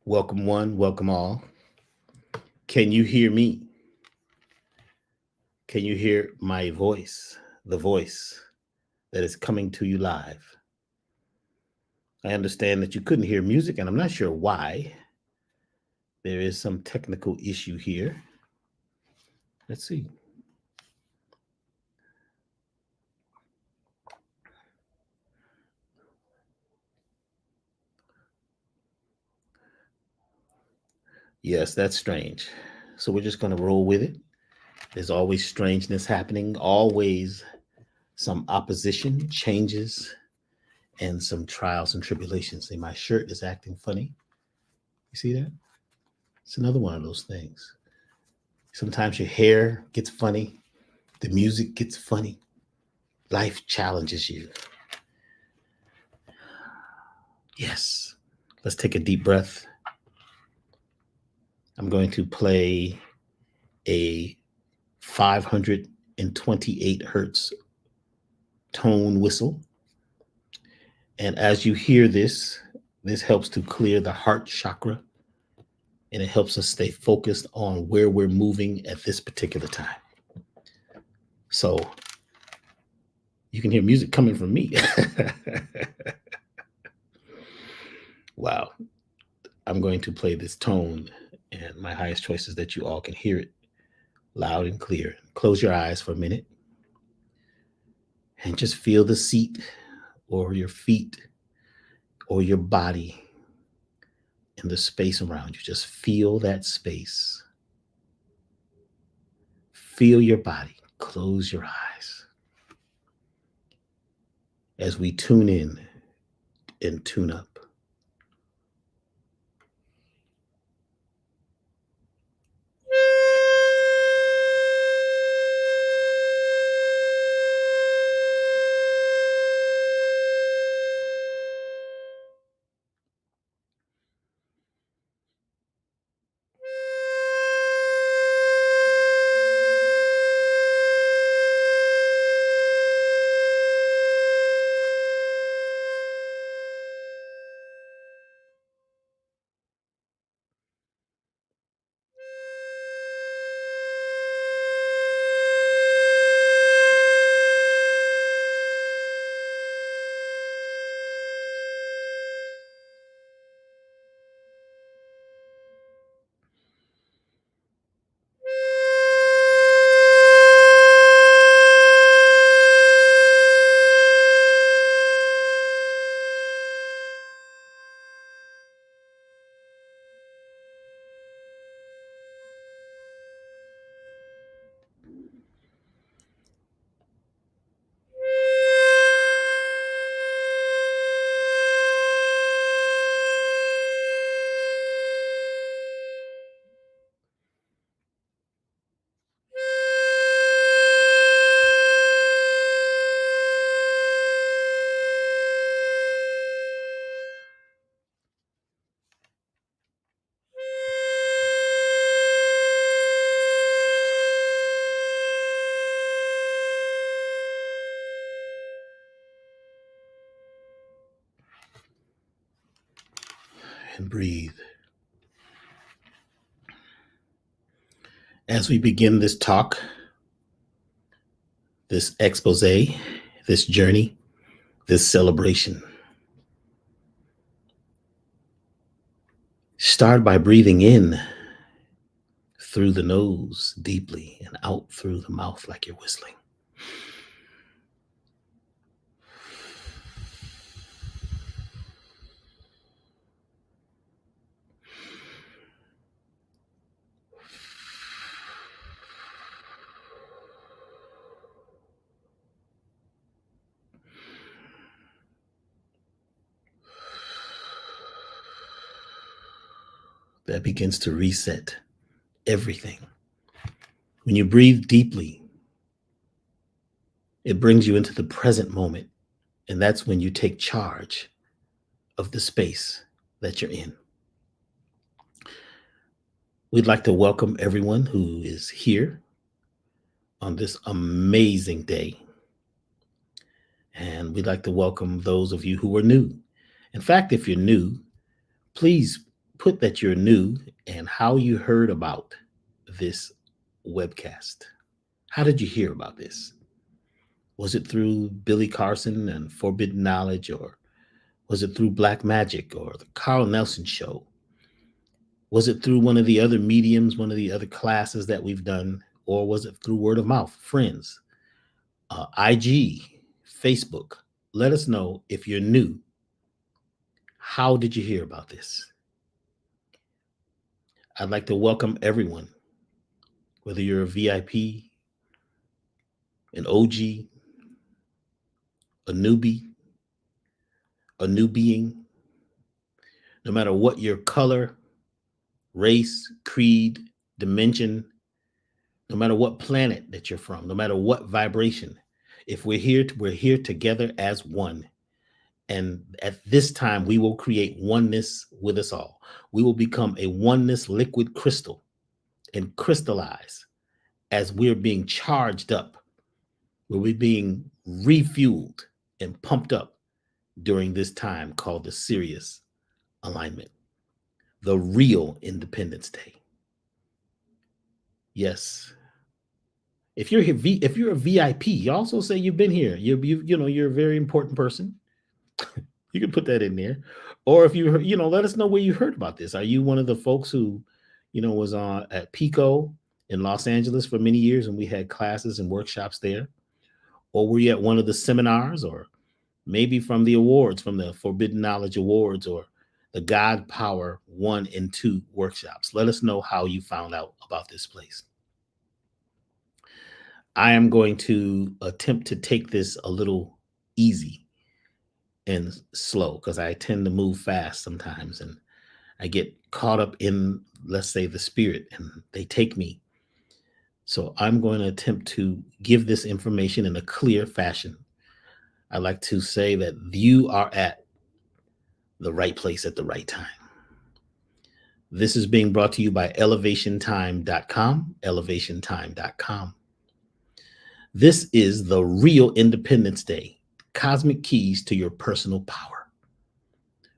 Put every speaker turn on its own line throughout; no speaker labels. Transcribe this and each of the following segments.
Welcome one, welcome all. Can you hear me? Can you hear my voice? The voice that is coming to you live. I understand that you couldn't hear music, and I'm not sure why. There is some technical issue here. Let's see. Yes, that's strange. So we're just going to roll with it. There's always strangeness happening, always some opposition, changes, and some trials and tribulations. See, my shirt is acting funny. You see that? It's another one of those things. Sometimes your hair gets funny, the music gets funny, life challenges you. Yes. Let's take a deep breath. I'm going to play a 528 hertz tone whistle. And as you hear this, this helps to clear the heart chakra, and it helps us stay focused on where we're moving at this particular time. So you can hear music coming from me. Wow. I'm going to play this tone, and my highest choice is that you all can hear it loud and clear. Close your eyes for a minute and just feel the seat or your feet or your body and the space around you. Just feel that space. Feel your body. Close your eyes as we tune in and tune up. And breathe. As we begin this talk, this expose, this journey, this celebration, start by breathing in through the nose deeply and out through the mouth like you're whistling. That begins to reset everything. When you breathe deeply, it brings you into the present moment, and that's when you take charge of the space that you're in. We'd like to welcome everyone who is here on this amazing day. And we'd like to welcome those of you who are new. In fact, if you're new, please put that you're new and how you heard about this webcast. How did you hear about this? Was it through Billy Carson and Forbidden Knowledge, or was it through Black Magic or the Carl Nelson Show? Was it through one of the other mediums, one of the other classes that we've done, or was it through word of mouth, friends, IG, Facebook? Let us know if you're new. How did you hear about this? I'd like to welcome everyone, whether you're a VIP, an OG, a newbie, a new being, no matter what your color, race, creed, dimension, no matter what planet that you're from, no matter what vibration. If we're here together as one. And at this time, we will create oneness with us all. We will become a oneness liquid crystal and crystallize as we're being charged up, where we're being refueled and pumped up during this time called the Sirius alignment, the real Independence Day. Yes. If you're a VIP, you also say you've been here. You're a very important person. You can put that in there. Or if let us know where you heard about this. Are you one of the folks who, was on at Pico in Los Angeles for many years and we had classes and workshops there? Or were you at one of the seminars, or maybe from the awards, from the Forbidden Knowledge Awards or the God Power 1 and 2 workshops? Let us know how you found out about this place. I am going to attempt to take this a little easy and slow because I tend to move fast sometimes and I get caught up in, let's say, the spirit, and they take me. So I'm going to attempt to give this information in a clear fashion. I like to say that you are at the right place at the right time. This is being brought to you by elevationtime.com, elevationtime.com. This is the real Independence Day, cosmic keys to your personal power.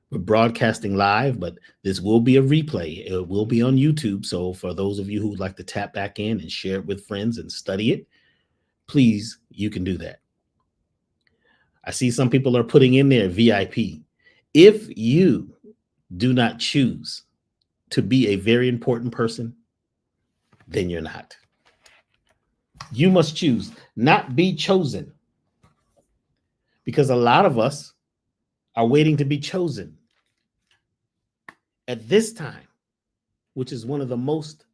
We're broadcasting live, but this will be a replay. It will be on YouTube. So for those of you who would like to tap back in and share it with friends and study it, please, you can do that. I see some people are putting in there VIP. If you do not choose to be a very important person, then you're not. You must choose, not be chosen. Because a lot of us are waiting to be chosen at this time, which is one of the most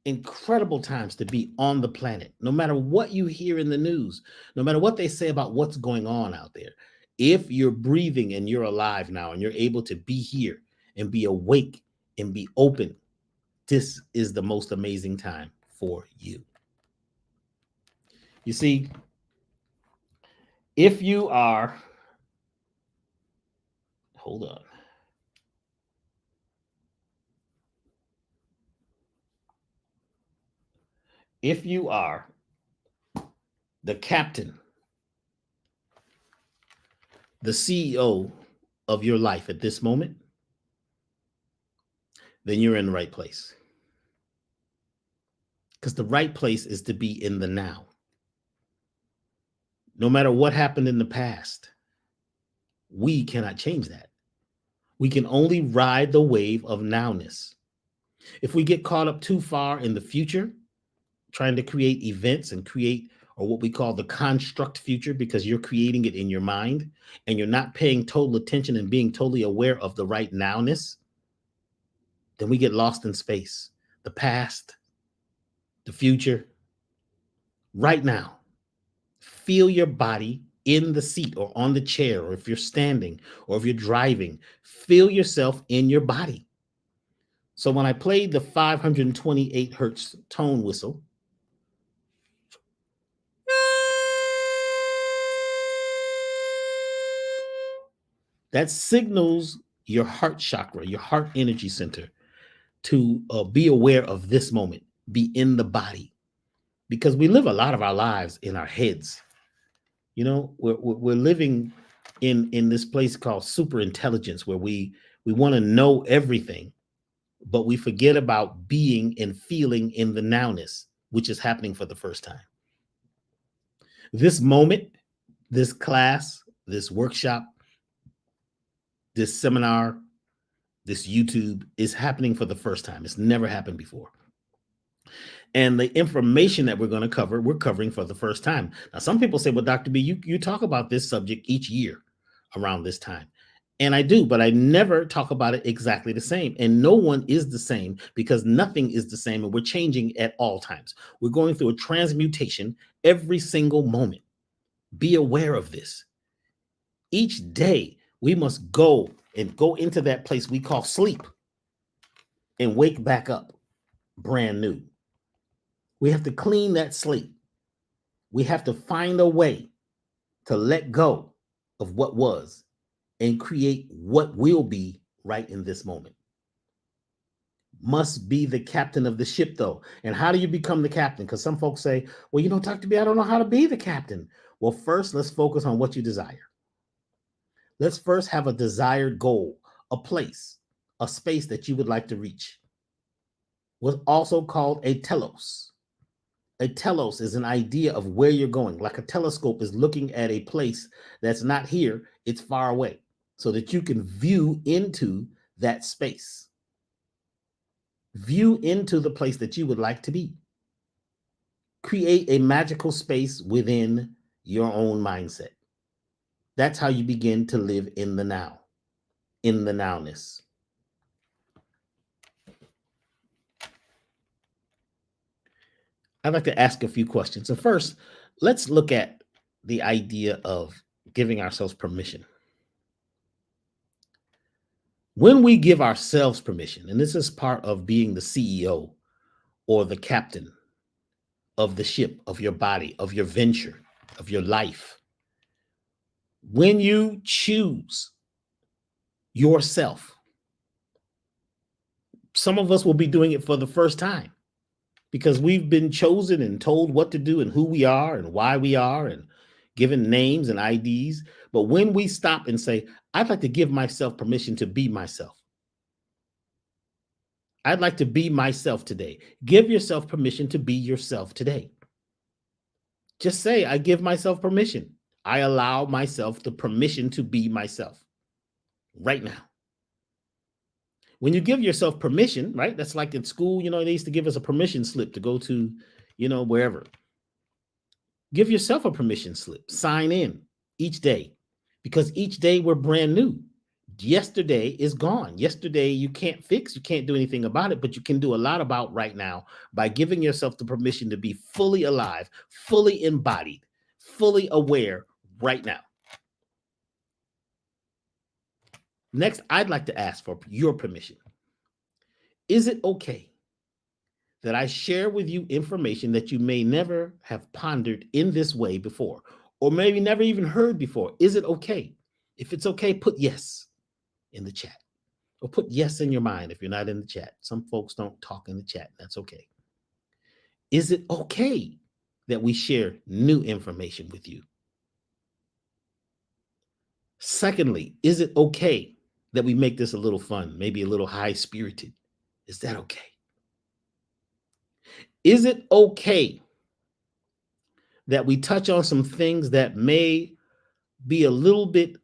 incredible times to be on the planet. No matter what you hear in the news, no matter what they say about what's going on out there, if you're breathing and you're alive now and you're able to be here and be awake and be open, this is the most amazing time for you. You see, if you are, hold on. If you are the captain, the CEO of your life at this moment, then you're in the right place. Because the right place is to be in the now. No matter what happened in the past, we cannot change that. We can only ride the wave of nowness. If we get caught up too far in the future, trying to create events and create, or what we call the construct future, because you're creating it in your mind and you're not paying total attention and being totally aware of the right nowness, then we get lost in space. The past, the future, right now. Feel your body in the seat or on the chair, or if you're standing or if you're driving, feel yourself in your body. So when I played the 528 hertz tone whistle, that signals your heart chakra, your heart energy center, to be aware of this moment, be in the body, because we live a lot of our lives in our heads. We're living in this place called super intelligence, where we We want to know everything, but we forget about being and feeling in the nowness, which is happening for the first time. This moment, this class, this workshop, this seminar, this YouTube is happening for the first time. It's never happened before. And the information that we're going to cover, we're covering for the first time. Now, some people say, well, Dr. B, you talk about this subject each year around this time. And I do, but I never talk about it exactly the same. And no one is the same because nothing is the same. And we're changing at all times. We're going through a transmutation every single moment. Be aware of this. Each day, we must go into that place we call sleep and wake back up brand new. We have to clean that slate. We have to find a way to let go of what was and create what will be right in this moment. Must be the captain of the ship, though. And how do you become the captain? Because some folks say, well, Dr. B, I don't know how to be the captain. Well, first, let's focus on what you desire. Let's first have a desired goal, a place, a space that you would like to reach. What's also called a telos. A telos is an idea of where you're going. Like a telescope is looking at a place that's not here, it's far away, so that you can view into that space. View into the place that you would like to be. Create a magical space within your own mindset. That's how you begin to live in the now, in the nowness. I'd like to ask a few questions. So first, let's look at the idea of giving ourselves permission. When we give ourselves permission, and this is part of being the CEO or the captain of the ship, of your body, of your venture, of your life, when you choose yourself, some of us will be doing it for the first time because we've been chosen and told what to do and who we are and why we are and given names and IDs. But when we stop and say, I'd like to give myself permission to be myself. I'd like to be myself today. Give yourself permission to be yourself today. Just say, I give myself permission. I allow myself the permission to be myself right now. When you give yourself permission, right? That's like in school, they used to give us a permission slip to go to, wherever. Give yourself a permission slip. Sign in each day because each day we're brand new. Yesterday is gone. Yesterday you can't fix, you can't do anything about it, but you can do a lot about right now by giving yourself the permission to be fully alive, fully embodied, fully aware right now. Next, I'd like to ask for your permission. Is it okay that I share with you information that you may never have pondered in this way before, or maybe never even heard before? Is it okay? If it's okay, put yes in the chat, or put yes in your mind if you're not in the chat. Some folks don't talk in the chat. That's okay. Is it okay that we share new information with you? Secondly, is it okay that we make this a little fun, maybe a little high-spirited? Is that okay? Is it okay that we touch on some things that may be a little bit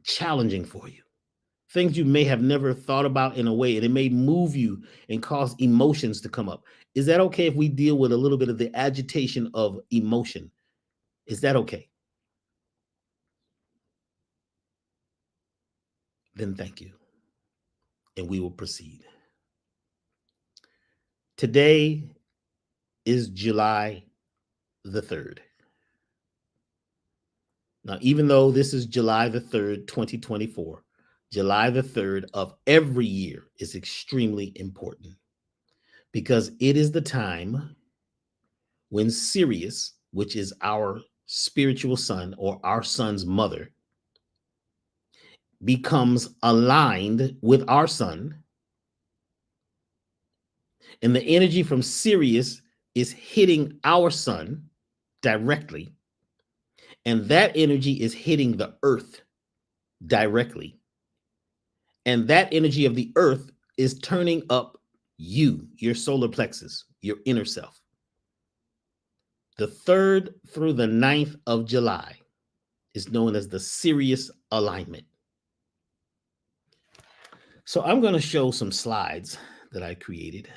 challenging for you? Things you may have never thought about in a way, and it may move you and cause emotions to come up. Is that okay if we deal with a little bit of the agitation of emotion? Is that okay? Then thank you. And we will proceed. Today is July the 3rd. Now, even though this is July the 3rd, 2024, July the 3rd of every year is extremely important because it is the time when Sirius, which is our spiritual son or our son's mother, becomes aligned with our sun. And the energy from Sirius is hitting our sun directly. And that energy is hitting the earth directly. And that energy of the earth is turning up you, your solar plexus, your inner self. The 3rd through the 9th of July is known as the Sirius alignment. So I'm going to show some slides that I created.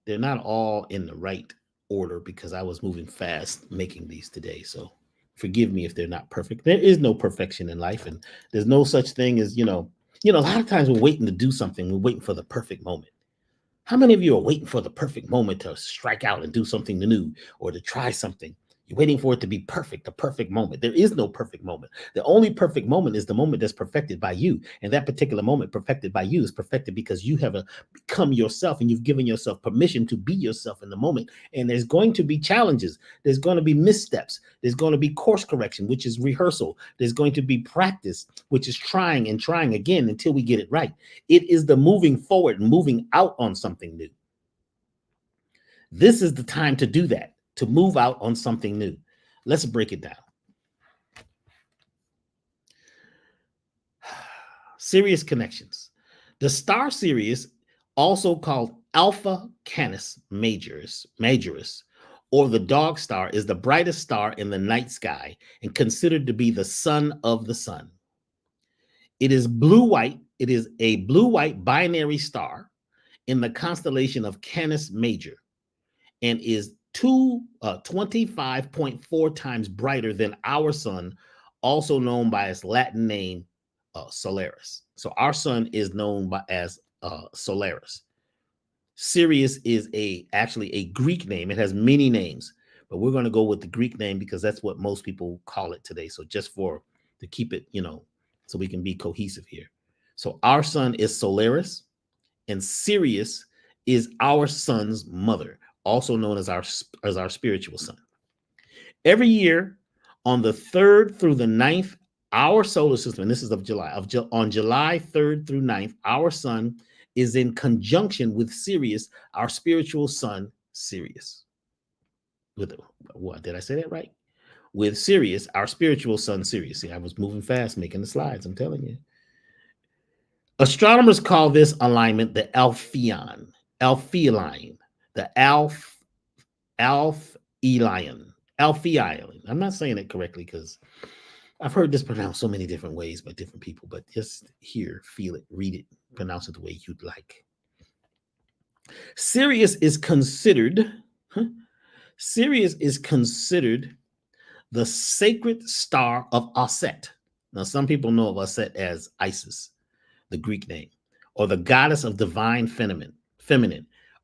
They're not all in the right order because I was moving fast making these today. So forgive me if they're not perfect. There is no perfection in life, and there's no such thing as, a lot of times we're waiting to do something. We're waiting for the perfect moment. How many of you are waiting for the perfect moment to strike out and do something new or to try something? You're waiting for it to be perfect, the perfect moment. There is no perfect moment. The only perfect moment is the moment that's perfected by you. And that particular moment perfected by you is perfected because you have become yourself and you've given yourself permission to be yourself in the moment. And there's going to be challenges. There's going to be missteps. There's going to be course correction, which is rehearsal. There's going to be practice, which is trying and trying again until we get it right. It is the moving forward and moving out on something new. This is the time to do that, to move out on something new. Let's break it down. Sirius connections. The star Sirius, also called Alpha Canis Majoris, or the dog star, is the brightest star in the night sky and considered to be the son of the sun. It is blue-white. It is a blue-white binary star in the constellation of Canis Major and is 25.4 times brighter than our sun, also known by its Latin name, Solaris. So our sun is known as Solaris. Sirius is actually a Greek name. It has many names, but we're going to go with the Greek name because that's what most people call it today. So just to keep it, so we can be cohesive here. So our sun is Solaris, and Sirius is our sun's mother, also known as our spiritual sun. Every year on the 3rd through the 9th, our solar system, and this is of July, on July 3rd through 9th, our sun is in conjunction with Sirius, our spiritual sun, Sirius. What did I say that right? With Sirius, our spiritual sun, Sirius. See, I was moving fast making the slides, I'm telling you. Astronomers call this alignment the Alpheon, the Alpheon. I'm not saying it correctly because I've heard this pronounced so many different ways by different people, but just hear, feel it, read it, pronounce it the way you'd like. Sirius is considered the sacred star of Aset. Now, some people know of Aset as Isis, the Greek name, or the goddess of divine feminine.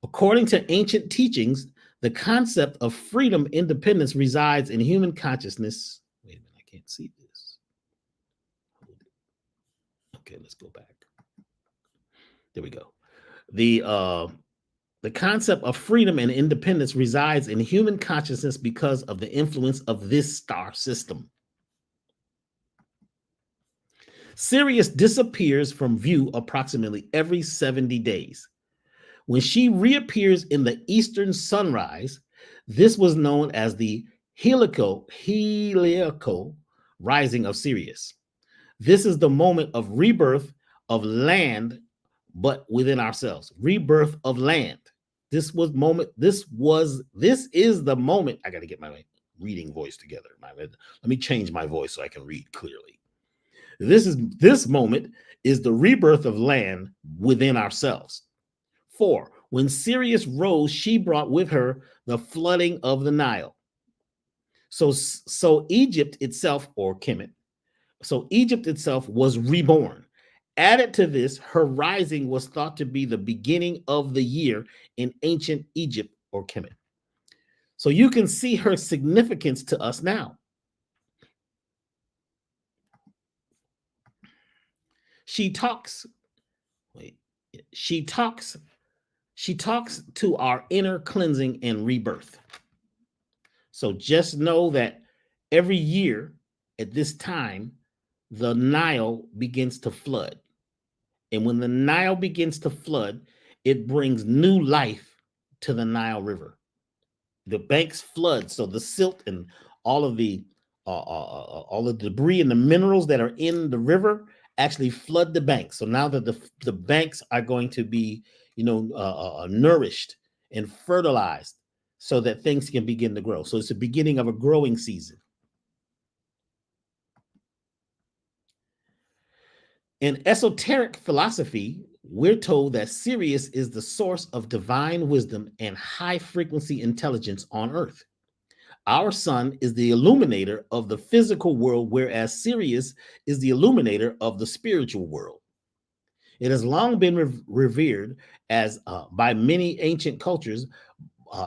According to ancient teachings, the concept of freedom, independence resides in human consciousness. Wait a minute, I can't see this. Okay, let's go back. There we go. The concept of freedom and independence resides in human consciousness because of the influence of this star system. Sirius disappears from view approximately every 70 days. When she reappears in the eastern sunrise, this was known as the heliacal rising of Sirius. This is the moment of rebirth of land, but within ourselves. Rebirth of land. This is the moment. I got to get my reading voice together. Let me change my voice so I can read clearly. This moment is the rebirth of land within ourselves. 4. When Sirius rose, she brought with her the flooding of the Nile. So Egypt itself, or Kemet, Egypt itself was reborn. Added to this, her rising was thought to be the beginning of the year in ancient Egypt, or Kemet. So you can see her significance to us now. She talks to our inner cleansing and rebirth. So just know that every year at this time, the Nile begins to flood. And when the Nile begins to flood, it brings new life to the Nile River. The banks flood, so the silt and all of the debris and the minerals that are in the river actually flood the banks. So now that the banks are going to be, nourished and fertilized so that things can begin to grow. So it's the beginning of a growing season. In esoteric philosophy, we're told that Sirius is the source of divine wisdom and high frequency intelligence on Earth. Our sun is the illuminator of the physical world, whereas Sirius is the illuminator of the spiritual world. It has long been revered as by many ancient cultures,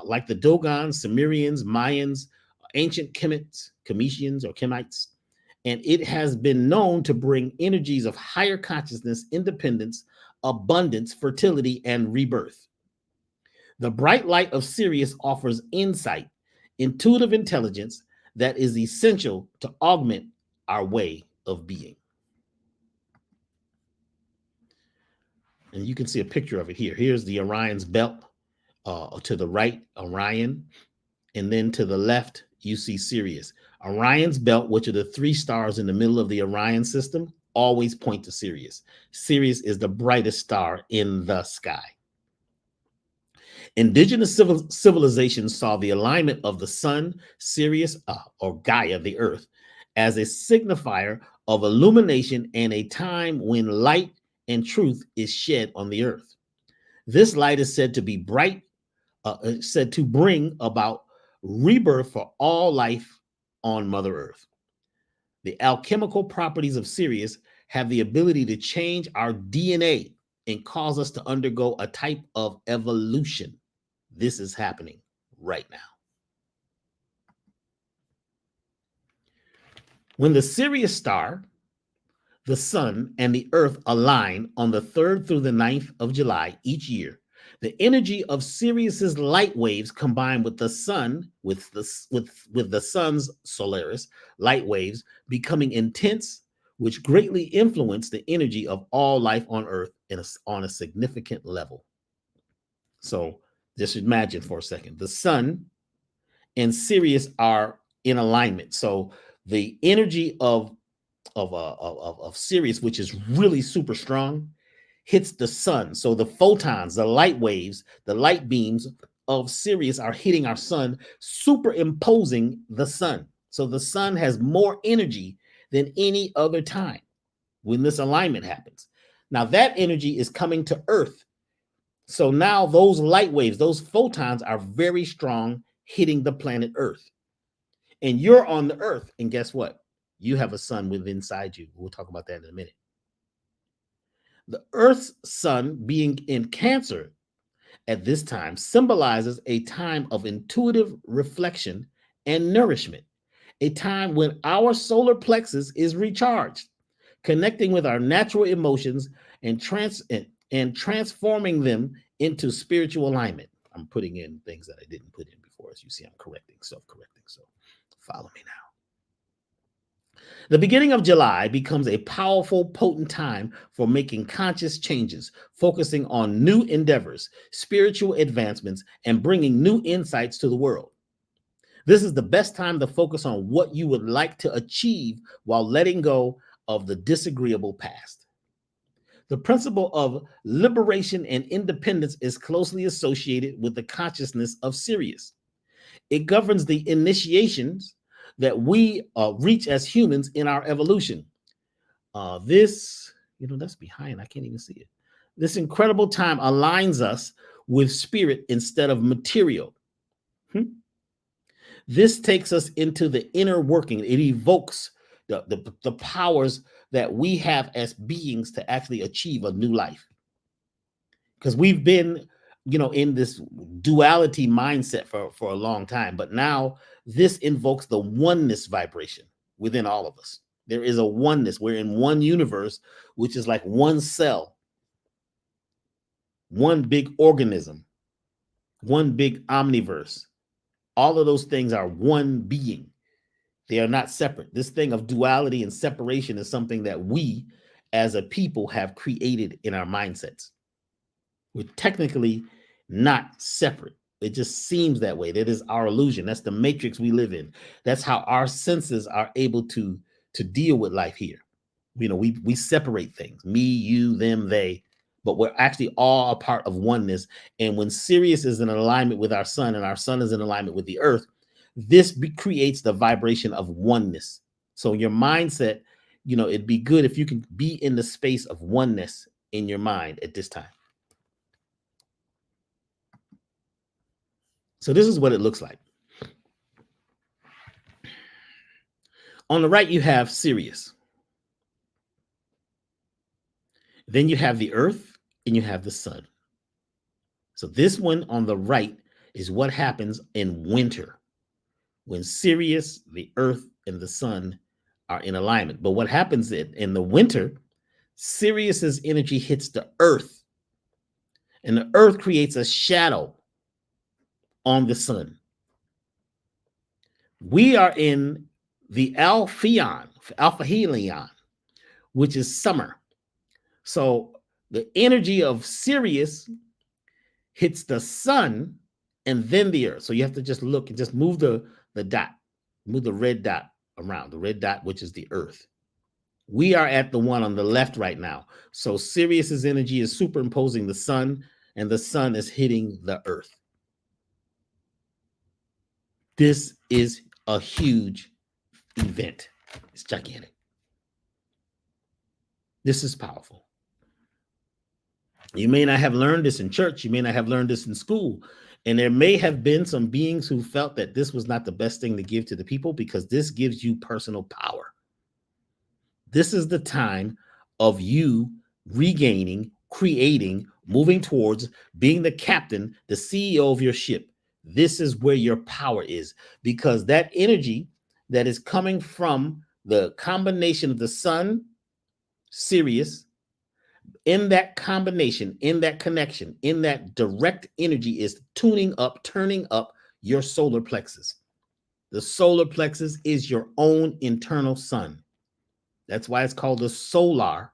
like the Dogons, Sumerians, Mayans, ancient Kemetians or Kemites, and it has been known to bring energies of higher consciousness, independence, abundance, fertility, and rebirth. The bright light of Sirius offers insight, intuitive intelligence that is essential to augment our way of being. And you can see a picture of it here. Here's the Orion's belt. To the right, Orion, and then to the left, you see Sirius. Orion's belt, which are the 3 stars in the middle of the Orion system, always point to Sirius. Sirius is the brightest star in the sky. Indigenous civilizations saw the alignment of the sun, Sirius, or Gaia, the earth, as a signifier of illumination and a time when light and truth is shed on the earth. This light is said to be bright, said to bring about rebirth for all life on Mother Earth. The alchemical properties of Sirius have the ability to change our DNA and cause us to undergo a type of evolution. This is happening right now. When the Sirius star, the sun, and the earth align on the 3rd through the 9th of July each year, the energy of Sirius's light waves combine with the sun, with the sun's Solaris light waves becoming intense, which greatly influence the energy of all life on Earth on a significant level. So just imagine for a second, the sun and Sirius are in alignment. So the energy of Sirius, which is really super strong, hits the sun. So the photons, the light waves, the light beams of Sirius are hitting our sun, superimposing the sun. So the sun has more energy than any other time when this alignment happens. Now that energy is coming to Earth. So now those light waves, those photons are very strong, hitting the planet Earth. And you're on the Earth. And guess what? You have a sun within inside you. We'll talk about that in a minute. The Earth's sun being in Cancer at this time symbolizes a time of intuitive reflection and nourishment, a time when our solar plexus is recharged, connecting with our natural emotions and transforming them into spiritual alignment. I'm putting in things that I didn't put in before. As you see, I'm self-correcting. So follow me now. The beginning of July becomes a powerful, potent time for making conscious changes, focusing on new endeavors, spiritual advancements, and bringing new insights to the world. This is the best time to focus on what you would like to achieve while letting go of the disagreeable past. The principle of liberation and independence is closely associated with the consciousness of Sirius. It governs the initiations that we reach as humans in our evolution. That's behind. I can't even see it. This incredible time aligns us with spirit instead of material. This takes us into the inner working. It evokes the powers that we have as beings to actually achieve a new life. Because we've been, in this duality mindset for a long time, but now this invokes the oneness vibration within all of us. There is a oneness. We're in one universe, which is like one cell, one big organism, one big omniverse. All of those things are one being. They are not separate. This thing of duality and separation is something that we as a people have created in our mindsets. We're technically not separate. It just seems that way. That is our illusion. That's the matrix we live in. That's how our senses are able to deal with life here. We separate things, me, you, them, they, but we're actually all a part of oneness. And when Sirius is in alignment with our sun and our sun is in alignment with the earth, this creates the vibration of oneness. So your mindset, it'd be good if you can be in the space of oneness in your mind at this time. So this is what it looks like. On the right, you have Sirius. Then you have the earth and you have the sun. So this one on the right is what happens in winter when Sirius, the earth, and the sun are in alignment. But what happens in the winter, Sirius's energy hits the earth, and the earth creates a shadow on the sun. We are in the alpha helion, which is summer. So the energy of Sirius hits the sun and then the earth. So you have to just look and just move the dot, move the red dot around, the red dot, which is the earth. We are at the one on the left right now. So Sirius's energy is superimposing the sun, and the sun is hitting the earth. This is a huge event. It's gigantic. This is powerful. You may not have learned this in church. You may not have learned this in school. And there may have been some beings who felt that this was not the best thing to give to the people, because this gives you personal power. This is the time of you regaining, creating, moving towards being the captain, the CEO of your ship. This is where your power is, because that energy that is coming from the combination of the sun, Sirius, in that combination, in that connection, in that direct energy is tuning up, turning up your solar plexus. The solar plexus is your own internal sun. That's why it's called the solar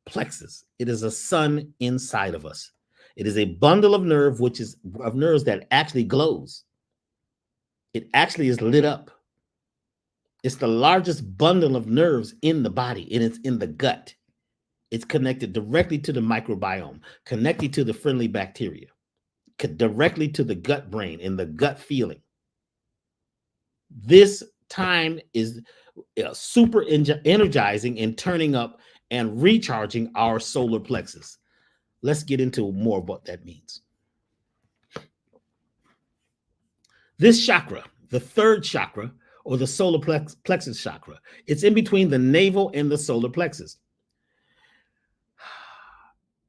plexus. It is a sun inside of us. It is a bundle of nerves that actually glows. It actually is lit up. It's the largest bundle of nerves in the body, and it's in the gut. It's connected directly to the microbiome, connected to the friendly bacteria, directly to the gut brain and the gut feeling. This time is super energizing and turning up and recharging our solar plexus. Let's get into more of what that means. This chakra, the third chakra, or the solar plexus chakra, it's in between the navel and the solar plexus.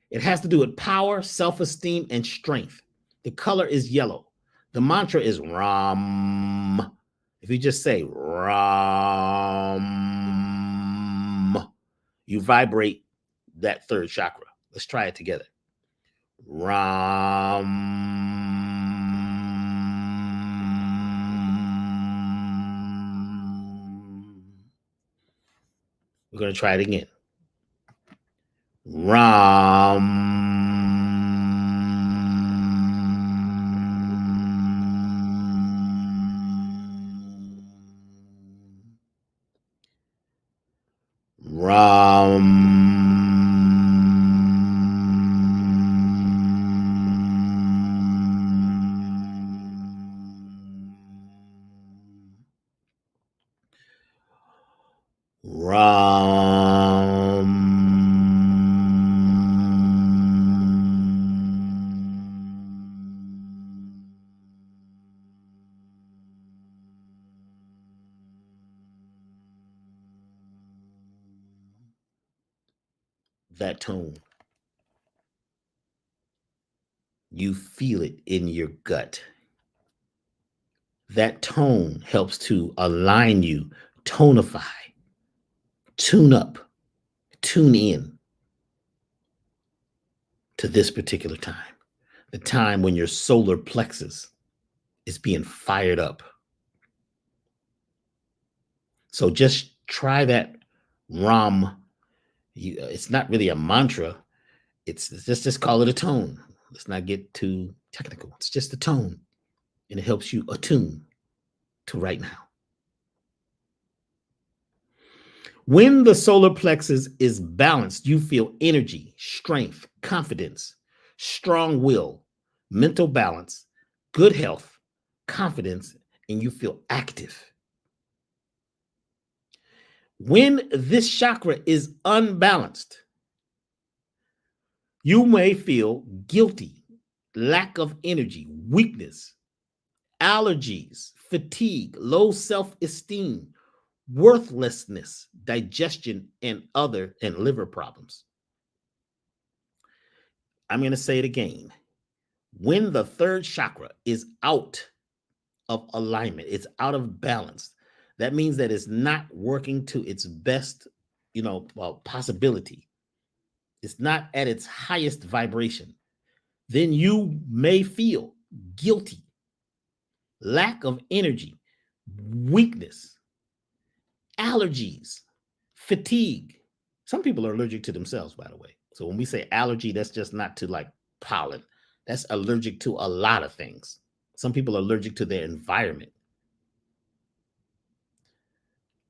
It has to do with power, self-esteem, and strength. The color is yellow. The mantra is Ram. If you just say Ram, you vibrate that third chakra. Let's try it together. Ram. We're going to try it again. Ram. That tone. You feel it in your gut. That tone helps to align you, tonify, tune up, tune in to this particular time, the time when your solar plexus is being fired up. So just try that Ram. It's not really a mantra. It's just call it a tone. Let's not get too technical. It's just a tone, and it helps you attune to right now. When the solar plexus is balanced, you feel energy, strength, confidence, strong will, mental balance, good health, confidence, and you feel active. When this chakra is unbalanced, you may feel guilty, lack of energy, weakness, allergies, fatigue, low self-esteem, worthlessness, digestion, and liver problems. I'm going to say it again. When the third chakra is out of alignment, it's out of balance. That means that it's not working to its best, possibility. It's not at its highest vibration. Then you may feel guilty, lack of energy, weakness, allergies, fatigue. Some people are allergic to themselves, by the way. So when we say allergy, that's just not to like pollen. That's allergic to a lot of things. Some people are allergic to their environment.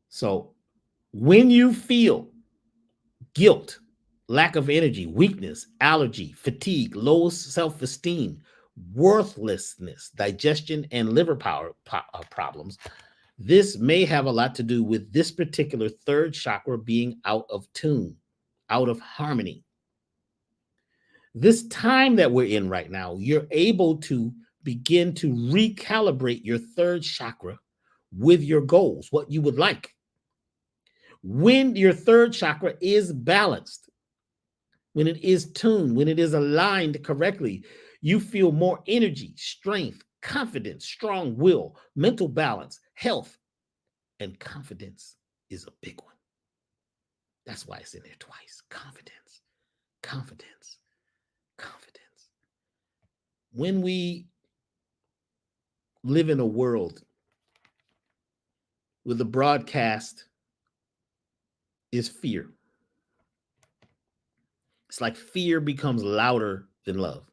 So when you feel guilt, lack of energy, weakness, allergy, fatigue, low self-esteem, worthlessness, digestion, and liver problems, this may have a lot to do with this particular third chakra being out of tune, out of harmony. This time that we're in right now, you're able to begin to recalibrate your third chakra with your goals, what you would like. When your third chakra is balanced, when it is tuned, when it is aligned correctly, you feel more energy, strength, confidence, strong will, mental balance, health, and confidence is a big one. That's why it's in there twice. Confidence, confidence, confidence. When we live in a world where the broadcast is fear, it's like fear becomes louder than love.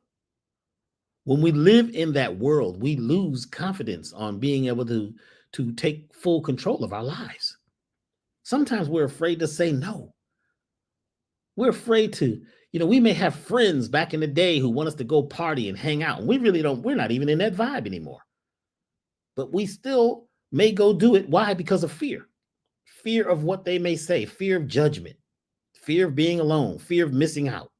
When we live in that world, we lose confidence on being able to take full control of our lives. Sometimes we're afraid to say no. We're afraid to, we may have friends back in the day who want us to go party and hang out. And we're not even in that vibe anymore. But we still may go do it. Why? Because of fear. Fear of what they may say, fear of judgment, fear of being alone, fear of missing out.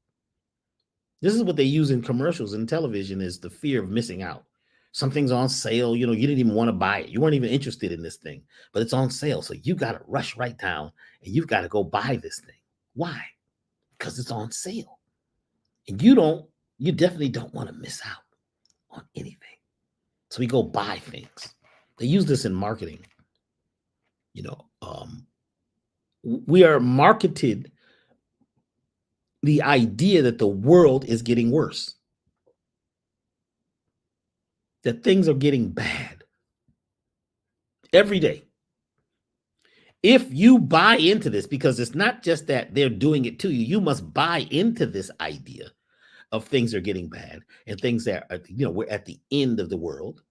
This is what they use in commercials and television, is the fear of missing out. Something's on sale, you didn't even want to buy it. You weren't even interested in this thing, but it's on sale. So you got to rush right down and you've got to go buy this thing. Why? Because it's on sale. And you definitely don't want to miss out on anything. So we go buy things. They use this in marketing. We are marketed the idea that the world is getting worse, that things are getting bad every day. If you buy into this, because it's not just that they're doing it to you, you must buy into this idea of things are getting bad and things that are, we're at the end of the world.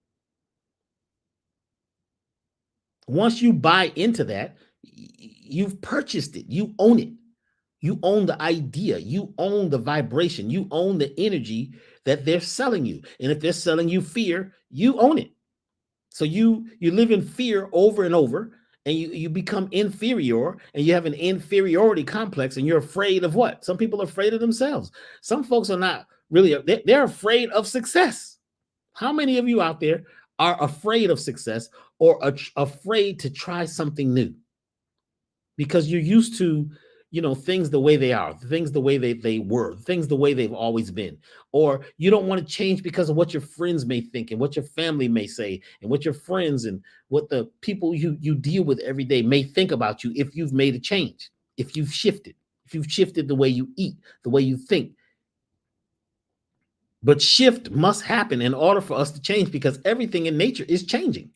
Once you buy into that, you've purchased it. You own it. You own the idea. You own the vibration. You own the energy that they're selling you. And if they're selling you fear, you own it. So you live in fear over and over, and you become inferior, and you have an inferiority complex, and you're afraid of what? Some people are afraid of themselves. Some folks are not really, they're afraid of success. How many of you out there are afraid of success or afraid to try something new? Because you're used to, things the way they are, things the way they were, things the way they've always been. Or you don't want to change because of what your friends may think and what your family may say and what your friends and what the people you deal with every day may think about you if you've made a change, if you've shifted the way you eat, the way you think. But shift must happen in order for us to change, because everything in nature is changing.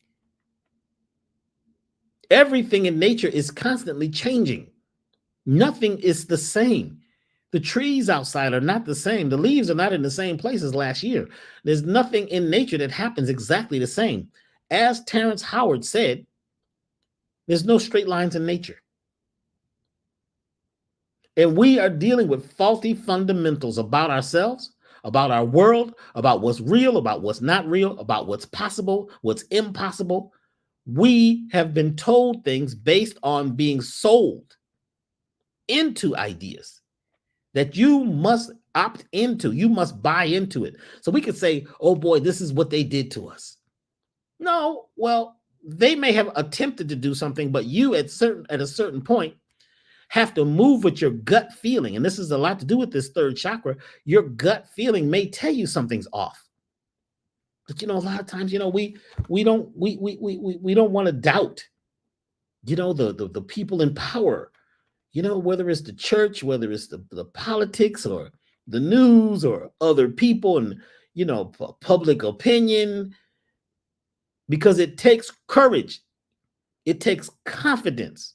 Everything in nature is constantly changing. Nothing is the same. The trees outside are not the same. The leaves are not in the same place as last year. There's nothing in nature that happens exactly the same. As Terrence Howard said, there's no straight lines in nature. And we are dealing with faulty fundamentals about ourselves, about our world, about what's real, about what's not real, about what's possible, what's impossible. We have been told things based on being sold into ideas that you must opt into, you must buy into it. So we could say, oh boy, this is what they did to us. No, well, they may have attempted to do something, but you at a certain point have to move with your gut feeling. And this is a lot to do with this third chakra. Your gut feeling may tell you something's off. But a lot of times, we don't want to doubt, the people in power, whether it's the church, whether it's the politics or the news or other people and, public opinion, because it takes courage. It takes confidence.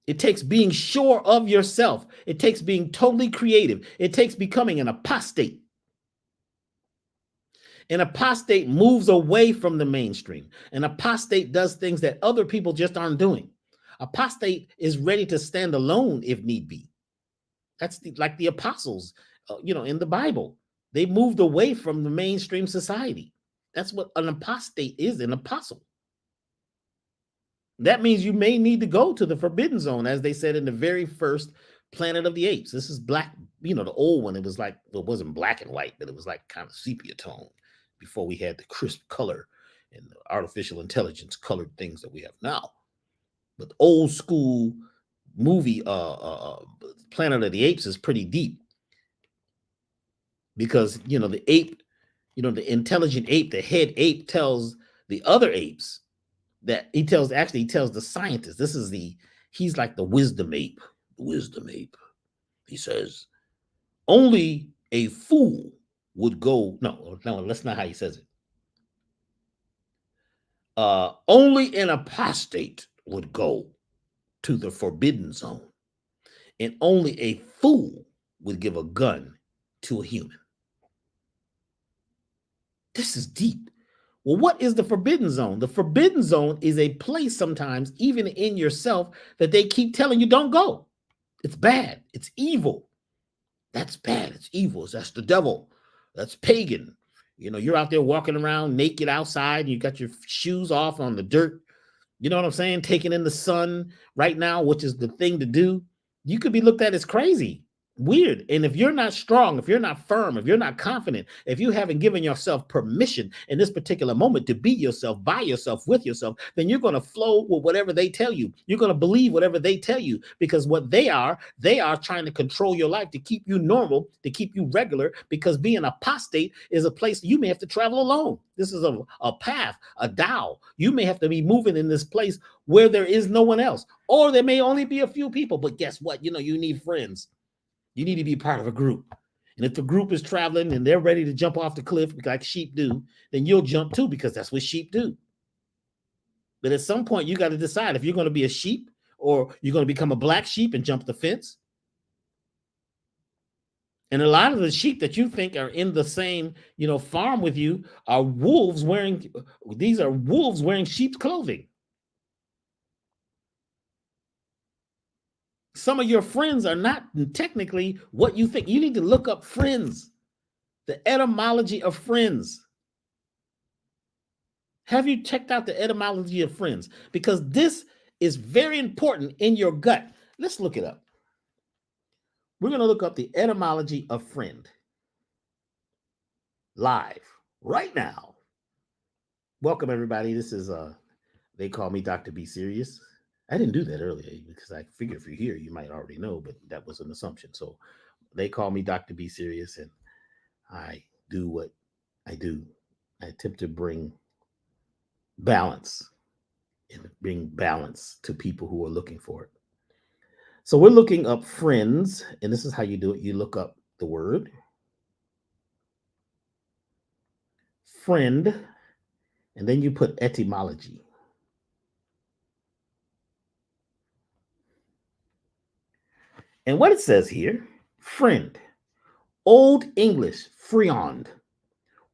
It takes being sure of yourself. It takes being totally creative. It takes becoming an apostate. An apostate moves away from the mainstream. An apostate does things that other people just aren't doing. Apostate is ready to stand alone if need be. That's like the apostles, in the Bible. They moved away from the mainstream society. That's what an apostate is, an apostle. That means you may need to go to the forbidden zone, as they said in the very first Planet of the Apes. This is black, the old one. It was like, it wasn't black and white, but it was like kind of sepia tone before we had the crisp color and the artificial intelligence colored things that we have now. But the old school movie, Planet of the Apes is pretty deep because, the ape, the intelligent ape, the head ape tells the other apes that he tells the scientists, he's like the wisdom ape. He says, only a fool would go. No, that's not how he says it. Only an apostate would go to the forbidden zone, and only a fool would give a gun to a human. This is deep. Well, what is the forbidden zone? The forbidden zone is a place sometimes, even in yourself, that they keep telling you don't go. It's bad. It's evil. That's bad. It's evil. That's the devil. That's pagan. You're out there walking around naked outside and you got your shoes off on the dirt. You know what I'm saying? Taking in the sun right now, which is the thing to do. You could be looked at as crazy. Weird. And if you're not strong, if you're not firm, if you're not confident, if you haven't given yourself permission in this particular moment to be yourself, by yourself, with yourself, then you're going to flow with whatever they tell you. You're going to believe whatever they tell you, because what they are trying to control your life to keep you normal, to keep you regular, because being apostate is a place you may have to travel alone. This is a path, a Tao. You may have to be moving in this place where there is no one else, or there may only be a few people. But guess what? You need friends. You need to be part of a group. And if the group is traveling and they're ready to jump off the cliff like sheep do, then you'll jump too, because that's what sheep do. But at some point, you got to decide if you're going to be a sheep or you're going to become a black sheep and jump the fence. And a lot of the sheep that you think are in the same, farm with you are wolves wearing sheep's clothing. Some of your friends are not technically what you think. You need to look up friends, the etymology of friends. Have you checked out the etymology of friends? Because this is very important in your gut. Let's look it up. We're going to look up the etymology of friend live right now. Welcome, everybody. This is, they call me Dr. B Sirius. I didn't do that earlier because I figured if you're here, you might already know, but that was an assumption. So they call me Dr. B Sirius, and I do what I do. I attempt to bring balance to people who are looking for it. So we're looking up friends, and this is how you do it. You look up the word friend, and then you put etymology. And what it says here, friend, Old English, friend,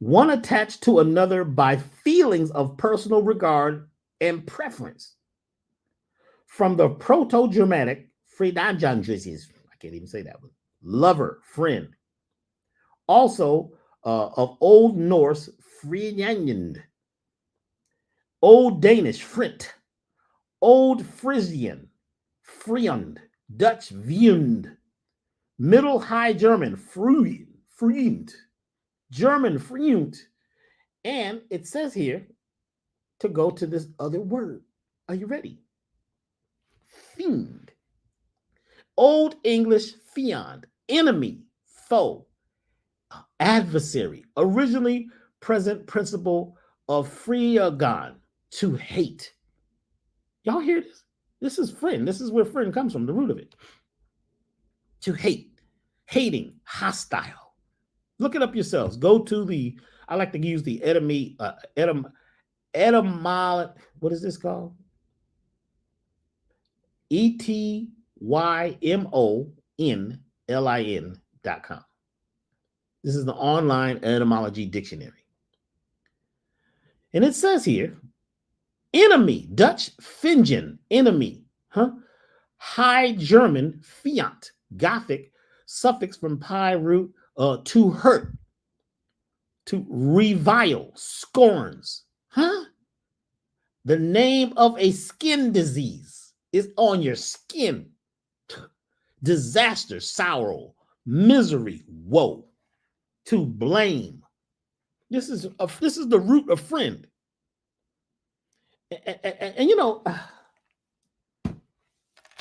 one attached to another by feelings of personal regard and preference. From the Proto-Germanic I can't even say that one. Lover, friend. Also, of Old Norse, Friend, Old Danish, Frint, Old Frisian, Friend, Dutch, Viund, Middle High German, Freund, German, Freund, and it says here to go to this other word. Are you ready? Fiend. Old English fiend, enemy, foe, adversary. Originally present principle of friagon, to hate. Y'all hear this? This is friend. This is where friend comes from, the root of it. To hate, hating, hostile. Look it up yourselves. Go to the, I like to use the what is this called? ETYMONLIN.com. This is the online etymology dictionary. And it says here, enemy, Dutch, Fingen, enemy, High German, fiat, Gothic, suffix from pi root, to hurt, to revile, scorns, The name of a skin disease is on your skin. Disaster, sorrow, misery, woe. To blame. This is the root of friend. And you know,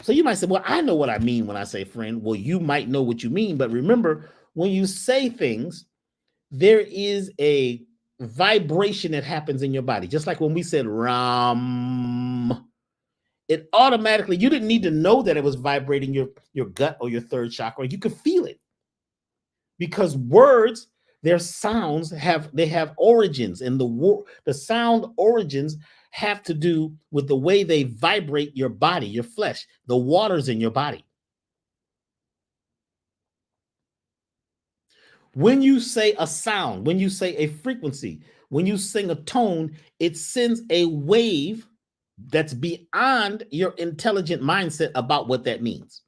so you might say, well, I know what I mean when I say friend. Well, you might know what you mean, but remember, when you say things, there is a vibration that happens in your body. Just like when we said Ram, it automatically, you didn't need to know that it was vibrating your gut or your third chakra. You could feel it. Because words, their sounds have origins, and the sound origins have to do with the way they vibrate your body, your flesh, the waters in your body. When you say a sound, when you say a frequency, when you sing a tone, it sends a wave that's beyond your intelligent mindset about what that means.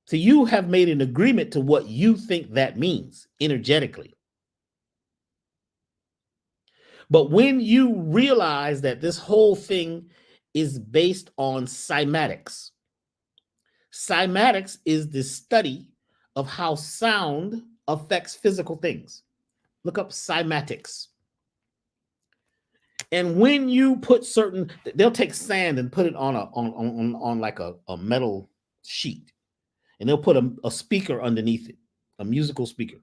So you have made an agreement to what you think that means energetically. But when you realize that this whole thing is based on cymatics, cymatics is the study of how sound affects physical things. Look up cymatics. And when you put they'll take sand and put it on like a metal sheet, and they'll put a speaker underneath it, a musical speaker.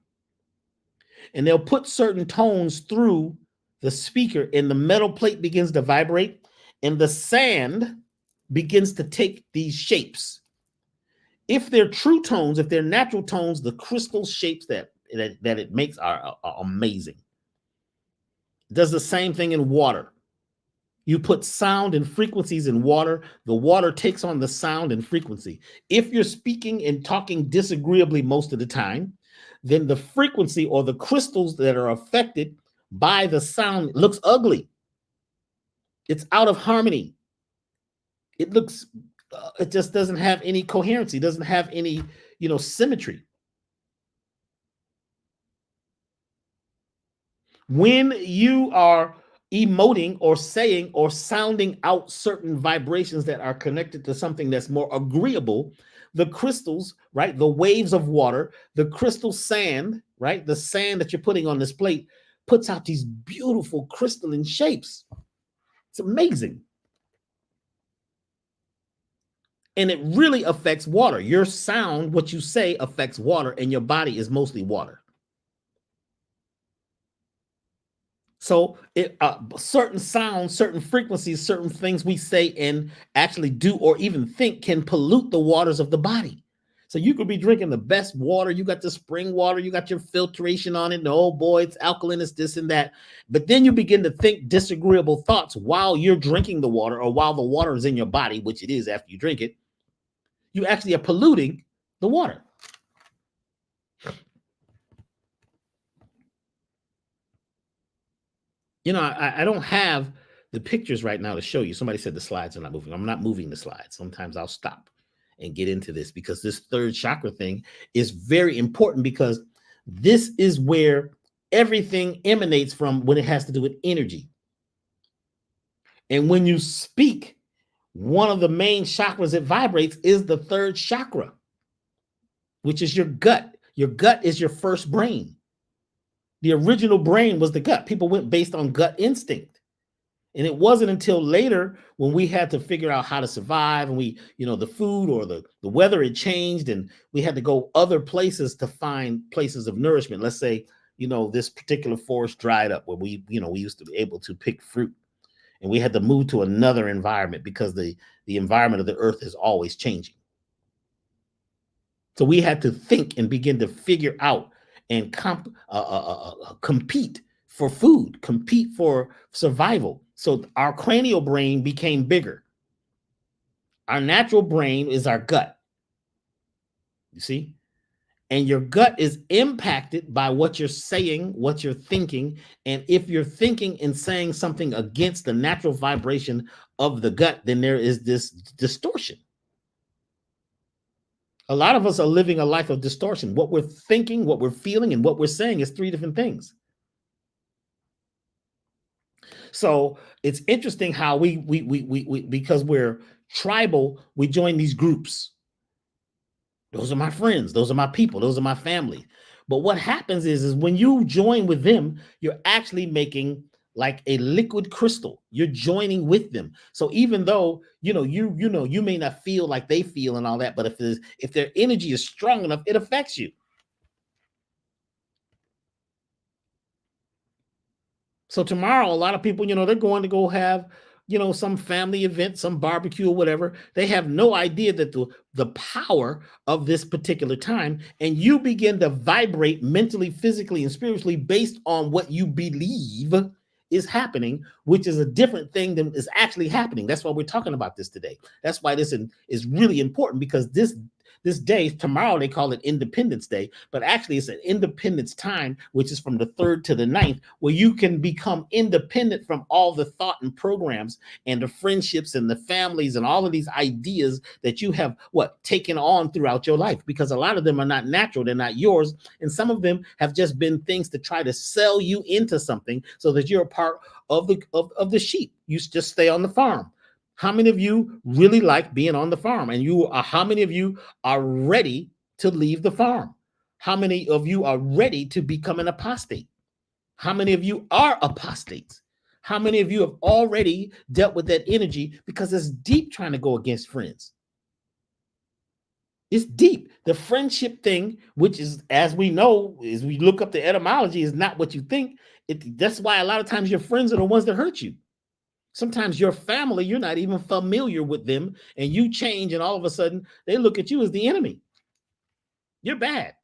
And they'll put certain tones through the speaker, and the metal plate begins to vibrate, and the sand begins to take these shapes. If they're true tones, if they're natural tones, the crystal shapes that it makes are amazing. It does the same thing in water. You put sound and frequencies in water, the water takes on the sound and frequency. If you're speaking and talking disagreeably most of the time, then the frequency or the crystals that are affected by the sound looks ugly. It's out of harmony. It looks, it just doesn't have any coherency, doesn't have any, symmetry. When you are emoting or saying or sounding out certain vibrations that are connected to something that's more agreeable, the crystals, right? The waves of water, the crystal sand, right? The sand that you're putting on this plate puts out these beautiful crystalline shapes. It's amazing. And it really affects water. Your sound, what you say, affects water, and your body is mostly water. So certain sounds, certain frequencies, certain things we say and actually do or even think can pollute the waters of the body. So you could be drinking the best water. You got the spring water. You got your filtration on it. And oh boy, it's alkaline, it's this and that. But then you begin to think disagreeable thoughts while you're drinking the water or while the water is in your body, which it is after you drink it. You actually are polluting the water. I don't have the pictures right now to show you. Somebody said the slides are not moving. I'm not moving the slides. Sometimes I'll stop and get into this because this third chakra thing is very important, because this is where everything emanates from when it has to do with energy. And when you speak, one of the main chakras that vibrates is the third chakra, which is your gut. Your gut is your first brain. The original brain was the gut. People went based on gut instinct. And it wasn't until later when we had to figure out how to survive, and we, the food or the weather had changed, and we had to go other places to find places of nourishment. Let's say, this particular forest dried up where we used to be able to pick fruit, and we had to move to another environment because the environment of the earth is always changing. So we had to think and begin to figure out and compete for food, compete for survival. So our cranial brain became bigger. Our natural brain is our gut. You see? And your gut is impacted by what you're saying, what you're thinking. And if you're thinking and saying something against the natural vibration of the gut, then there is this distortion. A lot of us are living a life of distortion. What we're thinking, what we're feeling, and what we're saying is three different things. So it's interesting how we because we're tribal, we join these groups. Those are my friends. Those are my people. Those are my family. But what happens is when you join with them, you're actually making like a liquid crystal. You're joining with them. So even though, you may not feel like they feel and all that, but if their energy is strong enough, it affects you. So tomorrow, a lot of people, they're going to go have, some family event, some barbecue or whatever. They have no idea that the power of this particular time, and you begin to vibrate mentally, physically, and spiritually based on what you believe is happening, which is a different thing than is actually happening. That's why we're talking about this today. That's why this is really important, because this day, tomorrow they call it Independence Day, but actually it's an independence time, which is from the 3rd to the 9th, where you can become independent from all the thought and programs and the friendships and the families and all of these ideas that you have taken on throughout your life, because a lot of them are not natural, they're not yours, and some of them have just been things to try to sell you into something so that you're a part of the sheep. You just stay on the farm. How many of you really like being on the farm? And how many of you are ready to leave the farm? How many of you are ready to become an apostate? How many of you are apostates? How many of you have already dealt with that energy? Because it's deep trying to go against friends. It's deep. The friendship thing, which is, as we know, as we look up the etymology, is not what you think. That's why a lot of times your friends are the ones that hurt you. Sometimes your family, you're not even familiar with them, and you change, and all of a sudden they look at you as the enemy. You're bad.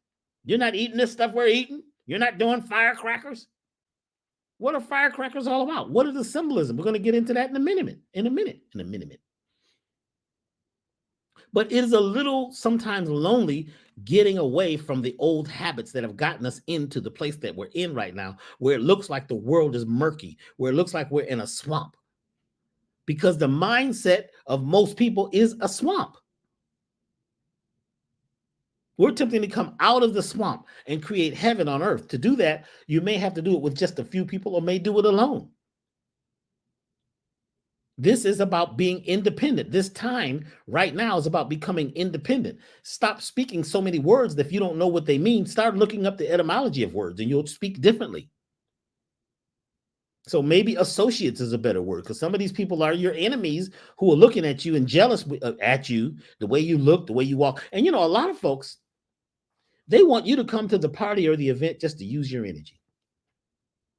You're not eating this stuff we're eating. You're not doing firecrackers. What are firecrackers all about? What is the symbolism? We're going to get into that in a minute. But it is a little sometimes lonely getting away from the old habits that have gotten us into the place that we're in right now, where it looks like the world is murky, where it looks like we're in a swamp. Because the mindset of most people is a swamp. We're attempting to come out of the swamp and create heaven on earth. To do that, you may have to do it with just a few people, or may do it alone. This is about being independent. This time right now is about becoming independent. Stop speaking so many words that if you don't know what they mean, start looking up the etymology of words and you'll speak differently. So maybe associates is a better word, because some of these people are your enemies who are looking at you and jealous at you, the way you look, the way you walk. And, a lot of folks, they want you to come to the party or the event just to use your energy.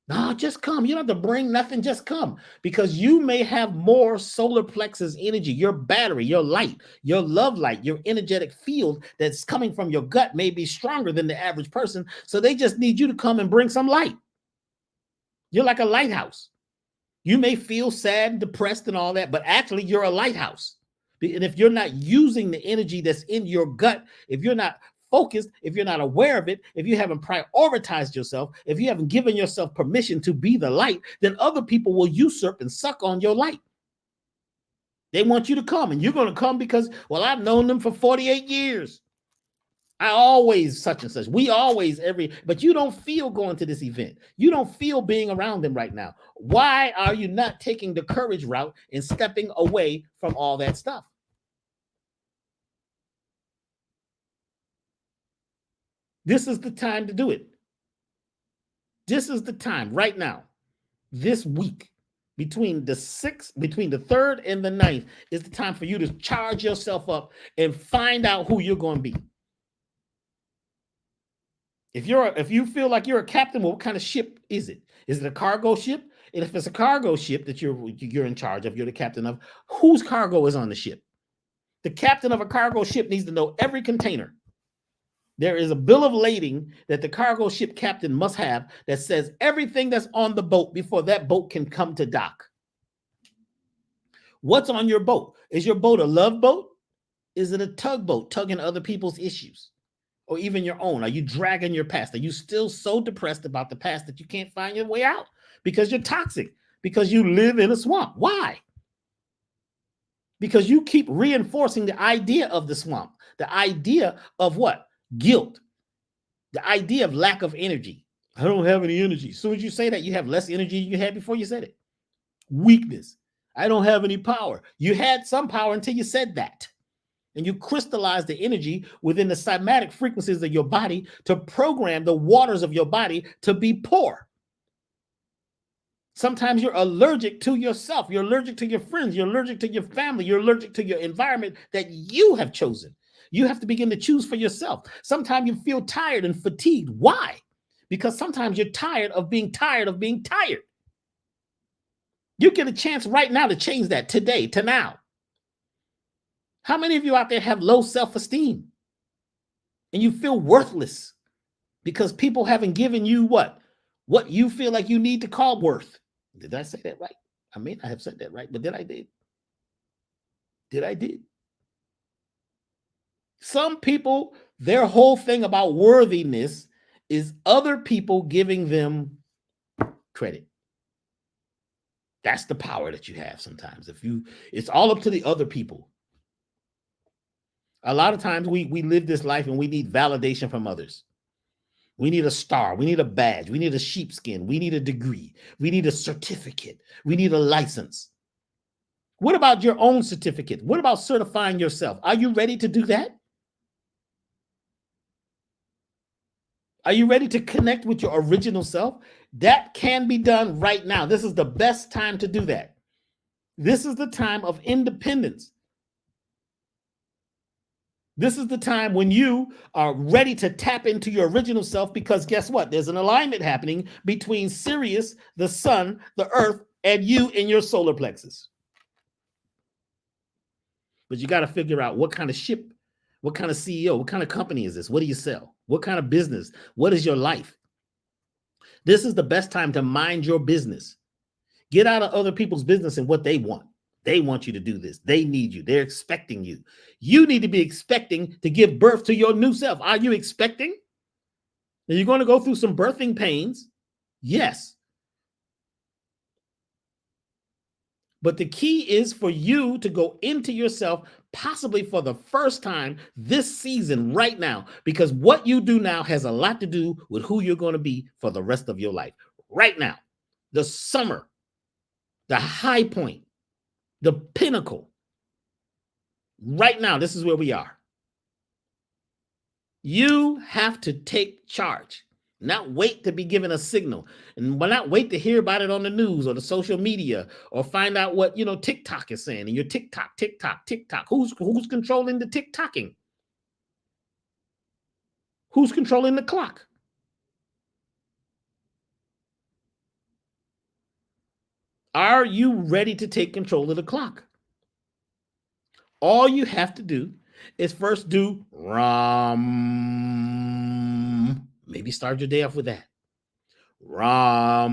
No, just come. You don't have to bring nothing. Just come, because you may have more solar plexus energy, your battery, your light, your love light, your energetic field that's coming from your gut may be stronger than the average person. So they just need you to come and bring some light. You're like a lighthouse. You may feel sad and depressed and all that, but actually you're a lighthouse. And if you're not using the energy that's in your gut, if you're not focused, if you're not aware of it, if you haven't prioritized yourself, if you haven't given yourself permission to be the light, then other people will usurp and suck on your light. They want you to come, and you're going to come because, well, I've known them for 48 years. I always such and such. We always but you don't feel going to this event. You don't feel being around them right now. Why are you not taking the courage route and stepping away from all that stuff? This is the time to do it. This is the time right now. This week, between the 3rd and the 9th, is the time for you to charge yourself up and find out who you're going to be. If you feel like you're a captain, well, what kind of ship is it? Is it a cargo ship? And if it's a cargo ship that you're in charge of, you're the captain of, whose cargo is on the ship? The captain of a cargo ship needs to know every container. There is a bill of lading that the cargo ship captain must have that says everything that's on the boat before that boat can come to dock. What's on your boat? Is your boat a love boat? Is it a tugboat tugging other people's issues? Or even your own? Are you dragging your past? Are you still so depressed about the past that you can't find your way out? Because you're toxic, because you live in a swamp. Why? Because you keep reinforcing the idea of the swamp, the idea of what? Guilt, the idea of lack of energy. I don't have any energy. As soon as you say that, you have less energy than you had before you said it. Weakness. I don't have any power. You had some power until you said that. And you crystallize the energy within the cymatic frequencies of your body to program the waters of your body to be poor. Sometimes you're allergic to yourself. You're allergic to your friends. You're allergic to your family. You're allergic to your environment that you have chosen. You have to begin to choose for yourself. Sometimes you feel tired and fatigued. Why? Because sometimes you're tired of being tired of being tired. You get a chance right now to change that today, to now. How many of you out there have low self-esteem and you feel worthless because people haven't given you what you feel like you need to call worth? Did I say that right? I may not have said that right, but did I? Did. Some people, their whole thing about worthiness is other people giving them credit. That's the power that you have sometimes. It's all up to the other people. A lot of times we live this life and we need validation from others. We need a star. We need a badge. We need a sheepskin. We need a degree. We need a certificate. We need a license. What about your own certificate? What about certifying yourself? Are you ready to do that? Are you ready to connect with your original self? That can be done right now. This is the best time to do that. This is the time of independence. This is the time when you are ready to tap into your original self, because guess what? There's an alignment happening between Sirius, the sun, the earth, and you in your solar plexus. But you got to figure out what kind of ship, what kind of CEO, what kind of company is this? What do you sell? What kind of business? What is your life? This is the best time to mind your business. Get out of other people's business and what they want. They want you to do this. They need you. They're expecting you. You need to be expecting to give birth to your new self. Are you expecting? Are you going to go through some birthing pains? Yes. But the key is for you to go into yourself, possibly for the first time this season right now, because what you do now has a lot to do with who you're going to be for the rest of your life. Right now, the summer, the high point, the pinnacle. Right now, this is where we are. You have to take charge, not wait to be given a signal, and not wait to hear about it on the news or the social media or find out what TikTok is saying. And your TikTok. Who's controlling the TikToking? Who's controlling the clock? Are you ready to take control of the clock? All you have to do is first do Ram. Maybe start your day off with that. Ram.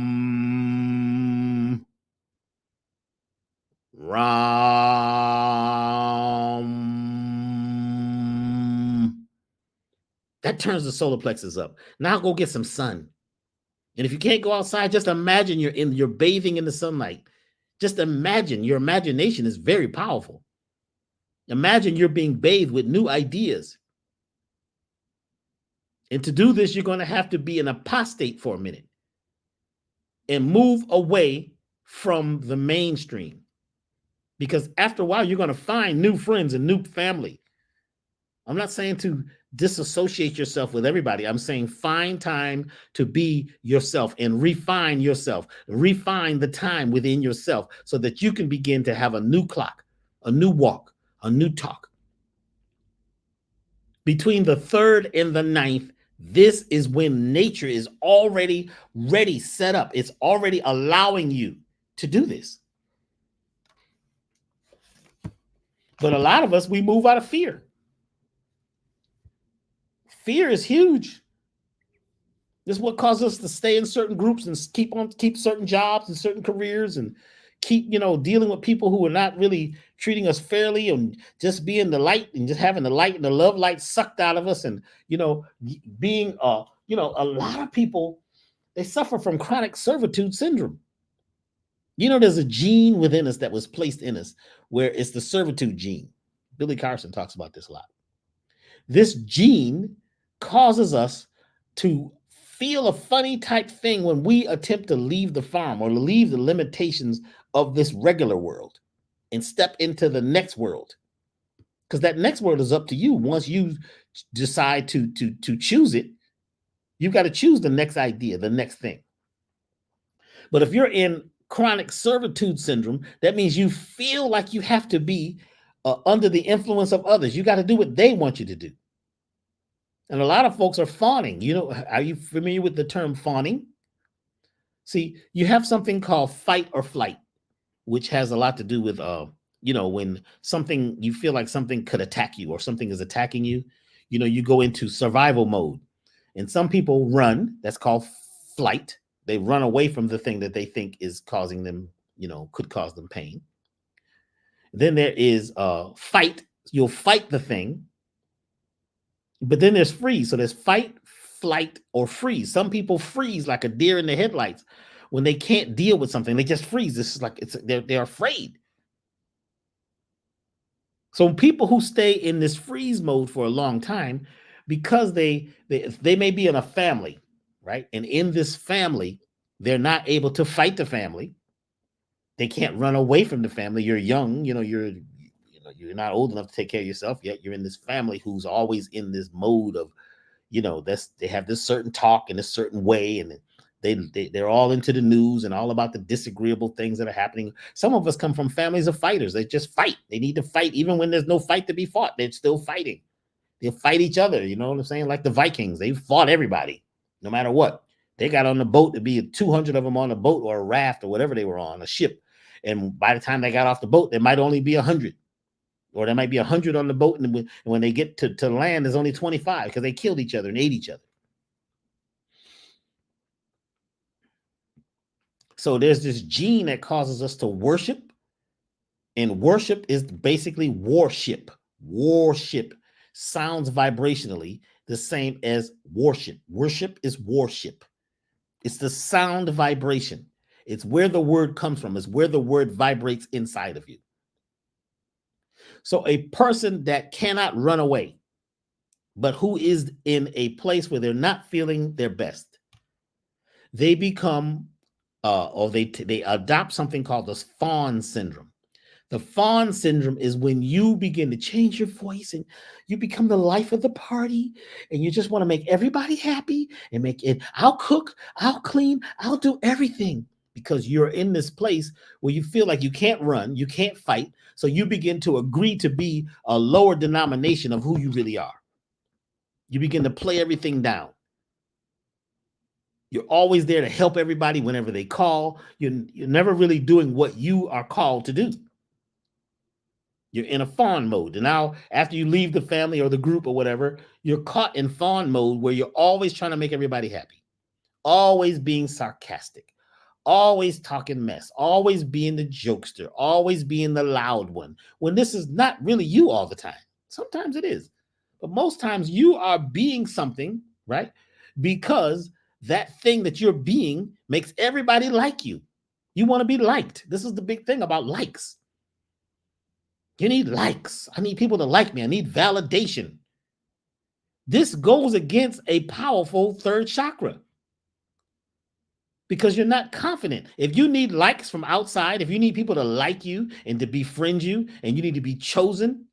Ram. That turns the solar plexus up. Now go get some sun. And if you can't go outside, just imagine you're bathing in the sunlight. Just imagine. Your imagination is very powerful. Imagine you're being bathed with new ideas. And to do this, you're going to have to be an apostate for a minute and move away from the mainstream. Because after a while, you're going to find new friends and new family. I'm not saying to disassociate yourself with everybody. I'm saying find time to be yourself and refine yourself. Refine the time within yourself so that you can begin to have a new clock, a new walk, a new talk. Between the 3rd and the 9th, this is when nature is already ready, set up. It's already allowing you to do this. But a lot of us, we move out of fear. Fear is huge. This is what causes us to stay in certain groups and keep certain jobs and certain careers and keep, dealing with people who are not really treating us fairly and just being the light and just having the light and the love light sucked out of us. And, being, a lot of people, they suffer from chronic servitude syndrome. There's a gene within us that was placed in us where it's the servitude gene. Billy Carson talks about this a lot. This gene causes us to feel a funny type thing when we attempt to leave the farm or leave the limitations of this regular world and step into the next world. Because that next world is up to you. Once you decide to choose it, you've got to choose the next idea, the next thing. But if you're in chronic servitude syndrome, that means you feel like you have to be under the influence of others. You got to do what they want you to do. And a lot of folks are fawning. Are you familiar with the term fawning? See, you have something called fight or flight, which has a lot to do with, when you feel like something could attack you or something is attacking you, you go into survival mode. And some people run. That's called flight. They run away from the thing that they think is causing them, could cause them pain. Then there is fight. You'll fight the thing. But then there's freeze. So there's fight, flight, or freeze. Some people freeze like a deer in the headlights when they can't deal with something. They just freeze. This is like they're afraid. So people who stay in this freeze mode for a long time, because they may be in a family, right? And in this family, they're not able to fight the family. They can't run away from the family. You're young, you're not old enough to take care of yourself yet. You're in this family who's always in this mode of, they have this certain talk in a certain way, and they're all into the news and all about the disagreeable things that are happening. Some of us come from families of fighters. They just fight. They need to fight even when there's no fight to be fought. They're still fighting. They'll fight each other. You know what I'm saying? Like the Vikings, they fought everybody, no matter what. They got on the boat to be 200 of them on a boat or a raft or whatever they were on, a ship. And by the time they got off the boat, there might only be 100. Or there might be 100 on the boat, and when they get to land, there's only 25 because they killed each other and ate each other. So there's this gene that causes us to worship, and worship is basically worship. Worship sounds vibrationally the same as worship. Worship is worship. It's the sound vibration. It's where the word comes from. It's where the word vibrates inside of you. So a person that cannot run away, but who is in a place where they're not feeling their best, they become, or they adopt something called the fawn syndrome. The fawn syndrome is when you begin to change your voice and you become the life of the party, and you just want to make everybody happy and make it, I'll cook, I'll clean, I'll do everything. Because you're in this place where you feel like you can't run, you can't fight. So you begin to agree to be a lower denomination of who you really are. You begin to play everything down. You're always there to help everybody whenever they call. You're never really doing what you are called to do. You're in a fawn mode. And now after you leave the family or the group or whatever, you're caught in fawn mode where you're always trying to make everybody happy. Always being sarcastic. Always talking mess, always being the jokester, always being the loud one, when this is not really you all the time. Sometimes it is, But most times you are being something, right? Because that thing that you're being makes everybody like you. You want to be liked. This is the big thing about likes. You need likes. I need people to like me. I need validation. This goes against a powerful third chakra because you're not confident. If you need likes from outside, if you need people to like you and to befriend you, and you need to be chosen,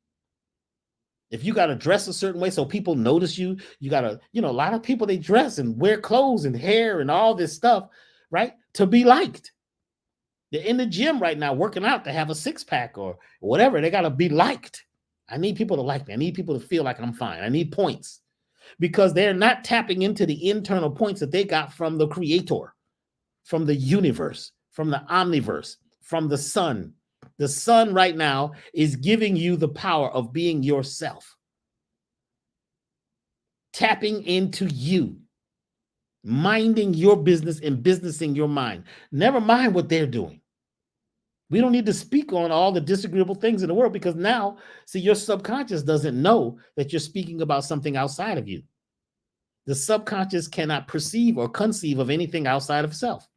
if you got to dress a certain way so people notice you, you got to, a lot of people, they dress and wear clothes and hair and all this stuff, right? To be liked. They're in the gym right now working out to have a six-pack or whatever. They got to be liked. I need people to like me. I need people to feel like I'm fine. I need points because they're not tapping into the internal points that they got from the creator, from the universe, from the omniverse, from the sun. The sun right now is giving you the power of being yourself. Tapping into you. Minding your business and businessing your mind. Never mind what they're doing. We don't need to speak on all the disagreeable things in the world because now, see, your subconscious doesn't know that you're speaking about something outside of you. The subconscious cannot perceive or conceive of anything outside of self.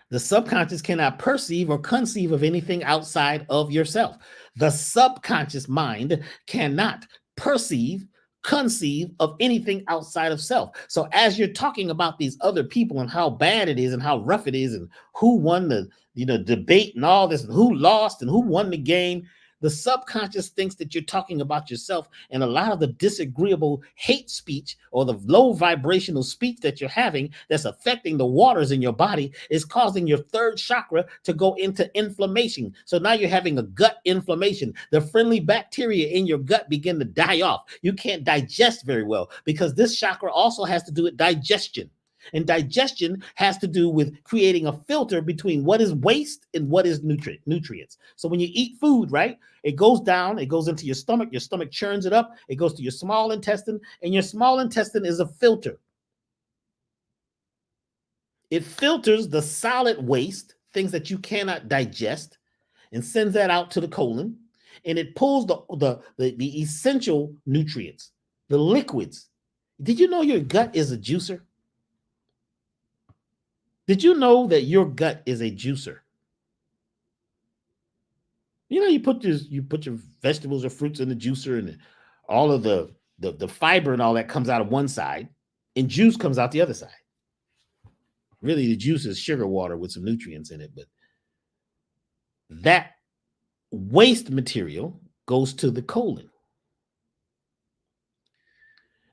The subconscious cannot perceive or conceive of anything outside of yourself. The subconscious mind cannot perceive, conceive of anything outside of self. So as you're talking about these other people and how bad it is and how rough it is and who won the debate and all this and who lost and who won the game, the subconscious thinks that you're talking about yourself, and a lot of the disagreeable hate speech or the low vibrational speech that you're having that's affecting the waters in your body is causing your third chakra to go into inflammation. So now you're having a gut inflammation. The friendly bacteria in your gut begin to die off. You can't digest very well because this chakra also has to do with digestion. And digestion has to do with creating a filter between what is waste and what is nutrients. So when you eat food, right, it goes down, it goes into your stomach churns it up, it goes to your small intestine, and your small intestine is a filter. It filters the solid waste, things that you cannot digest, and sends that out to the colon, and it pulls the essential nutrients, the liquids. Did you know your gut is a juicer? Did you know that your gut is a juicer? You put your vegetables or fruits in the juicer, and all of the fiber and all that comes out of one side, and juice comes out the other side. Really, the juice is sugar water with some nutrients in it, but that waste material goes to the colon.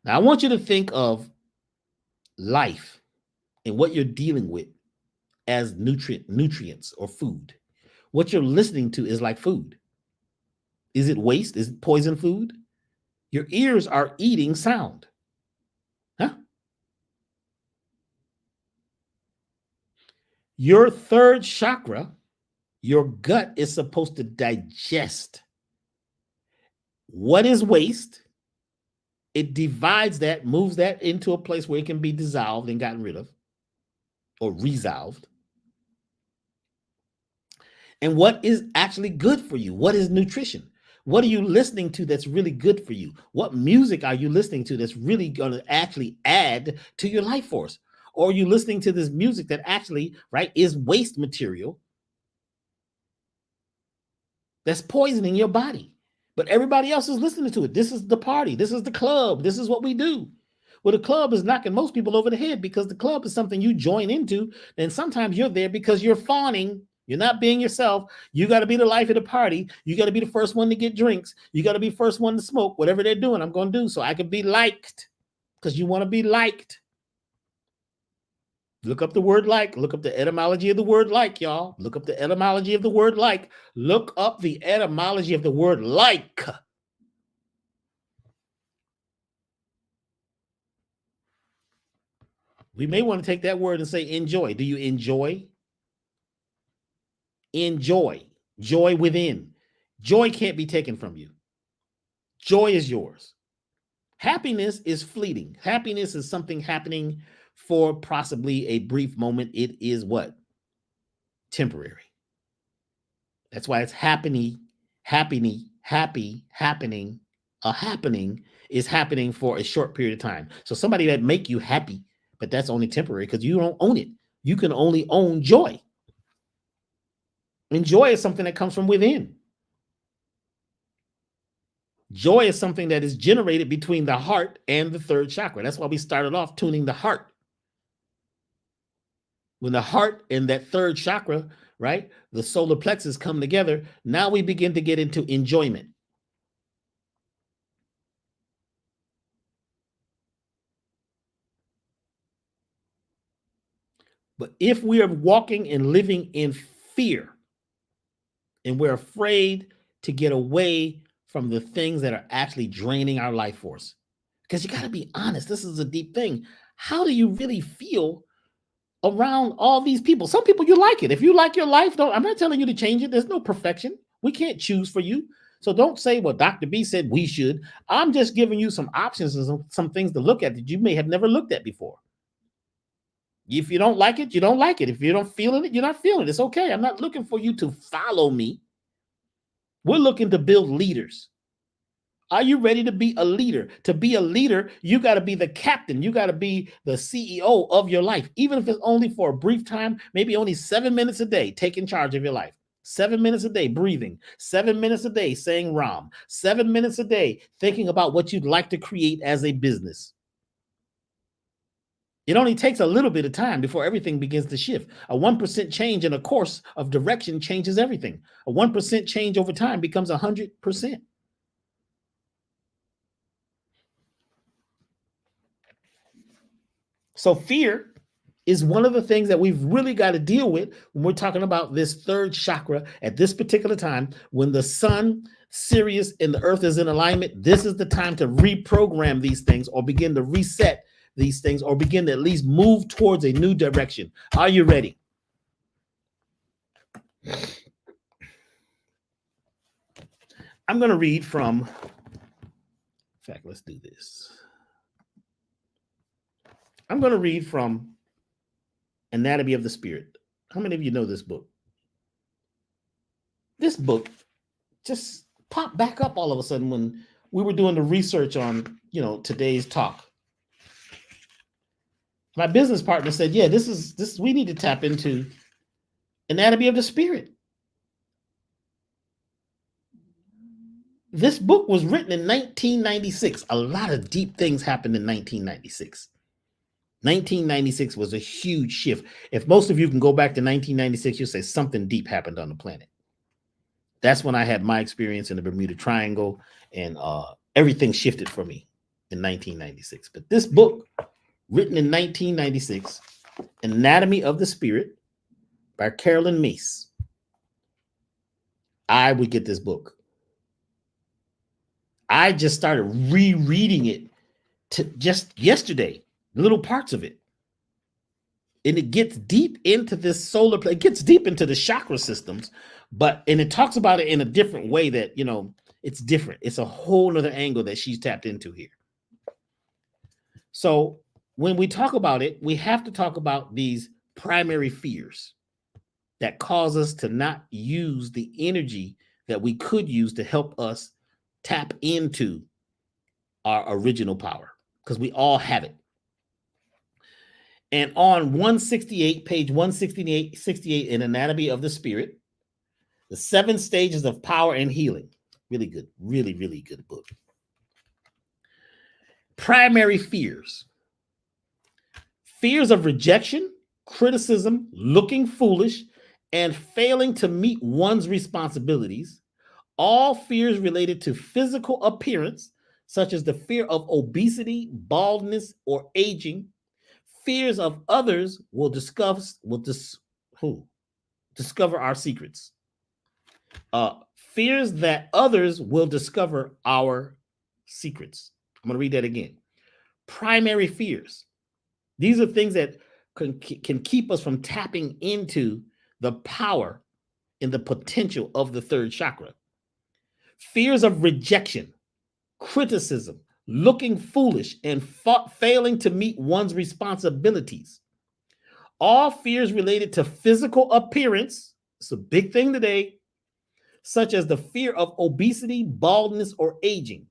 Now, I want you to think of life and what you're dealing with as nutrients or food. What you're listening to is like food. Is it waste? Is it poison food? Your ears are eating sound. Huh? Your third chakra, your gut is supposed to digest what is waste. It divides that, moves that into a place where it can be dissolved and gotten rid of or resolved. And what is actually good for you? What is nutrition? What are you listening to that's really good for you? What music are you listening to that's really going to actually add to your life force? Or are you listening to this music that actually, right, is waste material that's poisoning your body? But everybody else is listening to it. This is the party. This is the club. This is what we do. Well, the club is knocking most people over the head because the club is something you join into. And sometimes you're there because you're fawning. You're not being yourself. You got to be the life of the party. You got to be the first one to get drinks. You got to be the first one to smoke. Whatever they're doing, I'm going to do so I can be liked because you want to be liked. Look up the word like. Look up the etymology of the word like, y'all. Look up the etymology of the word like. Look up the etymology of the word like. We may want to take that word and say enjoy. Do you enjoy? Enjoy. Joy within. Joy can't be taken from you. Joy is yours. Happiness is fleeting. Happiness is something happening for possibly a brief moment. It is what? Temporary. That's why it's happening happening is happening for a short period of time. So somebody that make you happy, but that's only temporary because you don't own it. You can only own joy. And joy is something that comes from within. Joy is something that is generated between the heart and the third chakra. That's why we started off tuning the heart. When the heart and that third chakra, right, the solar plexus come together, now we begin to get into enjoyment. But if we are walking and living in fear, and we're afraid to get away from the things that are actually draining our life force, because you got to be honest, this is a deep thing. How do you really feel around all these people? Some people, you like it. If you like your life, I'm not telling you to change it. There's no perfection. We can't choose for you. So don't say, well, Dr. B said we should. I'm just giving you some options and some things to look at that you may have never looked at before. If you don't like it, you don't like it. If you don't feel it, you're not feeling it. It's okay. I'm not looking for you to follow me. We're looking to build leaders. Are you ready to be a leader? To be a leader, you got to be the captain. You got to be the CEO of your life, even if it's only for a brief time, maybe only 7 minutes a day, taking charge of your life. 7 minutes a day breathing, 7 minutes a day saying Ram, 7 minutes a day thinking about what you'd like to create as a business. It only takes a little bit of time before everything begins to shift. A 1% change in a course of direction changes everything. A 1% change over time becomes 100%. So fear is one of the things that we've really got to deal with when we're talking about this third chakra at this particular time. When the sun, Sirius, and the earth is in alignment, this is the time to reprogram these things or begin to reset these things or begin to at least move towards a new direction. Are you ready? I'm going to read from, in fact, let's do this. I'm going to read from Anatomy of the Spirit. How many of you know this book? This book just popped back up all of a sudden when we were doing the research on, today's talk. My business partner said, yeah, this is we need to tap into Anatomy of the Spirit. This book was written in 1996. A lot of deep things happened in 1996. 1996 was a huge shift. If most of you can go back to 1996, you'll say something deep happened on the planet. That's when I had my experience in the Bermuda Triangle, and everything shifted for me in 1996. But this book, written in 1996, Anatomy of the Spirit by Carolyn Myss. I would get this book. I just started rereading it just yesterday, little parts of it. And it gets deep into this solar play. It gets deep into the chakra systems, and it talks about it in a different way that, it's different. It's a whole nother angle that she's tapped into here. So when we talk about it, we have to talk about these primary fears that cause us to not use the energy that we could use to help us tap into our original power, because we all have it. And on 168, page 168 in Anatomy of the Spirit, the 7 stages of power and healing. Really good, really, really good book. Primary fears. Fears of rejection, criticism, looking foolish, and failing to meet one's responsibilities. All fears related to physical appearance, such as the fear of obesity, baldness, or aging. Fears of others will discover our secrets. Fears that others will discover our secrets. I'm going to read that again. Primary fears. These are things that can keep us from tapping into the power and the potential of the third chakra. Fears of rejection, criticism, looking foolish, and failing to meet one's responsibilities. All fears related to physical appearance, it's a big thing today, such as the fear of obesity, baldness, or aging.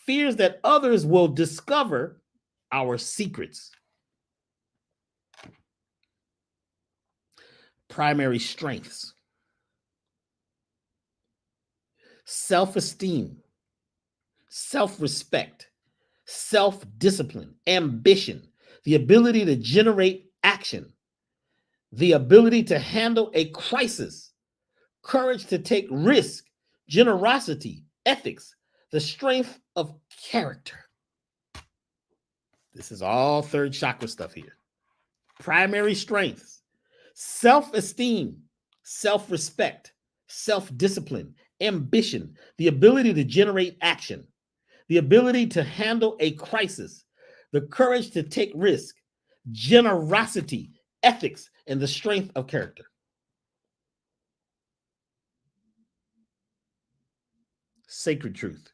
fears that others will discover our secrets. Primary strengths: self-esteem, self-respect, self-discipline, ambition, the ability to generate action, the ability to handle a crisis, courage to take risk, generosity, ethics, the strength of character. This is all third chakra stuff here. Primary strengths: self-esteem, self-respect, self-discipline, ambition, the ability to generate action, the ability to handle a crisis, the courage to take risk, generosity, ethics, and the strength of character. Sacred truth.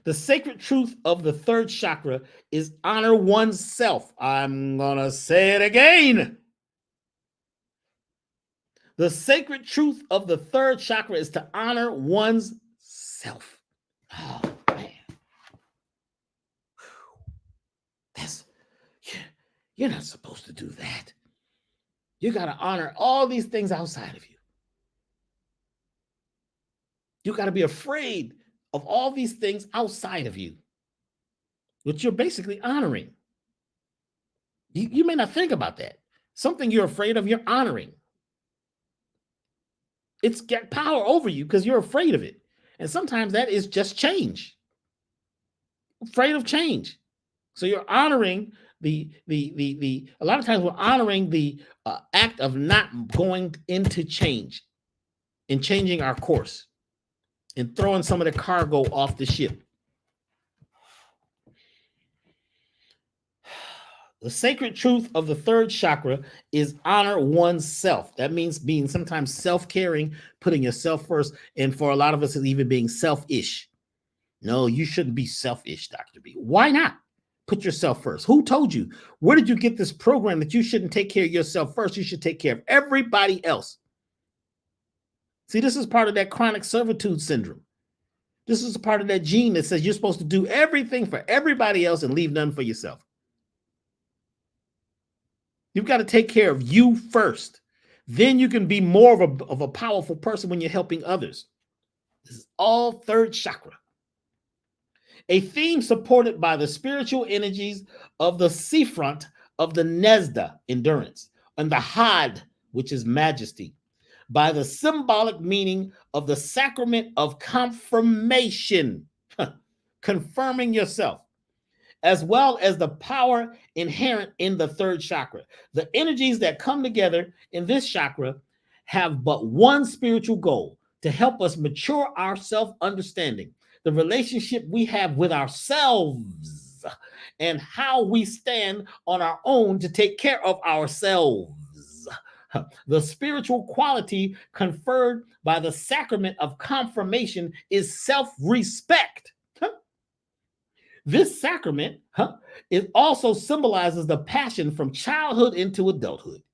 The sacred truth of the third chakra is honor oneself. I'm going to say it again. The sacred truth of the third chakra is to honor one's self. Oh, man. You're not supposed to do that. You got to honor all these things outside of you. You got to be afraid of all these things outside of you, which you're basically honoring. You may not think about that. Something you're afraid of, you're honoring. It's got power over you because you're afraid of it. And sometimes that is just change. Afraid of change. So you're honoring a lot of times we're honoring the act of not going into change and changing our course and throwing some of the cargo off the ship. The sacred truth of the third chakra is honor oneself. That means being sometimes self-caring, putting yourself first, and for a lot of us, it's even being selfish. No, you shouldn't be selfish, Dr. B. Why not? Put yourself first. Who told you? Where did you get this program that you shouldn't take care of yourself first? You should take care of everybody else. See, this is part of that chronic servitude syndrome. This is a part of that gene that says you're supposed to do everything for everybody else and leave none for yourself. You've got to take care of you first. Then you can be more of a powerful person when you're helping others. This is all third chakra. A theme supported by the spiritual energies of the seafront of the Nezda, endurance, and the Had, which is majesty, by the symbolic meaning of the sacrament of confirmation, confirming yourself, as well as the power inherent in the third chakra. The energies that come together in this chakra have but one spiritual goal: to help us mature our self-understanding, the relationship we have with ourselves, and how we stand on our own to take care of ourselves. The spiritual quality conferred by the sacrament of confirmation is self-respect. This sacrament it also symbolizes the passion from childhood into adulthood.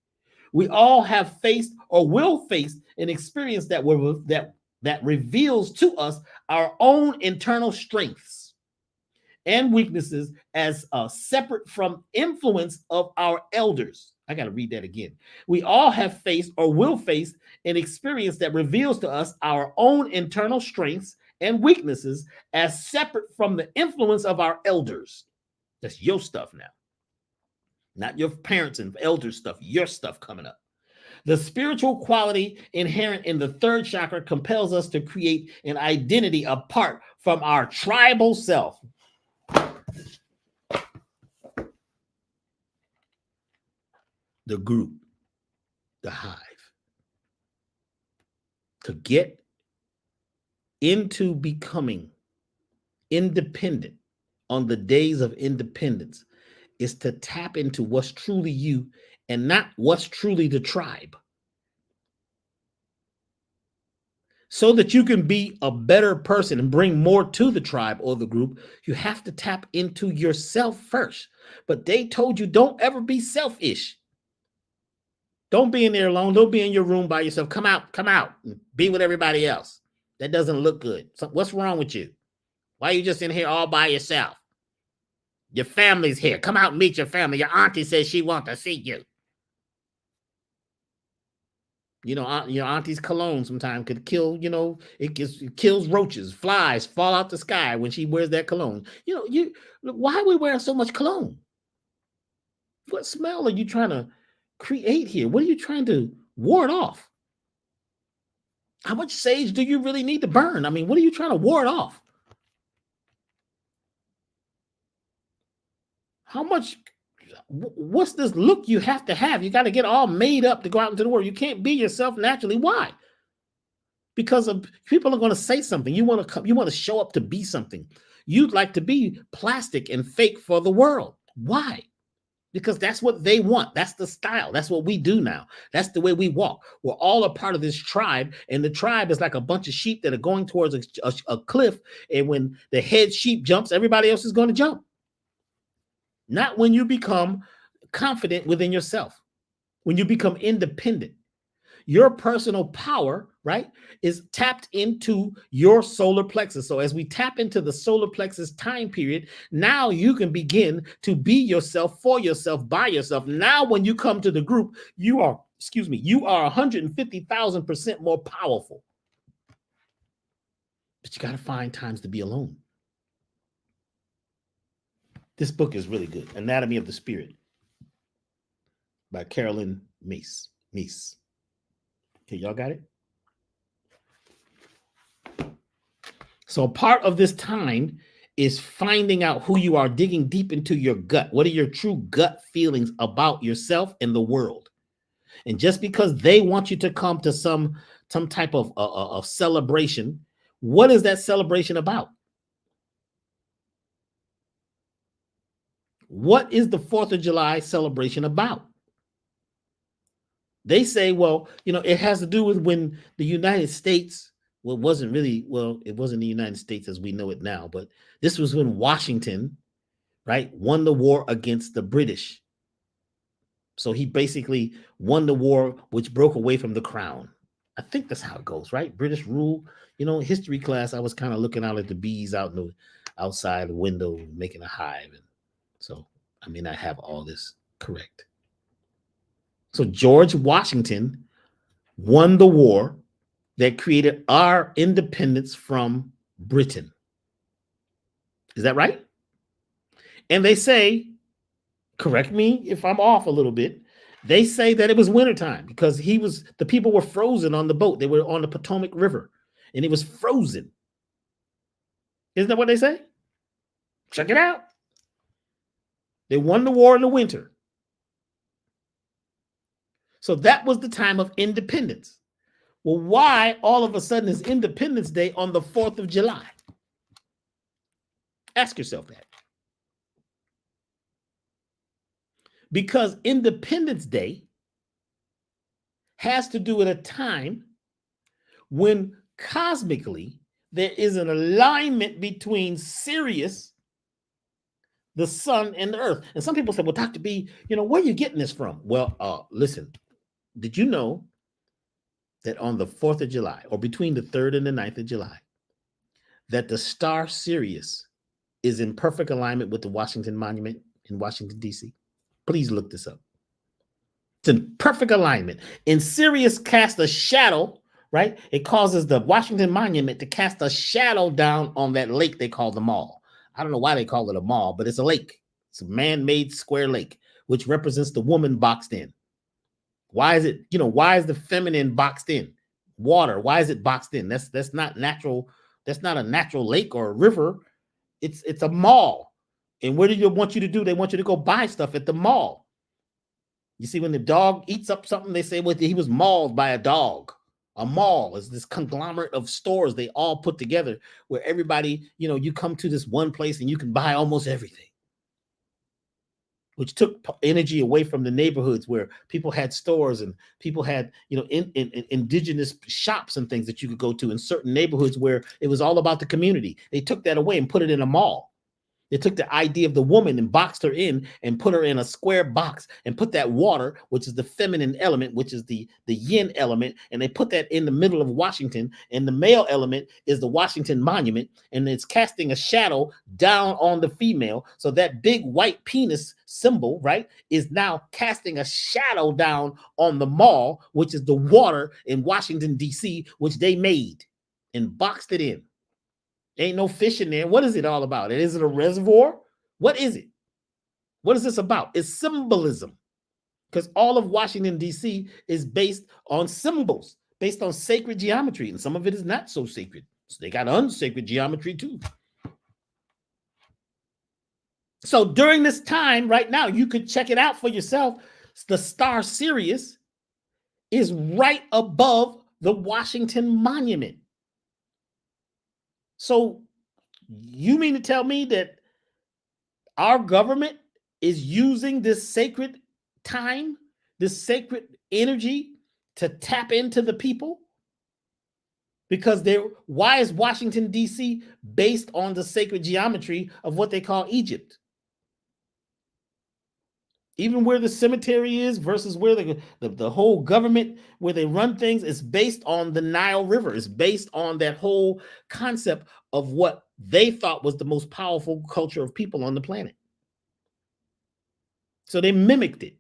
We all have faced or will face an experience that reveals to us our own internal strengths and weaknesses as separate from influence of our elders. I got to read that again. We all have faced or will face an experience that reveals to us our own internal strengths and weaknesses as separate from the influence of our elders. That's your stuff now. Not your parents and elders stuff, your stuff coming up. The spiritual quality inherent in the third chakra compels us to create an identity apart from our tribal self. The group, the hive. To get into becoming independent on the days of independence is to tap into what's truly you and not what's truly the tribe. So that you can be a better person and bring more to the tribe or the group, you have to tap into yourself first. But they told you don't ever be selfish. Don't be in there alone. Don't be in your room by yourself. Come out and be with everybody else. That doesn't look good. So what's wrong with you? Why are you just in here all by yourself? Your family's here. Come out and meet your family. Your auntie says she wants to see you. You know, your auntie's cologne sometimes could kill, it kills roaches, flies fall out the sky when she wears that cologne. Why are we wearing so much cologne? What smell are you trying to create here? What are you trying to ward off? How much sage do you really need to burn? I mean, what are you trying to ward off? What's this look you have to have? You got to get all made up to go out into the world. You can't be yourself naturally. Why? Because people are going to say something. You want to show up to be something. You'd like to be plastic and fake for the world. Why? Because that's what they want. That's the style. That's what we do now. That's the way we walk. We're all a part of this tribe, and the tribe is like a bunch of sheep that are going towards a cliff, and when the head sheep jumps, everybody else is going to jump. Not when you become confident within yourself, when you become independent. Your personal power, right, is tapped into your solar plexus. So as we tap into the solar plexus time period, now you can begin to be yourself, for yourself, by yourself. Now, when you come to the group, you are 150,000% more powerful. But you got to find times to be alone. This book is really good. Anatomy of the Spirit by Carolyn Meese. Okay, y'all got it? So part of this time is finding out who you are, digging deep into your gut. What are your true gut feelings about yourself and the world? And just because they want you to come to some type of celebration, what is that celebration about? What is the 4th of July celebration about? They say, well, it has to do with when the United States, it wasn't the United States as we know it now, but this was when Washington, right, won the war against the British. So he basically won the war, which broke away from the crown. I think that's how it goes, right? British rule. History class, I was kind of looking out at the bees outside the window, making a hive. And so I may not have all this correct. So George Washington won the war that created our independence from Britain. Is that right? And they say, correct me if I'm off a little bit, they say that it was wintertime because the people were frozen on the boat. They were on the Potomac River and it was frozen. Isn't that what they say? Check it out. They won the war in the winter. So that was the time of independence. Well, why all of a sudden is Independence Day on the 4th of July? Ask yourself that. Because Independence Day has to do with a time when cosmically there is an alignment between Sirius, the sun, and the earth. And some people say, well, Dr. B, where are you getting this from? Well, listen, did you know that on the 4th of July, or between the 3rd and the 9th of July, that the star Sirius is in perfect alignment with the Washington Monument in Washington, D.C.? Please look this up. It's in perfect alignment. And Sirius casts a shadow, right? It causes the Washington Monument to cast a shadow down on that lake they call the Mall. I don't know why they call it a mall, but it's a lake. It's a man-made square lake, which represents the woman boxed in. Why is it, why is the feminine boxed in? Water, why is it boxed in? That's not natural. That's not a natural lake or a river. It's a mall. And what do they want you to do? They want you to go buy stuff at the mall. You see, when the dog eats up something, they say, well, he was mauled by a dog. A mall is this conglomerate of stores they all put together where everybody, you come to this one place and you can buy almost everything, which took energy away from the neighborhoods where people had stores and people had, indigenous shops and things that you could go to in certain neighborhoods where it was all about the community. They took that away and put it in a mall. They took the idea of the woman and boxed her in and put her in a square box and put that water, which is the feminine element, which is the yin element, and they put that in the middle of Washington, and the male element is the Washington Monument, and it's casting a shadow down on the female. So that big white penis symbol, right, is now casting a shadow down on the mall, which is the water in Washington, D.C., which they made and boxed it in. Ain't no fish in there. What is it all about? Is it a reservoir? What is it? What is this about? It's symbolism. Because all of Washington, D.C. is based on symbols, based on sacred geometry. And some of it is not so sacred. So they got unsacred geometry too. So during this time, right now, you could check it out for yourself. The star Sirius is right above the Washington Monument. So you mean to tell me that our government is using this sacred time, this sacred energy to tap into the people? Because why is Washington, D.C. based on the sacred geometry of what they call Egypt? Even where the cemetery is versus where the whole government, where they run things, is based on the Nile River. It's based on that whole concept of what they thought was the most powerful culture of people on the planet. So they mimicked it.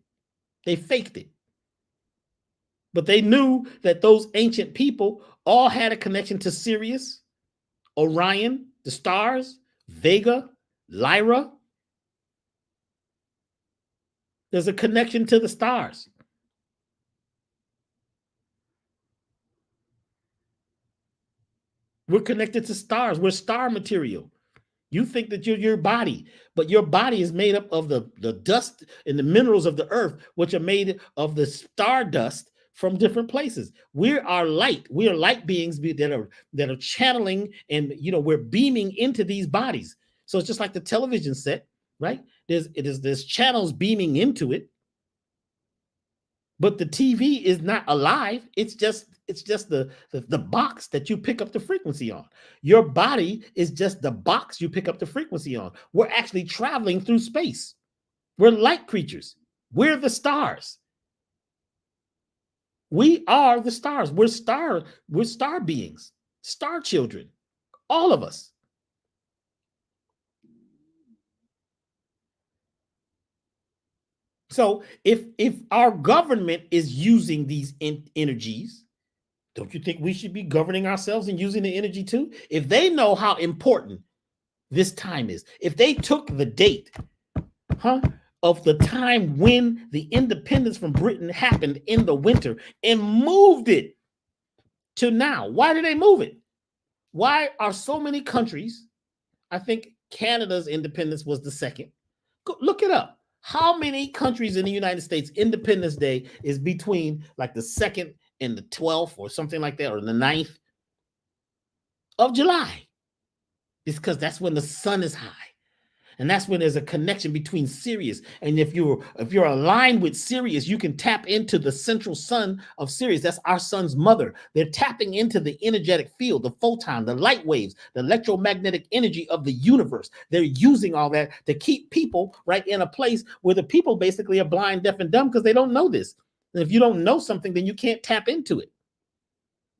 They faked it. But they knew that those ancient people all had a connection to Sirius, Orion, the stars, Vega, Lyra. There's a connection to the stars. We're connected to stars. We're star material. You think that you're your body, but your body is made up of the dust and the minerals of the earth, which are made of the star dust from different places. We are light. We are light beings that are channeling, and we're beaming into these bodies. So it's just like the television set, right? There's channels beaming into it. But the TV is not alive. It's just the box that you pick up the frequency on. Your body is just the box you pick up the frequency on. We're actually traveling through space. We're light creatures. We're the stars. We are the stars. We're star beings, star children, all of us. So if our government is using these energies, don't you think we should be governing ourselves and using the energy too? If they know how important this time is, if they took the date, of the time when the independence from Britain happened in the winter and moved it to now, why did they move it? Why are so many countries? I think Canada's independence was the second. Go look it up. How many countries in the United States Independence Day is between like the 2nd and the 12th or something like that, or the 9th of July? It's because that's when the sun is high. And that's when there's a connection between Sirius. And if you're aligned with Sirius, you can tap into the central sun of Sirius. That's our sun's mother. They're tapping into the energetic field, the photon, the light waves, the electromagnetic energy of the universe. They're using all that to keep people right in a place where the people basically are blind, deaf, and dumb because they don't know this. And if you don't know something, then you can't tap into it.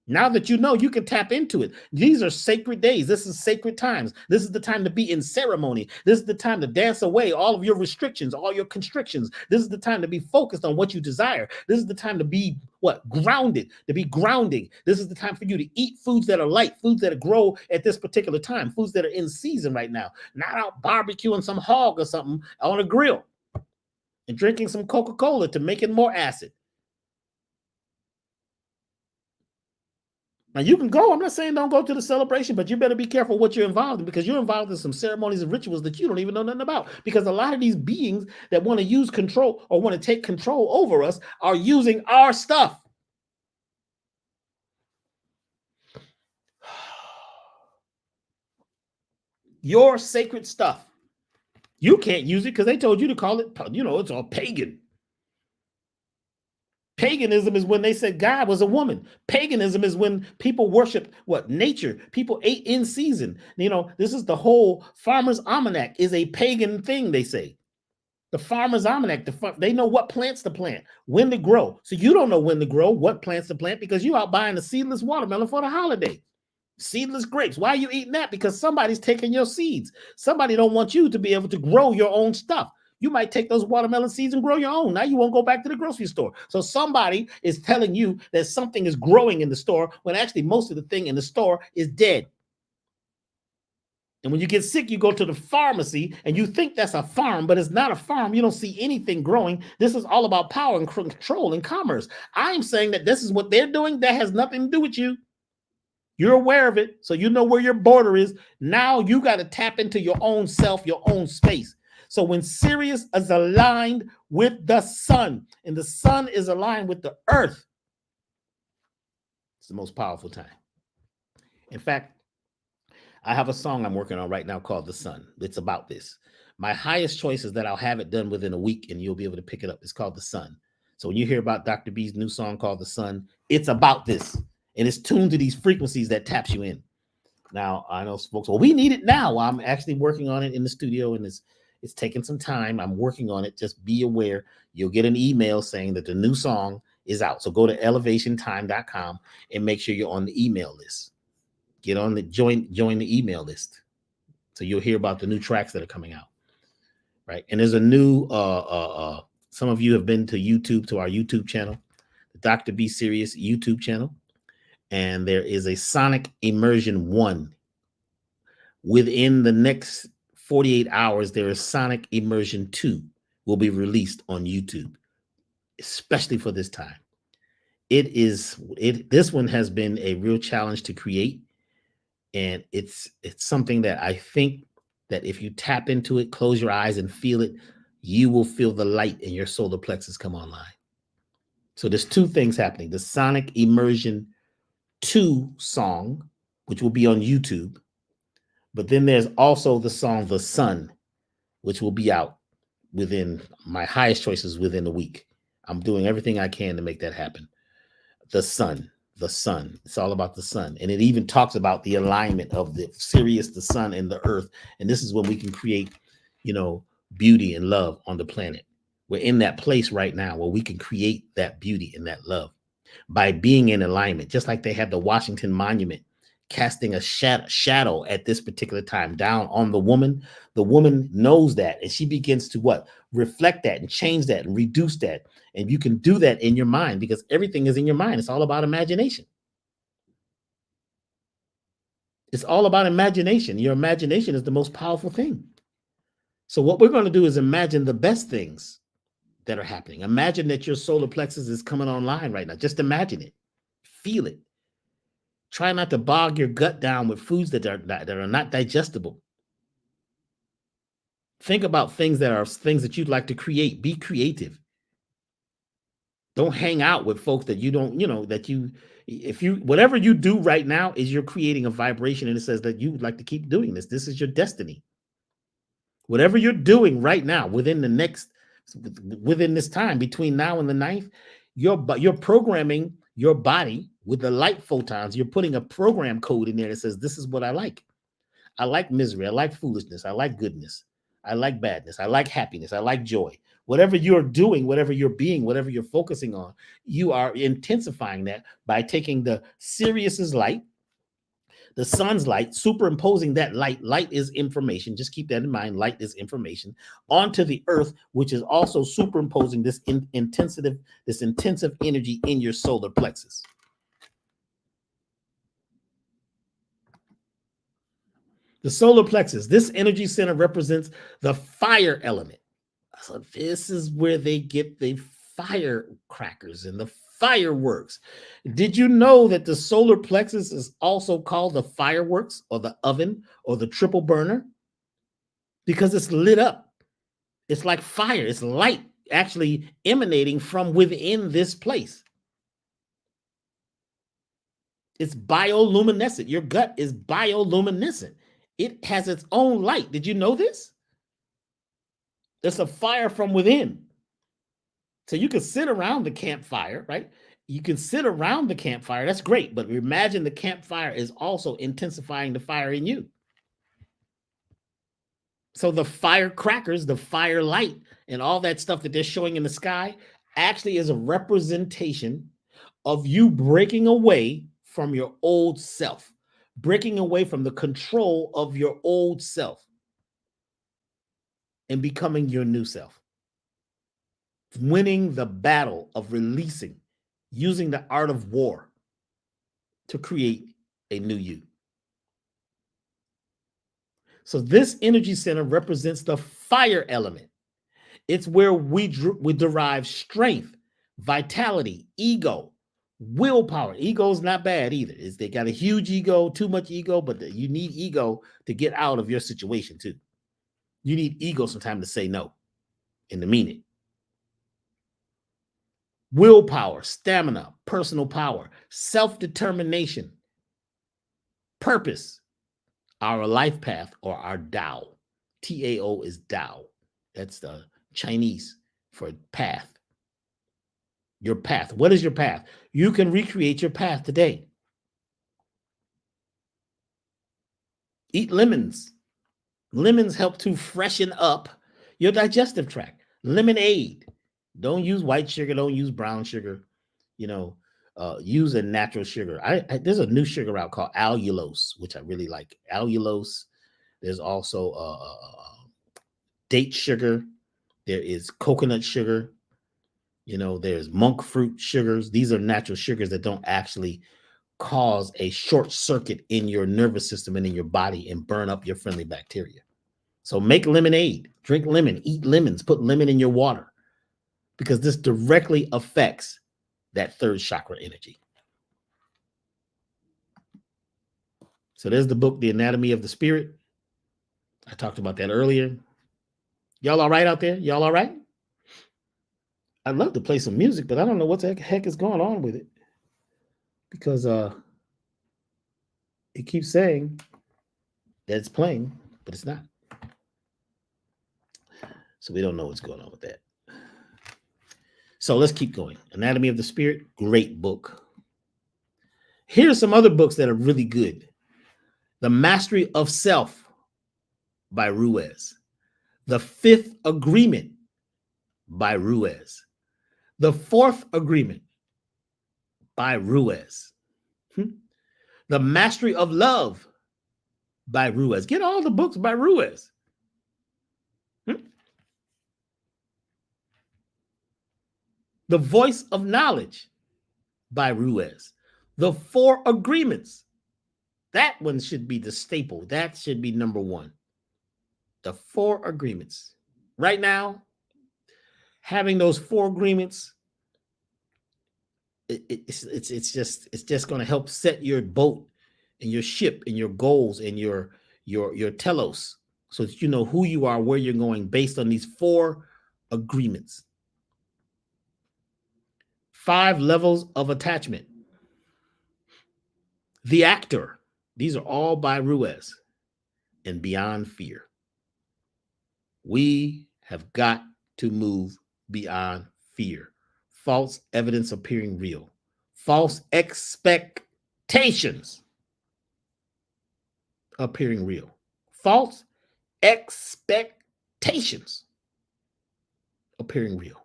Now that you know, you can tap into it. These are sacred days. This is sacred times. This is the time to be in ceremony. This is the time to dance away all of your restrictions, all your constrictions. This is the time to be focused on what you desire. This is the time to be grounded, to be grounding. This is the time for you to eat foods that are light, foods that grow at this particular time, foods that are in season right now, not out barbecuing some hog or something on a grill and drinking some Coca-Cola to make it more acid. Now, you can go. I'm not saying don't go to the celebration, but you better be careful what you're involved in, because you're involved in some ceremonies and rituals that you don't even know nothing about. Because a lot of these beings that want to use control or want to take control over us are using our stuff. Your sacred stuff. You can't use it because they told you to call it, it's all pagan. Paganism is when they said God was a woman. Paganism is when people worshiped what? Nature. People ate in season. This is the whole Farmer's Almanac is a pagan thing, they say. The Farmer's Almanac, they know what plants to plant, when to grow. So you don't know when to grow, what plants to plant, because you out buying a seedless watermelon for the holiday. Seedless grapes. Why are you eating that? Because somebody's taking your seeds. Somebody don't want you to be able to grow your own stuff. You might take those watermelon seeds and grow your own. Now you won't go back to the grocery store. So somebody is telling you that something is growing in the store when actually most of the thing in the store is dead. And when you get sick, you go to the pharmacy and you think that's a farm, but it's not a farm. You don't see anything growing. This is all about power and control and commerce. I'm saying that this is what they're doing. That has nothing to do with you. You're aware of it, so you know where your border is. Now you got to tap into your own self, your own space. So when Sirius is aligned with the sun, and the sun is aligned with the earth, it's the most powerful time. In fact, I have a song I'm working on right now called The Sun. It's about this. My highest choice is that I'll have it done within a week, and you'll be able to pick it up. It's called The Sun. So when you hear about Dr. B's new song called The Sun, it's about this. And it's tuned to these frequencies that taps you in. Now, I know folks, well, we need it now. I'm actually working on it in the studio, and it's taking some time. I'm working on it. Just be aware. You'll get an email saying that the new song is out. So go to elevationtime.com and make sure you're on the email list. Get on the join the email list. So you'll hear about the new tracks that are coming out. Right. And there's a new some of you have been to YouTube, to our YouTube channel, the Dr. B Sirius YouTube channel. And there is a Sonic Immersion 1. Within the next 48 hours, there is Sonic Immersion 2 will be released on YouTube, especially for this time. This one has been a real challenge to create. And it's something that I think that if you tap into it, close your eyes and feel it, you will feel the light in your solar plexus come online. So there's two things happening. The Sonic Immersion 2 song, which will be on YouTube, but then there's also the song The Sun, which will be out within my highest choices within a week. I'm doing everything I can to make that happen. The sun. It's all about the sun. And it even talks about the alignment of the Sirius, the sun, and the earth. And this is when we can create, beauty and love on the planet. We're in that place right now where we can create that beauty and that love by being in alignment, just like they had the Washington Monument casting a shadow at this particular time down on the woman. The woman knows that, and she begins to reflect that and change that and reduce that. And you can do that in your mind because everything is in your mind. It's all about imagination. It's all about imagination. Your imagination is the most powerful thing. So what we're going to do is imagine the best things that are happening. Imagine that your solar plexus is coming online right now. Just imagine it. Feel it. Try not to bog your gut down with foods that are not digestible. Think about things that you'd like to create. Be creative. Don't hang out with folks that you don't, whatever you do right now is you're creating a vibration, and it says that you would like to keep doing this. This is your destiny. Whatever you're doing right now within this time between now and the 9th, you're programming your body with the light photons. You're putting a program code in there that says, this is what I like. I like misery. I like foolishness. I like goodness. I like badness. I like happiness. I like joy. Whatever you're doing, whatever you're being, whatever you're focusing on, you are intensifying that by taking the Sirius's light, the sun's light, superimposing that light. Light is information. Just keep that in mind. Light is information onto the earth, which is also superimposing this intensive energy in your solar plexus. The solar plexus, this energy center represents the fire element. So this is where they get the firecrackers and the fireworks. Did you know that the solar plexus is also called the fireworks or the oven or the triple burner? Because it's lit up. It's like fire. It's light actually emanating from within this place. It's bioluminescent. Your gut is bioluminescent. It has its own light. Did you know this? It's a fire from within. So you can sit around the campfire, right? You can sit around the campfire. That's great. But imagine the campfire is also intensifying the fire in you. So the firecrackers, the fire light, and all that stuff that they're showing in the sky actually is a representation of you breaking away from your old self, breaking away from the control of your old self and becoming your new self. Winning the battle of releasing, using the art of war to create a new you. So this energy center represents the fire element. It's where we derive strength, vitality, ego, willpower. Ego is not bad either. They got a huge ego, too much ego, but you need ego to get out of your situation too. You need ego sometimes to say no and to mean it. Willpower, stamina, personal power, self-determination, purpose, our life path, or our Tao. Tao is Tao. That's the Chinese for path. Your path. What is your path? You can recreate your path today. Eat lemons. Lemons help to freshen up your digestive tract. Lemonade. Don't use white sugar. Don't use brown sugar. Use a natural sugar. There's a new sugar out called allulose, which I really like. Allulose. There's also date sugar. There is coconut sugar. There's monk fruit sugars. These are natural sugars that don't actually cause a short circuit in your nervous system and in your body and burn up your friendly bacteria. So make lemonade, drink lemon, eat lemons, put lemon in your water, because this directly affects that third chakra energy. So there's the book, The Anatomy of the Spirit. I talked about that earlier. Y'all all right out there? Y'all all right? I'd love to play some music, but I don't know what the heck is going on with it, because it keeps saying that it's playing, but it's not. So we don't know what's going on with that. So let's keep going. Anatomy of the Spirit, great book. Here's some other books that are really good. The Mastery of Self by Ruiz. The Fifth Agreement by Ruiz. The Fourth Agreement by Ruiz. The Mastery of Love by Ruiz. Get all the books by Ruiz. The Voice of Knowledge by Ruiz. The Four Agreements. That one should be the staple. That should be number one. The Four Agreements. Right now, having those four agreements, it's just going to help set your boat and your ship and your goals and your telos, so that you know who you are, where you're going, based on these four agreements. 5 levels of attachment. The Actor. These are all by Ruiz. And Beyond Fear. We have got to move beyond fear. False evidence appearing real. False expectations appearing real. False expectations appearing real.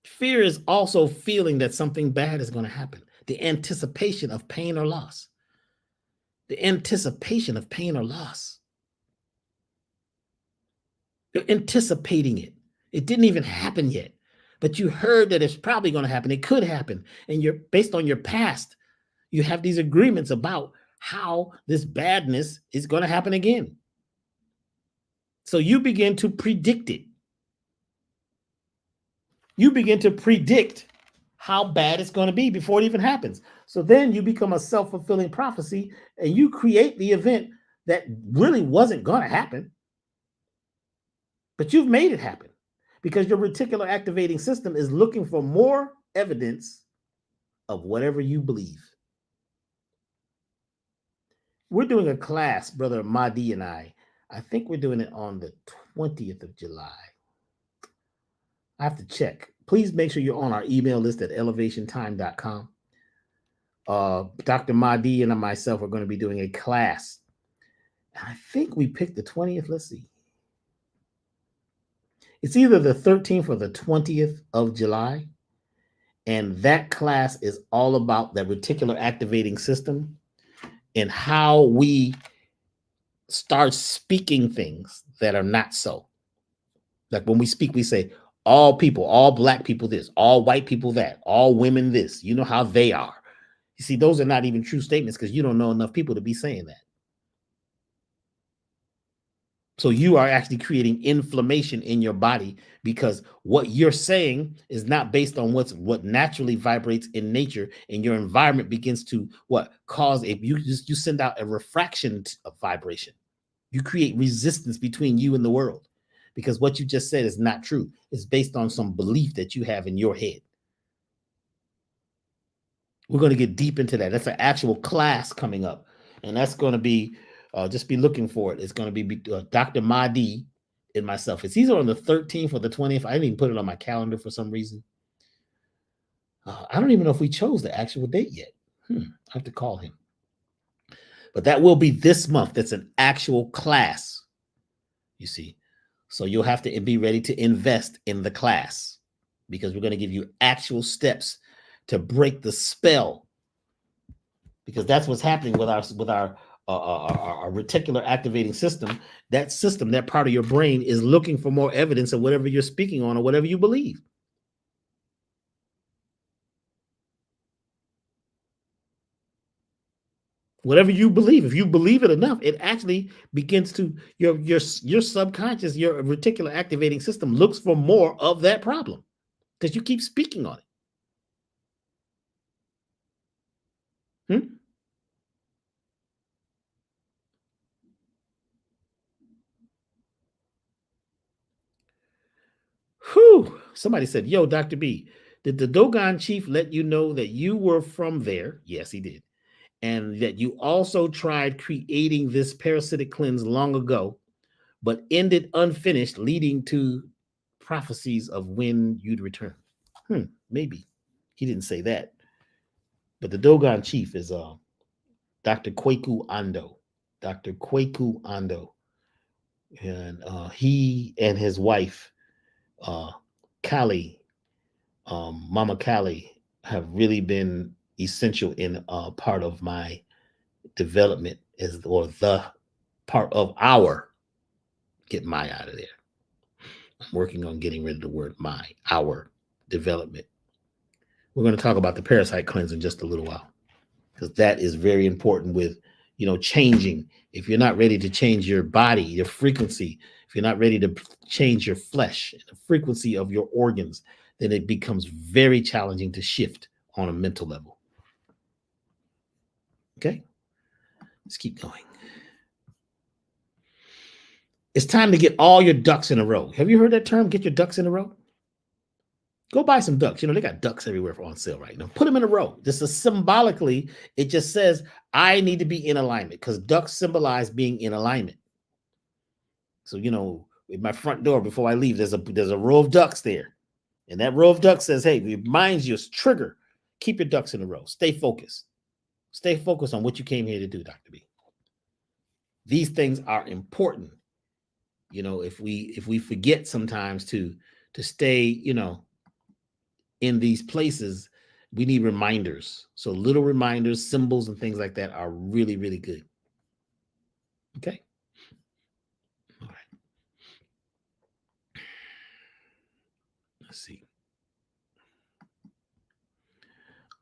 Fear is also feeling that something bad is going to happen. The anticipation of pain or loss. The anticipation of pain or loss. You're anticipating it. It didn't even happen yet, but you heard that it's probably going to happen. It could happen. And you're based on your past, you have these agreements about how this badness is going to happen again. So you begin to predict it. You begin to predict how bad it's going to be before it even happens. So then you become a self-fulfilling prophecy, and you create the event that really wasn't going to happen, but you've made it happen because your reticular activating system is looking for more evidence of whatever you believe. We're doing a class, Brother Mahdi and I, I think we're doing it on the 20th of July. I have to check. Please make sure you're on our email list at elevationtime.com. Dr. Mahdi and myself are going to be doing a class. I think we picked the 20th. Let's see. It's either the 13th or the 20th of July. And that class is all about the reticular activating system and how we start speaking things that are not so. Like when we speak, we say, all people, all black people this, all white people that, all women this. You know how they are. You see, those are not even true statements because you don't know enough people to be saying that. So you are actually creating inflammation in your body because what you're saying is not based on what naturally vibrates in nature, and your environment begins to cause you send out a refraction of vibration. You create resistance between you and the world because what you just said is not true. It's based on some belief that you have in your head. We're going to get deep into that. That's an actual class coming up, and that's going to be just be looking for it. It's going to be Dr. Mahdi and myself. It's either on the 13th or the 20th. I didn't even put it on my calendar for some reason. I don't even know if we chose the actual date yet. I have to call him. But that will be this month. That's an actual class, you see. So you'll have to be ready to invest in the class because we're going to give you actual steps to break the spell, because that's what's happening with our reticular activating system. That system, that part of your brain, is looking for more evidence of whatever you're speaking on or whatever you believe. Whatever you believe, if you believe it enough, it actually begins to your subconscious, your reticular activating system looks for more of that problem because you keep speaking on it. Whew. Somebody said, yo, Dr. B, did the Dogon chief let you know that you were from there? Yes, he did. And that you also tried creating this parasitic cleanse long ago, but ended unfinished, leading to prophecies of when you'd return. Maybe. He didn't say that. But the Dogon chief is Dr. Kweku Ando. Dr. Kweku Ando. And he and his wife, Kali, Mama Kali, have really been essential in part of my development, or the part of our, get my out of there. I'm working on getting rid of the word our development. We're going to talk about the parasite cleanse in just a little while, because that is very important with, changing. If you're not ready to change your body, your frequency, if you're not ready to change your flesh, the frequency of your organs, then it becomes very challenging to shift on a mental level. Okay, let's keep going. It's time to get all your ducks in a row. Have you heard that term? Get your ducks in a row. Go buy some ducks. They got ducks everywhere on sale right now. Put them in a row. This is symbolically, it just says, I need to be in alignment, because ducks symbolize being in alignment. So, at my front door, before I leave, there's a row of ducks there. And that row of ducks says, hey, it reminds you, it's trigger. Keep your ducks in a row. Stay focused. Stay focused on what you came here to do, Dr. B. These things are important. If we forget sometimes to stay, in these places, we need reminders. So little reminders, symbols, and things like that are really, really good. Okay. All right. Let's see.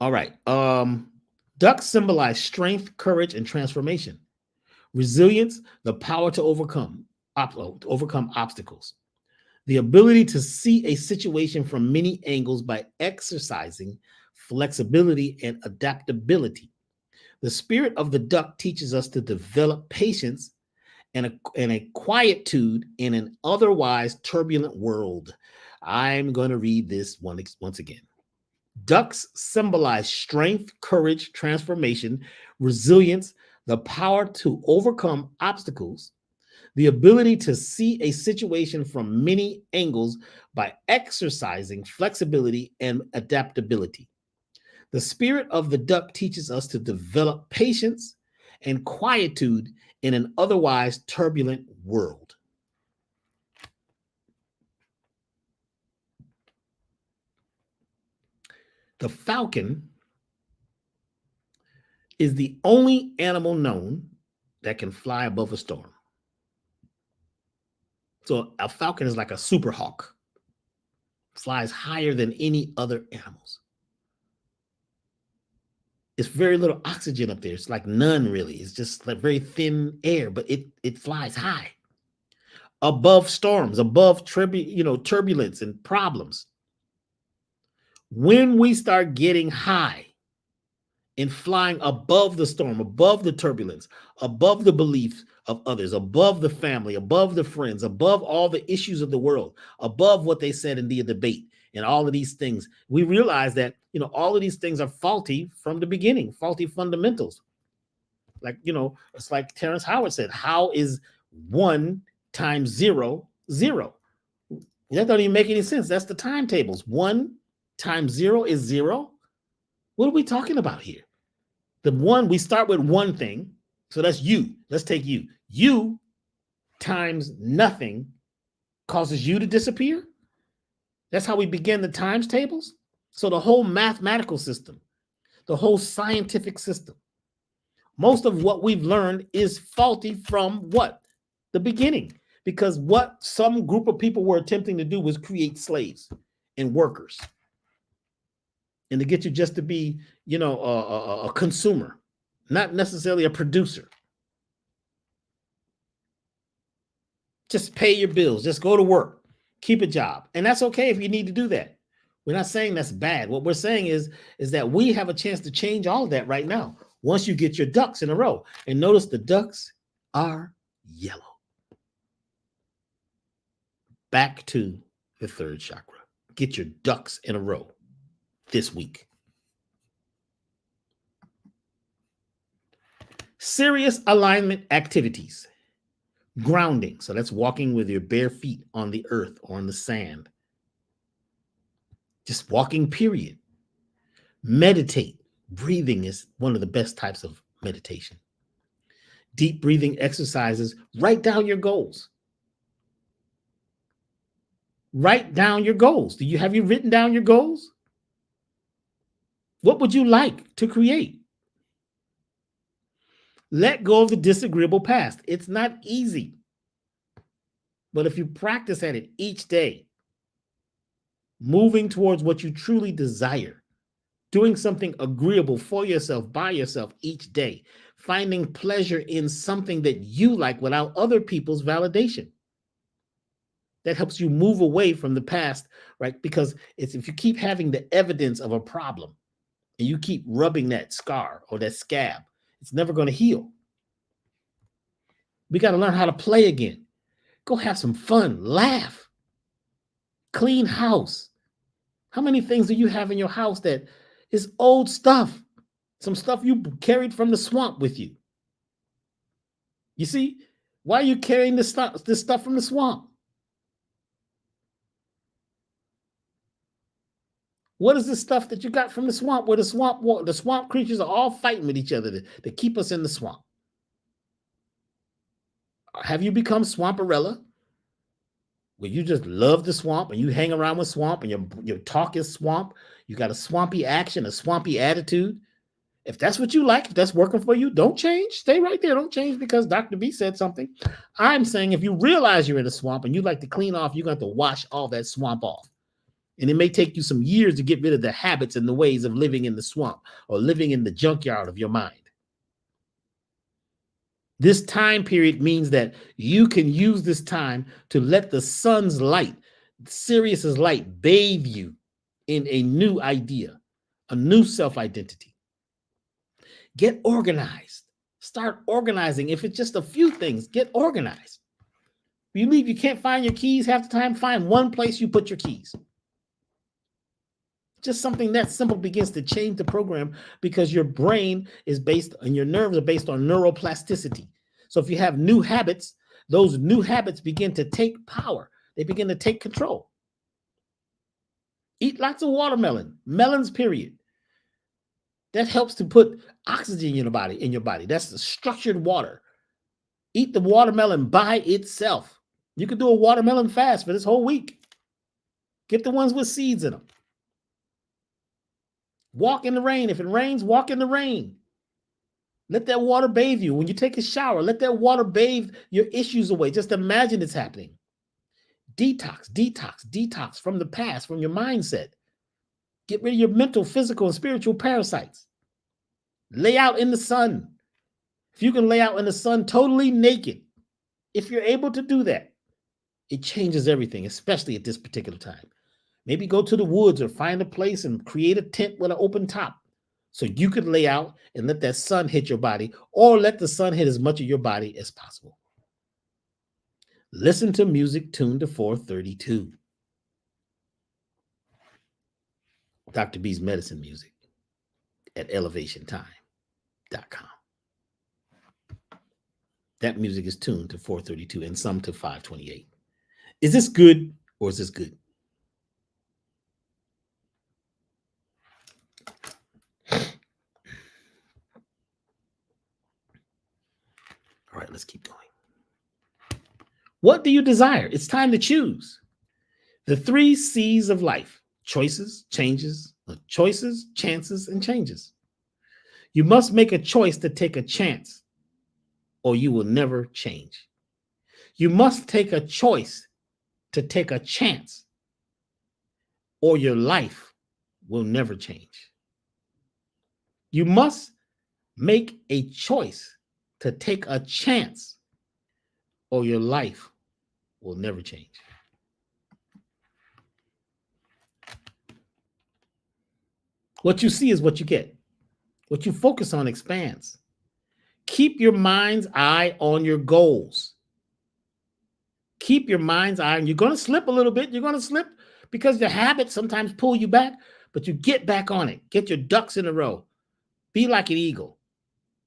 All right. Ducks symbolize strength, courage, and transformation. Resilience, the power to overcome obstacles. The ability to see a situation from many angles by exercising flexibility and adaptability. The spirit of the duck teaches us to develop patience and a quietude in an otherwise turbulent world. I'm going to read this once again. Ducks symbolize strength, courage, transformation, resilience, the power to overcome obstacles, The ability to see a situation from many angles by exercising flexibility and adaptability. The spirit of the duck teaches us to develop patience and quietude in an otherwise turbulent world. The falcon is the only animal known that can fly above a storm. So a falcon is like a super hawk, flies higher than any other animals. It's very little oxygen up there. It's like none really. It's just like very thin air, but it flies high above storms, above turbulence and problems. When we start getting high and flying above the storm, above the turbulence, above the beliefs of others, above the family, above the friends, above all the issues of the world, above what they said in the debate and all of these things, we realize that, all of these things are faulty from the beginning, faulty fundamentals. Like, it's like Terrence Howard said, how is 1 times 0, 0? That don't even make any sense. That's the timetables. 1 times 0 is 0. What are we talking about here? The one, we start with one thing. So that's you. Let's take you. You times nothing causes you to disappear. That's how we begin the times tables. So the whole mathematical system, the whole scientific system, most of what we've learned is faulty from what? The beginning. Because what some group of people were attempting to do was create slaves and workers. And to get you just to be, a consumer, not necessarily a producer. Just pay your bills. Just go to work. Keep a job. And that's okay if you need to do that. We're not saying that's bad. What we're saying is that we have a chance to change all of that right now. Once you get your ducks in a row. And notice the ducks are yellow. Back to the third chakra. Get your ducks in a row this week. Sirius alignment activities. Grounding. So that's walking with your bare feet on the earth or on the sand. Just walking, period. Meditate. Breathing is one of the best types of meditation. Deep breathing exercises. Write down your goals. Write down your goals. Have you written down your goals? What would you like to create? Let go of the disagreeable past. It's not easy. But if you practice at it each day, moving towards what you truly desire, doing something agreeable for yourself, by yourself each day, finding pleasure in something that you like without other people's validation. That helps you move away from the past, right? Because if you keep having the evidence of a problem and you keep rubbing that scar or that scab, it's never going to heal. We got to learn how to play again. Go have some fun, laugh, clean house. How many things do you have in your house that is old stuff? Some stuff you carried from the swamp with you. You see, why are you carrying this stuff from the swamp? What is the stuff that you got from the swamp where the swamp creatures are all fighting with each other to keep us in the swamp? Have you become Swamperella? Where you just love the swamp and you hang around with swamp and your talk is swamp. You got a swampy action, a swampy attitude. If that's what you like, if that's working for you, don't change. Stay right there. Don't change because Dr. B said something. I'm saying if you realize you're in a swamp and you like to clean off, you're going to have to wash all that swamp off. And it may take you some years to get rid of the habits and the ways of living in the swamp or living in the junkyard of your mind. This time period means that you can use this time to let the sun's light, Sirius's light, bathe you in a new idea, a new self-identity. Get organized. Start organizing. If it's just a few things, get organized. You leave, you can't find your keys half the time, find one place you put your keys. Just something that simple begins to change the program because your brain is based and your nerves are based on neuroplasticity. So if you have new habits, those new habits begin to take power. They begin to take control. Eat lots of watermelon, melons, period. That helps to put oxygen in your body. That's the structured water. Eat the watermelon by itself. You could do a watermelon fast for this whole week. Get the ones with seeds in them. Walk in the rain. If it rains, walk in the rain. Let that water bathe you. When you take a shower, let that water bathe your issues away. Just imagine it's happening. Detox, detox, detox from the past, from your mindset. Get rid of your mental, physical, and spiritual parasites. Lay out in the sun. If you can lay out in the sun totally naked, if you're able to do that, it changes everything, especially at this particular time. Maybe go to the woods or find a place and create a tent with an open top so you could lay out and let that sun hit your body, or let the sun hit as much of your body as possible. Listen to music tuned to 432. Dr. B's medicine music at elevationtime.com. That music is tuned to 432 and some to 528. Is this good or is this good? All right, let's keep going. What do you desire? It's time to choose. The 3 C's of life: choices, changes, choices, chances, and changes. You must make a choice to take a chance, or you will never change. You must take a choice to take a chance, or your life will never change. You must make a choice to take a chance, or your life will never change. What you see is what you get. What you focus on expands. Keep your mind's eye on your goals. Keep your mind's eye on. You're going to slip a little bit. You're going to slip because the habits sometimes pull you back, but you get back on it. Get your ducks in a row. Be like an eagle.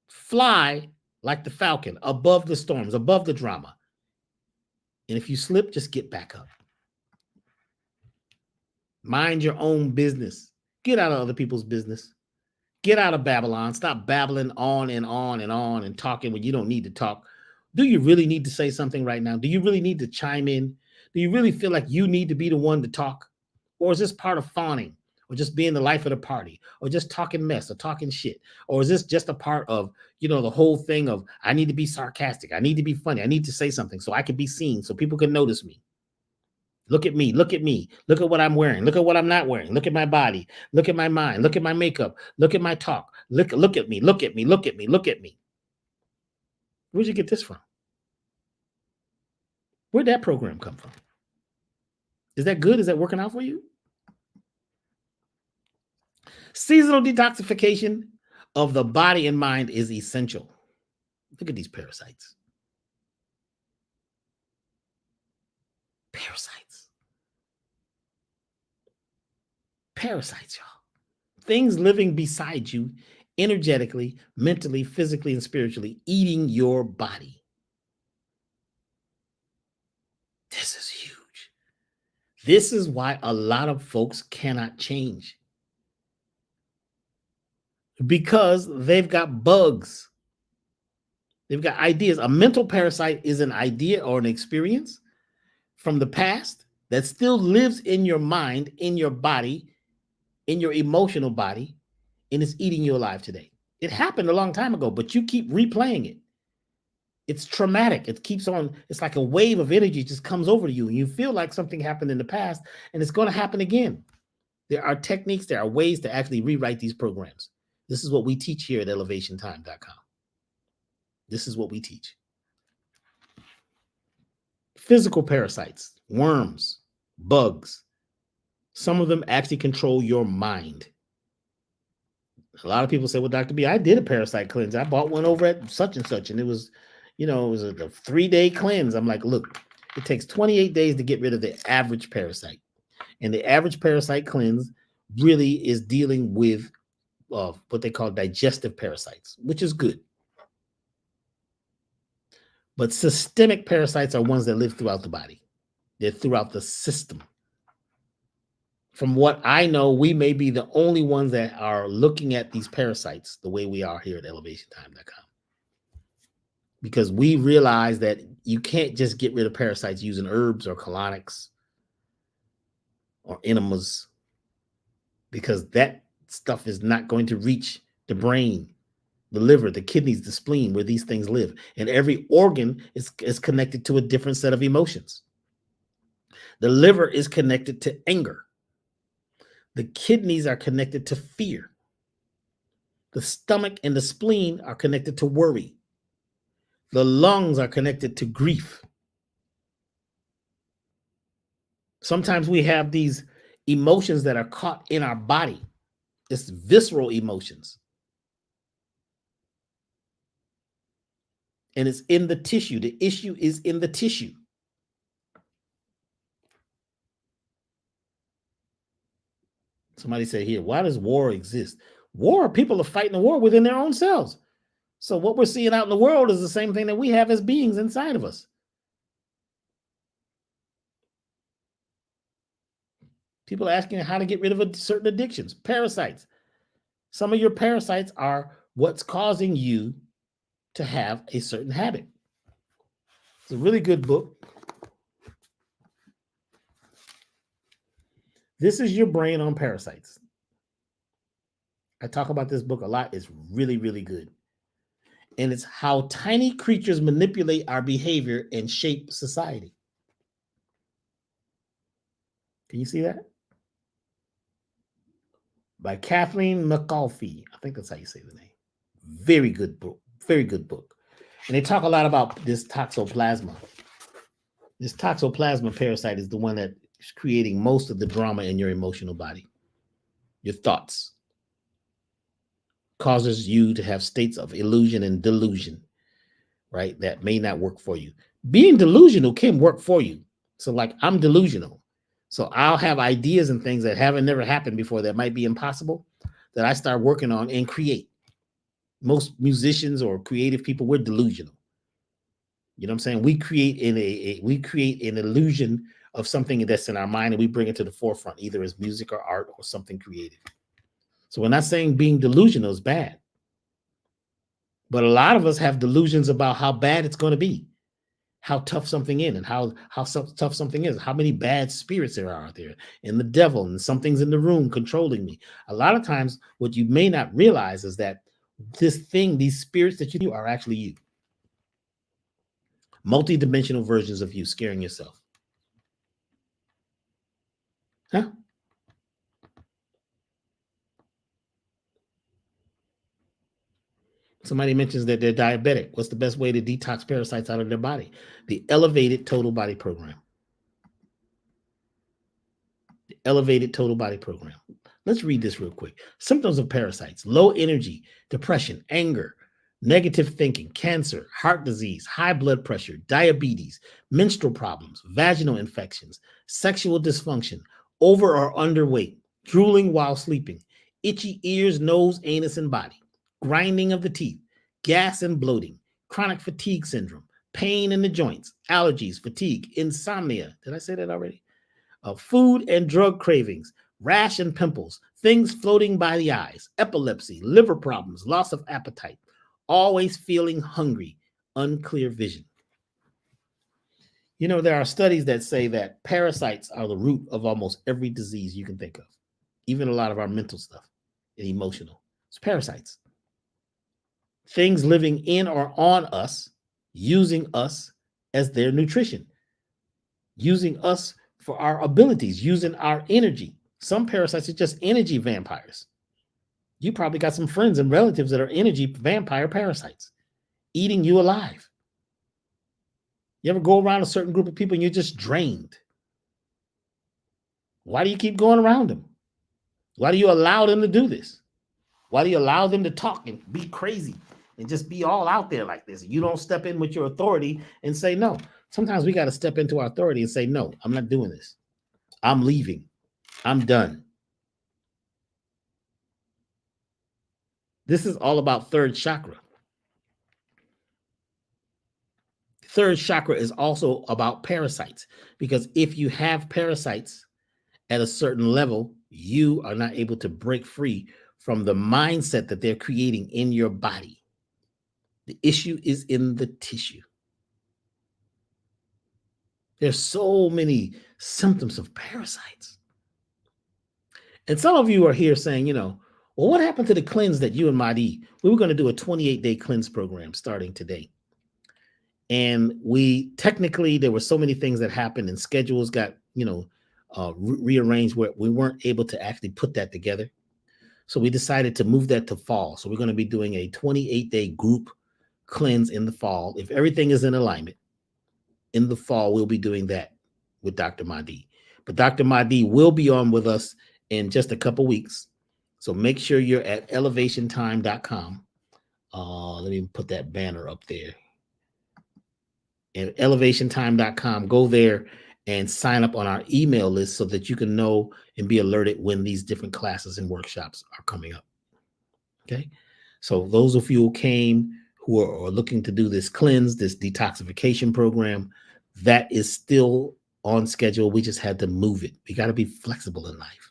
Fly like the falcon, above the storms, above the drama. And if you slip, just get back up. Mind your own business. Get out of other people's business. Get out of Babylon. Stop babbling on and on and on and talking when you don't need to talk. Do you really need to say something right now? Do you really need to chime in? Do you really feel like you need to be the one to talk? Or is this part of fawning? Or just being the life of the party? Or just talking mess or talking shit? Or is this just a part of, the whole thing of, I need to be sarcastic. I need to be funny. I need to say something so I can be seen, so people can notice me. Look at me. Look at me. Look at what I'm wearing. Look at what I'm not wearing. Look at my body. Look at my mind. Look at my makeup. Look at my talk. Look at me. Look at me. Look at me. Look at me. Where'd you get this from? Where'd that program come from? Is that good? Is that working out for you? Seasonal detoxification of the body and mind is essential. Look at these parasites. Parasites, y'all. Things living beside you energetically, mentally, physically, and spiritually, eating your body. This is huge. This is why a lot of folks cannot change. Because they've got bugs. They've got ideas. A mental parasite is an idea or an experience from the past that still lives in your mind, in your body, in your emotional body, and it's eating you alive today. It happened a long time ago, but you keep replaying it. It's traumatic. It keeps on. It's like a wave of energy just comes over to you, and you feel like something happened in the past, and it's going to happen again. There are techniques, there are ways to actually rewrite these programs. This is what we teach here at elevationtime.com. This is what we teach. Physical parasites, worms, bugs. Some of them actually control your mind. A lot of people say, well, Dr. B, I did a parasite cleanse. I bought one over at such and such, and it was, it was a 3-day cleanse. I'm like, look, it takes 28 days to get rid of the average parasite. And the average parasite cleanse really is dealing with what they call digestive parasites, which is good. But systemic parasites are ones that live throughout the body. They're throughout the system. From what I know, we may be the only ones that are looking at these parasites the way we are here at elevationtime.com. Because we realize that you can't just get rid of parasites using herbs or colonics or enemas, because that stuff is not going to reach the brain, the liver, the kidneys, the spleen, where these things live. And every organ is connected to a different set of emotions. The liver is connected to anger. The kidneys are connected to fear. The stomach and the spleen are connected to worry. The lungs are connected to grief. Sometimes we have these emotions that are caught in our body. It's visceral emotions. And it's in the tissue. The issue is in the tissue. Somebody said here, why does war exist? War, people are fighting a war within their own selves. So what we're seeing out in the world is the same thing that we have as beings inside of us. People asking how to get rid of certain addictions, parasites. Some of your parasites are what's causing you to have a certain habit. It's a really good book. This is Your Brain on Parasites. I talk about this book a lot. It's really, really good. And it's how tiny creatures manipulate our behavior and shape society. Can you see that? By Kathleen McAuliffe. I think that's how you say the name. Very good book. Very good book. And they talk a lot about this toxoplasma. This toxoplasma parasite is the one that is creating most of the drama in your emotional body. Your thoughts causes you to have states of illusion and delusion, right? That may not work for you. Being delusional can work for you. So like I'm delusional. So I'll have ideas and things that haven't never happened before that might be impossible that I start working on and create. Most musicians or creative people, we're delusional. You know what I'm saying? We create an illusion of something that's in our mind and we bring it to the forefront, either as music or art or something creative. So we're not saying being delusional is bad. But a lot of us have delusions about how bad it's going to be, how tough something is, and how tough something is, how many bad spirits there are out there, and the devil, and something's in the room controlling me. A lot of times, what you may not realize is that these spirits that you do are actually you. Multi-dimensional versions of you scaring yourself. Huh? Somebody mentions that they're diabetic. What's the best way to detox parasites out of their body? The Elevated Total Body Program. The Elevated Total Body Program. Let's read this real quick. Symptoms of parasites: low energy, depression, anger, negative thinking, cancer, heart disease, high blood pressure, diabetes, menstrual problems, vaginal infections, sexual dysfunction, over or underweight, drooling while sleeping, itchy ears, nose, anus, and body, grinding of the teeth, gas and bloating, chronic fatigue syndrome, pain in the joints, allergies, fatigue, insomnia. Did I say that already? Food and drug cravings, rash and pimples, things floating by the eyes, epilepsy, liver problems, loss of appetite, always feeling hungry, unclear vision. You know, there are studies that say that parasites are the root of almost every disease you can think of, even a lot of our mental stuff and emotional. It's parasites. Things living in or on us, using us as their nutrition, using us for our abilities, using our energy. Some parasites are just energy vampires. You probably got some friends and relatives that are energy vampire parasites, eating you alive. You ever go around a certain group of people and you're just drained? Why do you keep going around them? Why do you allow them to do this? Why do you allow them to talk and be crazy and just be all out there like this? You don't step in with your authority and say no. Sometimes we got to step into our authority and say, no, I'm not doing this. I'm leaving. I'm done. This is all about third chakra. third chakra is also about parasites, because if you have parasites at a certain level, you are not able to break free from the mindset that they're creating in your body. The issue is in the tissue. There's so many symptoms of parasites. And some of you are here saying, well, what happened to the cleanse that you and Mahdi? We were going to do a 28-day cleanse program starting today. And there were so many things that happened and schedules got, rearranged where we weren't able to actually put that together. So we decided to move that to fall. So we're going to be doing a 28-day group cleanse in the fall. If everything is in alignment, in the fall, we'll be doing that with Dr. Mahdi. But Dr. Mahdi will be on with us in just a couple weeks. So make sure you're at elevationtime.com. Let me put that banner up there. At elevationtime.com, go there and sign up on our email list so that you can know and be alerted when these different classes and workshops are coming up. Okay. So those of you who came, who are looking to do this cleanse, this detoxification program, that is still on schedule. We just had to move it. We got to be flexible in life.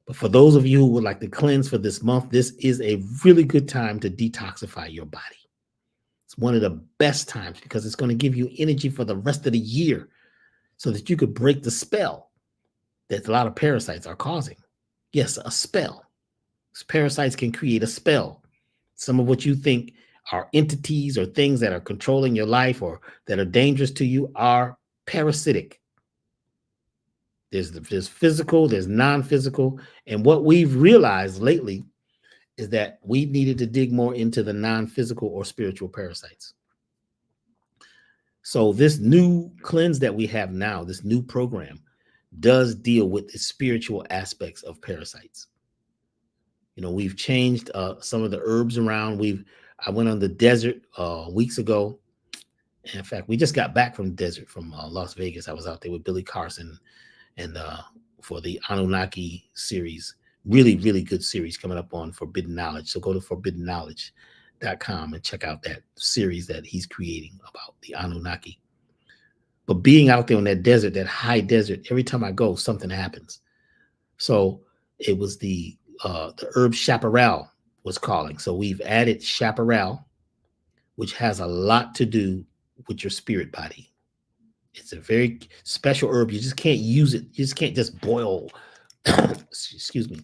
But for those of you who would like to cleanse for this month, this is a really good time to detoxify your body. It's one of the best times because it's going to give you energy for the rest of the year so that you could break the spell that a lot of parasites are causing. Yes, a spell. Parasites can create a spell. Some of what you think are entities or things that are controlling your life or that are dangerous to you are parasitic. There's physical, there's non-physical. And what we've realized lately is that we needed to dig more into the non-physical or spiritual parasites. So this new cleanse that we have now, this new program, does deal with the spiritual aspects of parasites. We've changed some of the herbs around. I went on the desert weeks ago. In fact, we just got back from the desert from Las Vegas. I was out there with Billy Carson and for the Anunnaki series. Really, really good series coming up on Forbidden Knowledge. So go to forbiddenknowledge.com and check out that series that he's creating about the Anunnaki. But being out there in that desert, that high desert, every time I go, something happens. So it was the herb chaparral was calling. So we've added chaparral, which has a lot to do with your spirit body. It's a very special herb. You just can't use it. You just can't just boil. Excuse me.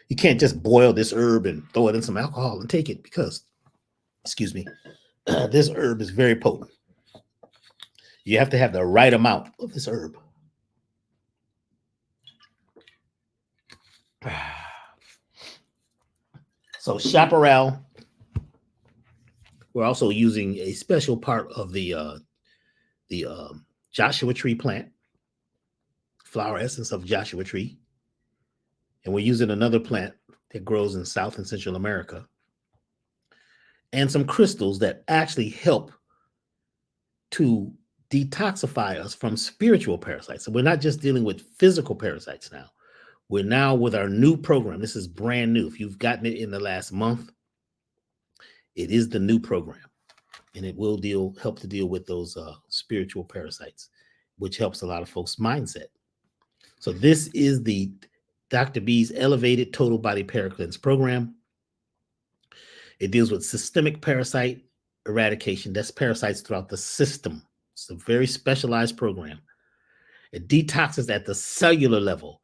You can't just boil this herb and throw it in some alcohol and take it because, excuse me, this herb is very potent. You have to have the right amount of this herb. So chaparral, we're also using a special part of the Joshua tree plant, flower essence of Joshua tree. And we're using another plant that grows in South and Central America. And some crystals that actually help to detoxify us from spiritual parasites. So we're not just dealing with physical parasites now. We're now with our new program. This is brand new. If you've gotten it in the last month, it is the new program. And it will help to deal with those spiritual parasites, which helps a lot of folks' mindset. So this is the Dr. B's Elevated Total Body Paracleanse program. It deals with systemic parasite eradication. That's parasites throughout the system. It's a very specialized program. It detoxes at the cellular level.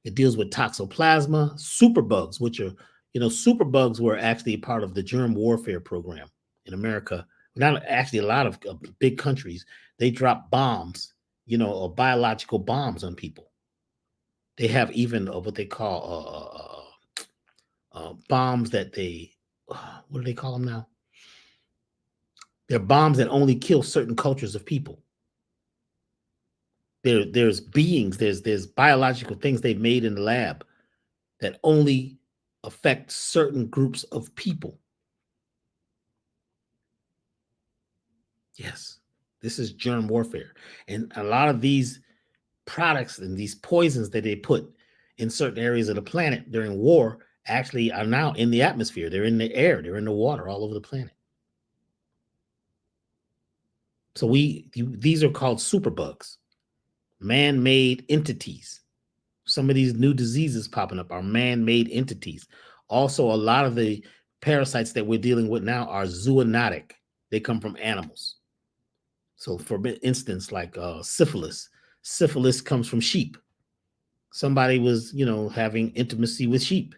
It deals with toxoplasma, superbugs, which are, superbugs were actually part of the germ warfare program in America. Not actually a lot of big countries, they drop bombs, or biological bombs on people. They have even what they call bombs that what do they call them now? They're bombs that only kill certain cultures of people. There's beings, there's biological things they've made in the lab that only affect certain groups of people. Yes, this is germ warfare. And a lot of these products and these poisons that they put in certain areas of the planet during war actually are now in the atmosphere. They're in the air. They're in the water all over the planet. So these are called superbugs, man-made entities. Some of these new diseases popping up are man-made entities. Also, a lot of the parasites that we're dealing with now are zoonotic. They come from animals. So for instance, like syphilis. Syphilis comes from sheep. Somebody was, having intimacy with sheep,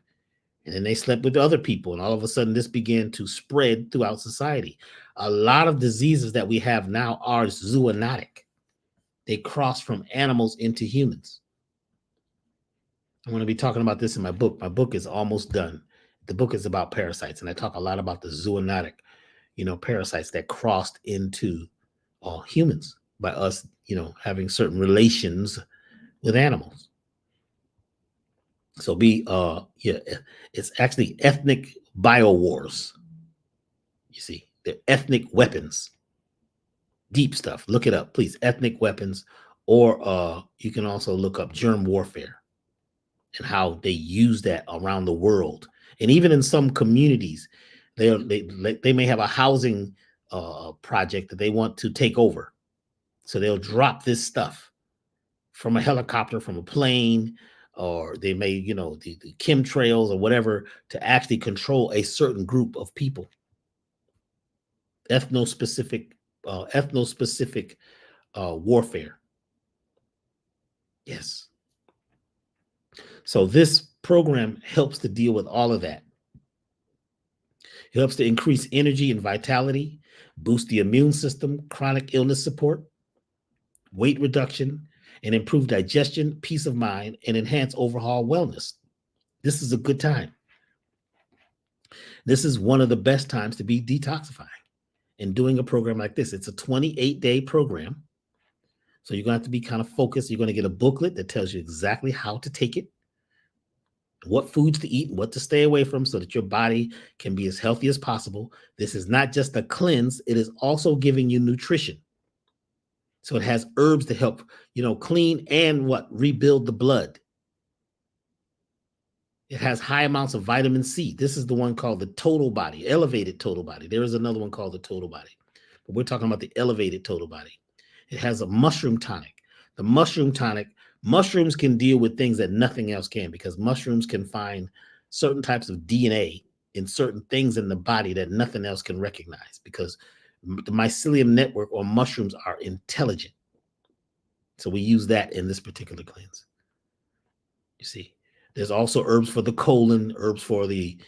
and then they slept with other people, and all of a sudden this began to spread throughout society. A lot of diseases that we have now are zoonotic. They cross from animals into humans. I'm going to be talking about this in my book. My book is almost done. The book is about parasites, and I talk a lot about the zoonotic, parasites that crossed into humans by us, having certain relations with animals. So it's actually ethnic biowars. You see, they're ethnic weapons. Deep stuff. Look it up, please. Ethnic weapons, or you can also look up germ warfare and how they use that around the world. And even in some communities, they may have a housing project that they want to take over. So they'll drop this stuff from a helicopter, from a plane, or they may, the chemtrails or whatever, to actually control a certain group of people. Ethno-specific warfare. Yes. So this program helps to deal with all of that. It helps to increase energy and vitality, boost the immune system, chronic illness support, weight reduction, and improve digestion, peace of mind, and enhance overall wellness. This is a good time. This is one of the best times to be detoxifying and doing a program like this. It's a 28-day program. So you're going to have to be kind of focused. You're going to get a booklet that tells you exactly how to take it, what foods to eat, what to stay away from, so that your body can be as healthy as possible. This is not just a cleanse. It is also giving you nutrition. So it has herbs to help, clean and rebuild the blood. It has high amounts of vitamin C. This is the one called the total body, elevated total body. There is another one called the total body, but we're talking about the elevated total body. It has a mushroom tonic. The mushroom tonic, mushrooms can deal with things that nothing else can, because mushrooms can find certain types of DNA in certain things in the body that nothing else can recognize, because the mycelium network or mushrooms are intelligent. So we use that in this particular cleanse. You see, there's also herbs for the colon, herbs to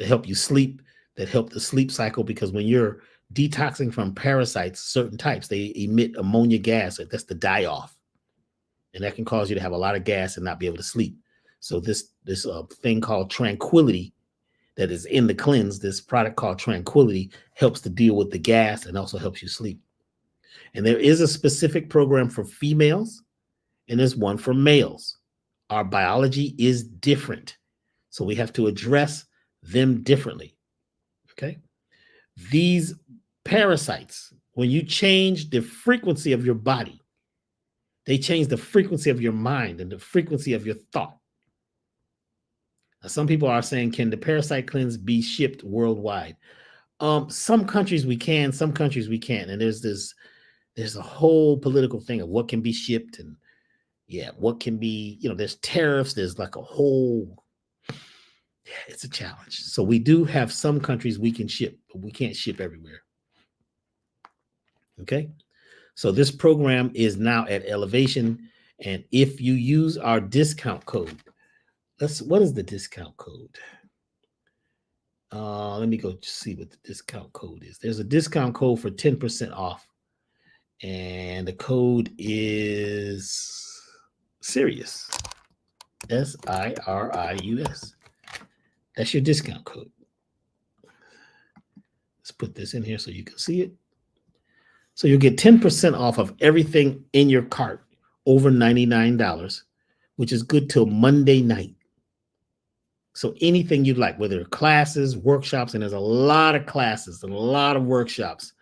help you sleep, that help the sleep cycle, because when you're detoxing from parasites, certain types, they emit ammonia gas. That's the die-off. And that can cause you to have a lot of gas and not be able to sleep. So this thing called Tranquility that is in the cleanse, this product called Tranquility, helps to deal with the gas and also helps you sleep. And there is a specific program for females, and there's one for males. Our biology is different, so we have to address them differently. Okay? These parasites, when you change the frequency of your body, they change the frequency of your mind and the frequency of your thought. Now, some people are saying, can the parasite cleanse be shipped worldwide? Some countries we can, some countries we can't. And there's a whole political thing of what can be shipped, and what can be, there's tariffs. There's like a whole, it's a challenge. So we do have some countries we can ship, but we can't ship everywhere. Okay. So this program is now at Elevation. And if you use our discount code, what is the discount code? Let me go see what the discount code is. There's a discount code for 10% off. And the code is Sirius. Sirius. That's your discount code. Let's put this in here so you can see it. So you'll get 10% off of everything in your cart over $99, which is good till Monday night. So anything you'd like, whether classes, workshops, and there's a lot of classes and a lot of workshops.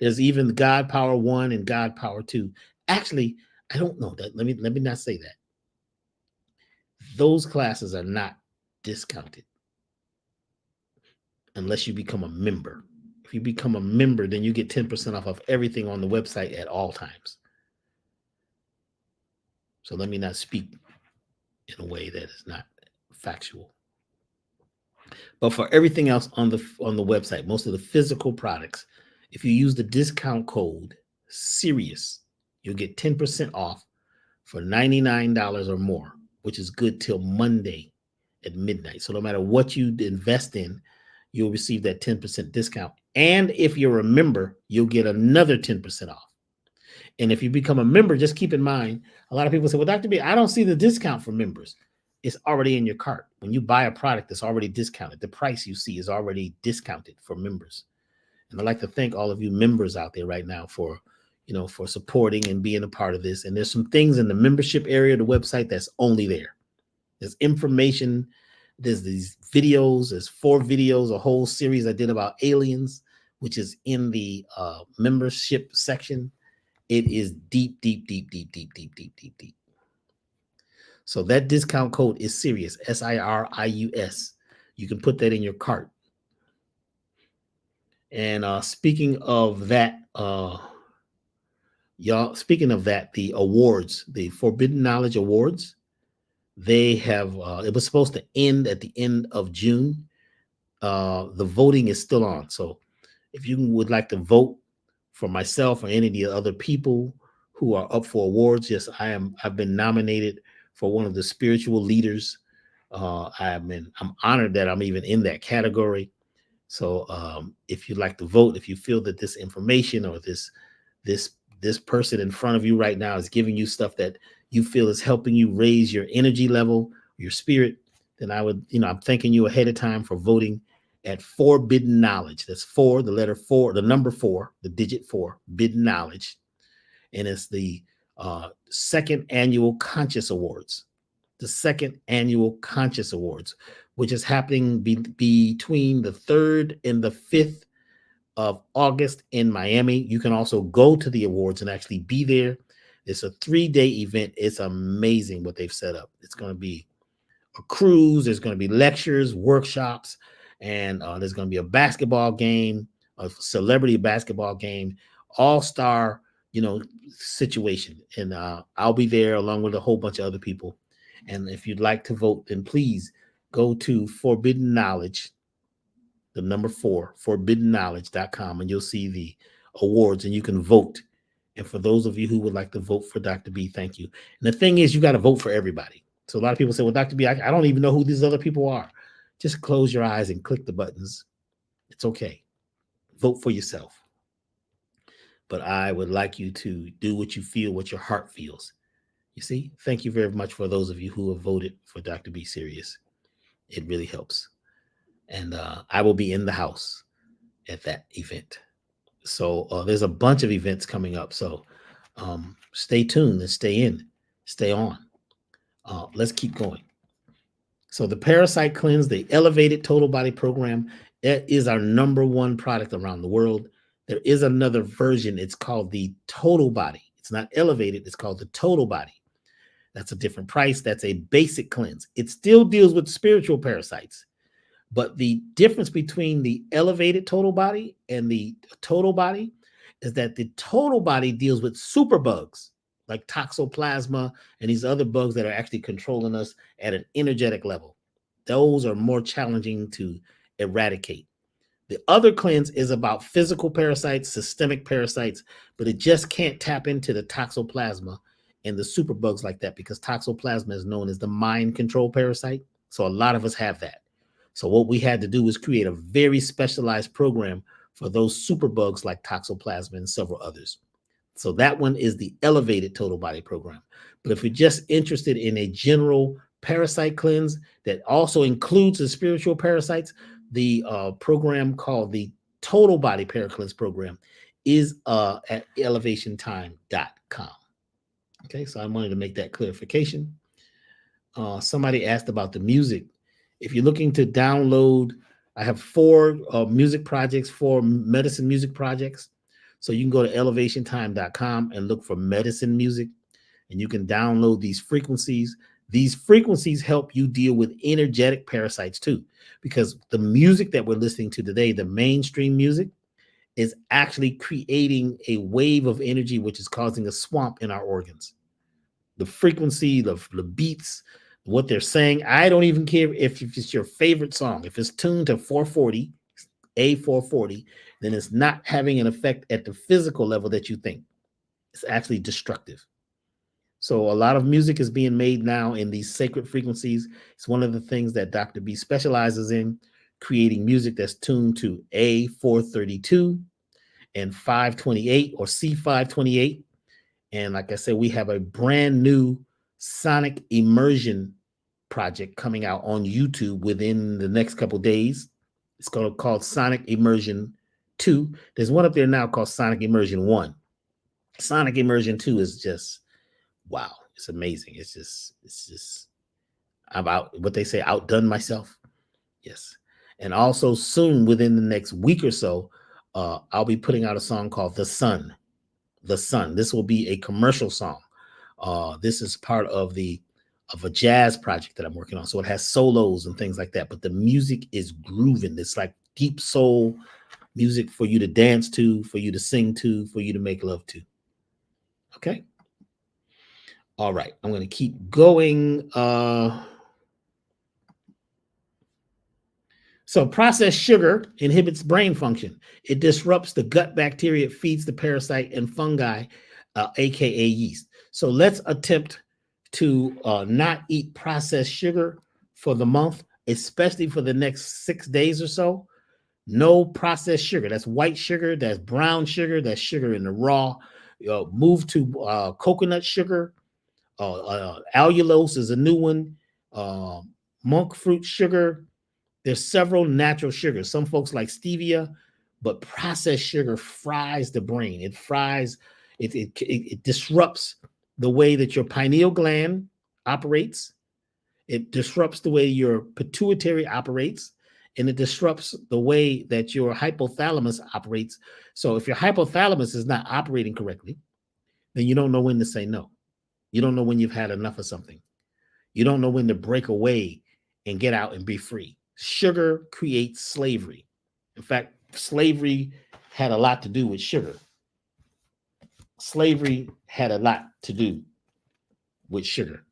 There's even God Power 1 and God Power 2. Actually, I don't know that. Let me not say that. Those classes are not discounted. unless you become a member. If you become a member, then you get 10% off of everything on the website at all times. So let me not speak in a way that is not factual. But for everything else on the website, most of the physical products, if you use the discount code Sirius, you'll get 10% off for $99 or more, which is good till Monday at midnight. So no matter what you invest in, you'll receive that 10% discount. And if you're a member, you'll get another 10% off. And if you become a member, just keep in mind, a lot of people say, well, Dr. B, I don't see the discount for members. It's already in your cart. When you buy a product that's already discounted, the price you see is already discounted for members. And I'd like to thank all of you members out there right now for, for supporting and being a part of this. And there's some things in the membership area of the website that's only there. There's information. There's these videos. There's 4 videos, a whole series I did about aliens, which is in the membership section. It is deep, deep, deep, deep, deep, deep, deep, deep, deep. So that discount code is Sirius, SIRIUS. You can put that in your cart. And speaking of that, the awards, the Forbidden Knowledge Awards, they have, it was supposed to end at the end of June. The voting is still on. So if you would like to vote for myself or any of the other people who are up for awards, yes, I've been nominated for one of the spiritual leaders. I'm honored that I'm even in that category. So if you'd like to vote, if you feel that this information or this person in front of you right now is giving you stuff that you feel is helping you raise your energy level, your spirit, then I would, I'm thanking you ahead of time for voting at Forbidden Knowledge. That's 4, the letter 4, the number 4, the digit 4, Bidden Knowledge. And it's the second annual Conscious Awards. The second annual Conscious Awards, which is happening between the 3rd and the 5th of August in Miami. You can also go to the awards and actually be there. It's a 3-day event. It's amazing what they've set up. It's going to be a cruise. There's going to be lectures, workshops, and there's going to be a basketball game, a celebrity basketball game, all-star, situation. And I'll be there along with a whole bunch of other people. And if you'd like to vote, then please go to Forbidden Knowledge, the number 4, forbiddenknowledge.com, and you'll see the awards and you can vote. And for those of you who would like to vote for Dr. B, thank you. And the thing is, you got to vote for everybody. So a lot of people say, well, Dr. B, I don't even know who these other people are. Just close your eyes and click the buttons. It's okay. Vote for yourself. But I would like you to do what you feel, what your heart feels. You see, thank you very much for those of you who have voted for Dr. B Sirius. It really helps. And I will be in the house at that event. So there's a bunch of events coming up. So stay tuned and stay on. Let's keep going. So the Parasite Cleanse, the Elevated Total Body Program, that is our number 1 product around the world. There is another version. It's called the Total Body. It's not elevated. It's called the Total Body. That's a different price. That's a basic cleanse. It still deals with spiritual parasites. But the difference between the elevated total body and the total body is that the total body deals with superbugs like toxoplasma and these other bugs that are actually controlling us at an energetic level. Those are more challenging to eradicate. The other cleanse is about physical parasites, systemic parasites, but it just can't tap into the toxoplasma and the superbugs like that because toxoplasma is known as the mind control parasite. So a lot of us have that. So what we had to do was create a very specialized program for those superbugs like toxoplasma and several others. So that one is the Elevated Total Body Program. But if you're just interested in a general parasite cleanse that also includes the spiritual parasites, the program called the Total Body Paracleanse Program is at elevationtime.com. Okay, so I wanted to make that clarification. Somebody asked about the music. If you're looking to download, I have 4 music projects, 4 medicine music projects. So you can go to elevationtime.com and look for medicine music, and you can download these frequencies. These frequencies help you deal with energetic parasites too, because the music that we're listening to today, the mainstream music, is actually creating a wave of energy, which is causing a swamp in our organs. The frequency, the beats, what they're saying. I don't even care if it's your favorite song. If it's tuned to 440, A440, then it's not having an effect at the physical level that you think. It's actually destructive. So a lot of music is being made now in these sacred frequencies. It's one of the things that Dr. B specializes in, creating music that's tuned to A432 and 528 or C528. And like I said, we have a brand new sonic immersion project coming out on YouTube within the next couple of days. It's called Sonic Immersion 2. There's one up there now called Sonic Immersion 1. Sonic Immersion 2 is just, wow, it's amazing. It's just, I'm out, what they say, outdone myself. Yes. And also soon, within the next week or so, I'll be putting out a song called The Sun. The Sun. This will be a commercial song. This is part of a jazz project that I'm working on. So it has solos and things like that, but the music is grooving. It's like deep soul music for you to dance to, for you to sing to, for you to make love to. Okay. All right. I'm going to keep going. So processed sugar inhibits brain function. It disrupts the gut bacteria. It feeds the parasite and fungi, aka yeast. So let's attempt to not eat processed sugar for the month, especially for the next 6 days or so. No processed sugar. That's white sugar. That's brown sugar. That's sugar in the raw. Move to coconut sugar. Allulose is a new one. Monk fruit sugar. There's several natural sugars. Some folks like stevia, but processed sugar fries the brain. It fries, it disrupts the way that your pineal gland operates. It disrupts the way your pituitary operates, and it disrupts the way that your hypothalamus operates. So if your hypothalamus is not operating correctly, then you don't know when to say no. You don't know when you've had enough of something. You don't know when to break away and get out and be free. Sugar creates slavery. In fact, slavery had a lot to do with sugar. Slavery had a lot to do with sugar.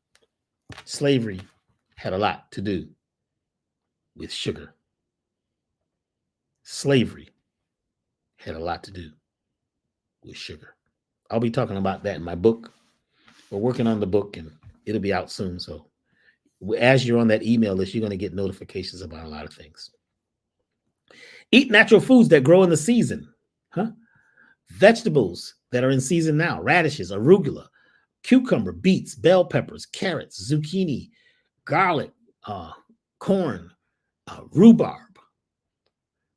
Slavery had a lot to do with sugar. Slavery had a lot to do with sugar. I'll be talking about that in my book. We're working on the book and it'll be out soon. So as you're on that email list, you're going to get notifications about a lot of things. Eat natural foods that grow in the season. Vegetables that are in season now: radishes, arugula, cucumber, beets, bell peppers, carrots, zucchini, garlic, corn, rhubarb.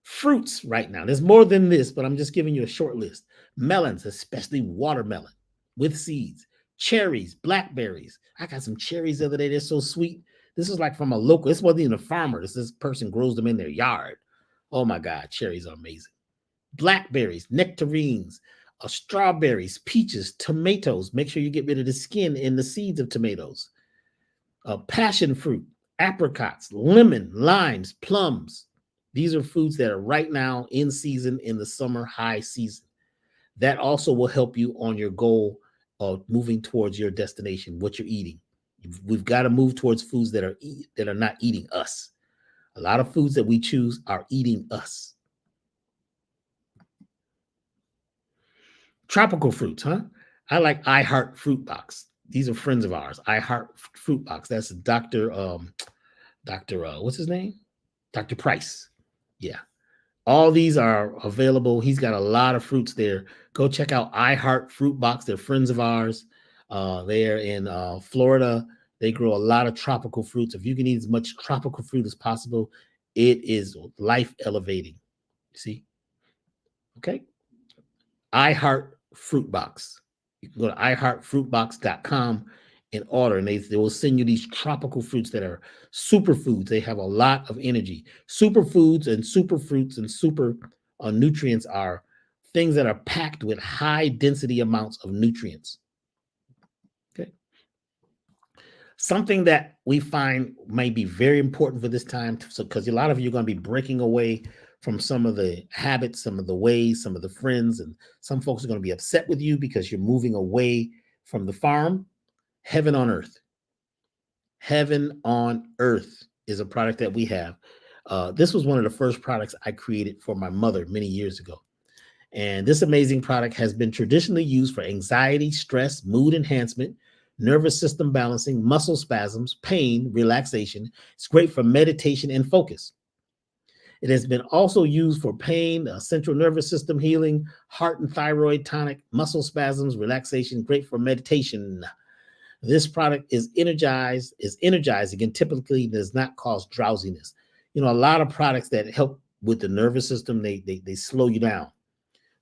Fruits right now. There's more than this, but I'm just giving you a short list. Melons, especially watermelon with seeds. Cherries, blackberries. I got some cherries the other day. They're so sweet. This is like from a local. This wasn't even a farmer. This person grows them in their yard. Oh my God, cherries are amazing. Blackberries, nectarines, strawberries, peaches, tomatoes. Make sure you get rid of the skin and the seeds of tomatoes. Passion fruit, apricots, lemon, limes, plums. These are foods that are right now in season in the summer high season. That also will help you on your goal of moving towards your destination, what you're eating. We've got to move towards foods that are not eating us. A lot of foods that we choose are eating us. Tropical fruits, I like I Heart Fruit Box. These are friends of ours. I Heart Fruit Box. That's Dr. What's his name? Dr. Price. Yeah. All these are available. He's got a lot of fruits there. Go check out I Heart Fruit Box. They're friends of ours. They're in Florida. They grow a lot of tropical fruits. If you can eat as much tropical fruit as possible, it is life elevating. See? Okay. I Heart Fruit Box. You can go to iheartfruitbox.com and order, and they will send you these tropical fruits that are superfoods. They have a lot of energy. Superfoods and superfruits and super nutrients are things that are packed with high density amounts of nutrients. Okay. Something that we find may be very important for this time, so because a lot of you are going to be breaking away from some of the habits, some of the ways, some of the friends, and some folks are going to be upset with you because you're moving away from the farm. Heaven on earth. Heaven on earth is a product that we have. This was one of the first products I created for my mother many years ago. And this amazing product has been traditionally used for anxiety, stress, mood enhancement, nervous system balancing, muscle spasms, pain, relaxation. It's great for meditation and focus. It has been also used for pain, central nervous system healing, heart and thyroid tonic, muscle spasms, relaxation, great for meditation. This product is energizing and typically does not cause drowsiness. You know, a lot of products that help with the nervous system, they slow you down.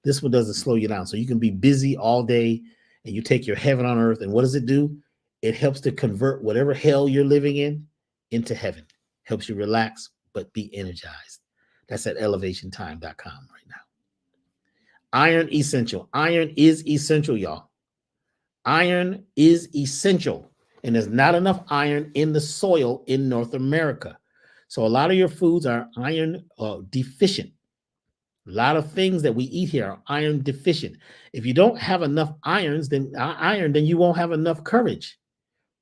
This one doesn't slow you down. So you can be busy all day and you take your heaven on earth. And what does it do? It helps to convert whatever hell you're living in into heaven. Helps you relax, but be energized. That's at elevationtime.com right now. Iron essential. Iron is essential, y'all. Iron is essential. And there's not enough iron in the soil in North America. So a lot of your foods are iron deficient. A lot of things that we eat here are iron deficient. If you don't have enough iron, then you won't have enough courage.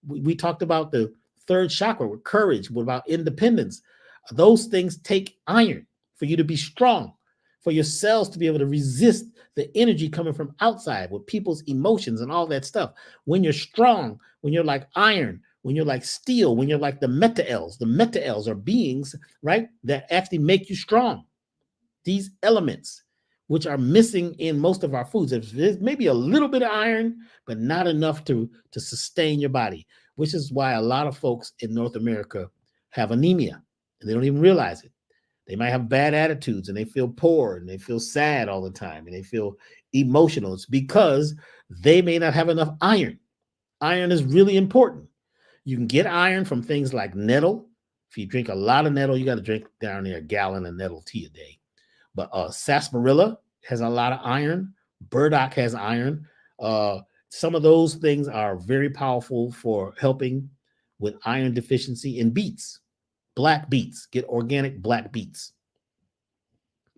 We talked about the third chakra with courage, about independence. Those things take iron for you to be strong, for your cells to be able to resist the energy coming from outside with people's emotions and all that stuff. When you're strong, when you're like iron, when you're like steel, when you're like the metaels are beings, right, that actually make you strong. These elements, which are missing in most of our foods. There's maybe a little bit of iron, but not enough to sustain your body, which is why a lot of folks in North America have anemia, and they don't even realize it. They might have bad attitudes, and they feel poor, and they feel sad all the time, and they feel emotional. It's because they may not have enough iron. Iron is really important. You can get iron from things like nettle. If you drink a lot of nettle, you got to drink down there a gallon of nettle tea a day. But sarsaparilla has a lot of iron. Burdock has iron. Some of those things are very powerful for helping with iron deficiency. In beets, black beets, get organic black beets.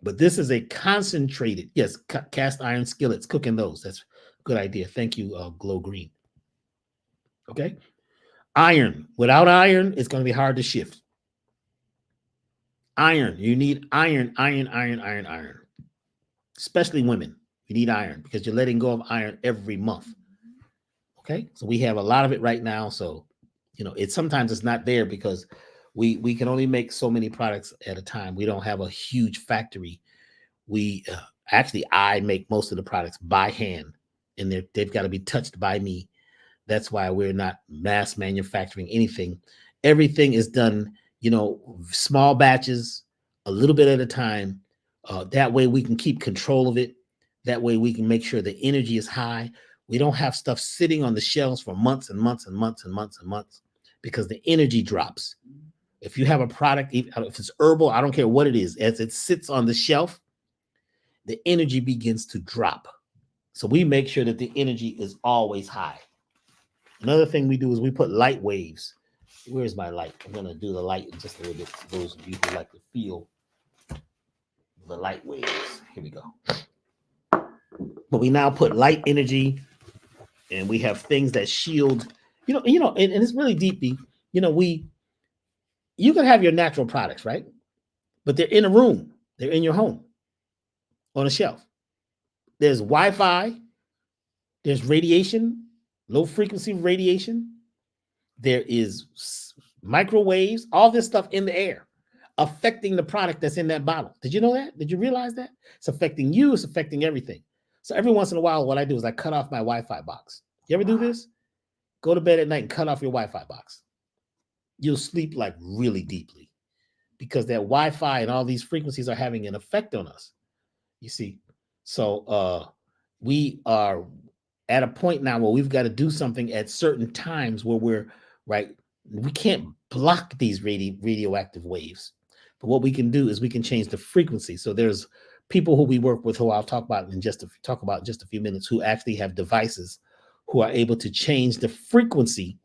But this is a concentrated, yes, cast iron skillets, cooking those. That's a good idea. Thank you, Glow Green. Okay. Iron. Without iron, it's going to be hard to shift. Iron. You need iron. Especially women. You need iron because you're letting go of iron every month. Okay. So we have a lot of it right now. So, you know, sometimes it's not there because we can only make so many products at a time. We don't have a huge factory. I make most of the products by hand, and they've got to be touched by me. That's why we're not mass manufacturing anything. Everything is done, you know, small batches, a little bit at a time. That way we can keep control of it. That way we can make sure the energy is high. We don't have stuff sitting on the shelves for months and months and months and months and months because the energy drops. If you have a product, if it's herbal, I don't care what it is, as it sits on the shelf, the energy begins to drop. So we make sure that the energy is always high. Another thing we do is we put light waves. Where's my light? I'm going to do the light in just a little bit for those of you who like to feel the light waves. Here we go. But we now put light energy, and we have things that shield, and it's really deep. You can have your natural products, right? But they're in a room. They're in your home on a shelf. There's Wi-Fi. There's radiation, low frequency radiation. There is microwaves, all this stuff in the air affecting the product that's in that bottle. Did you know that? Did you realize that? It's affecting you. It's affecting everything. So every once in a while, what I do is I cut off my Wi-Fi box. You ever do this? Go to bed at night and cut off your Wi-Fi box. You'll sleep like really deeply because that Wi-Fi and all these frequencies are having an effect on us. You see? So we are at a point now where we've got to do something at certain times where we're right. We can't block these radioactive waves, but what we can do is we can change the frequency. So there's people who we work with who I'll talk about in just a few minutes who actually have devices who are able to change the frequency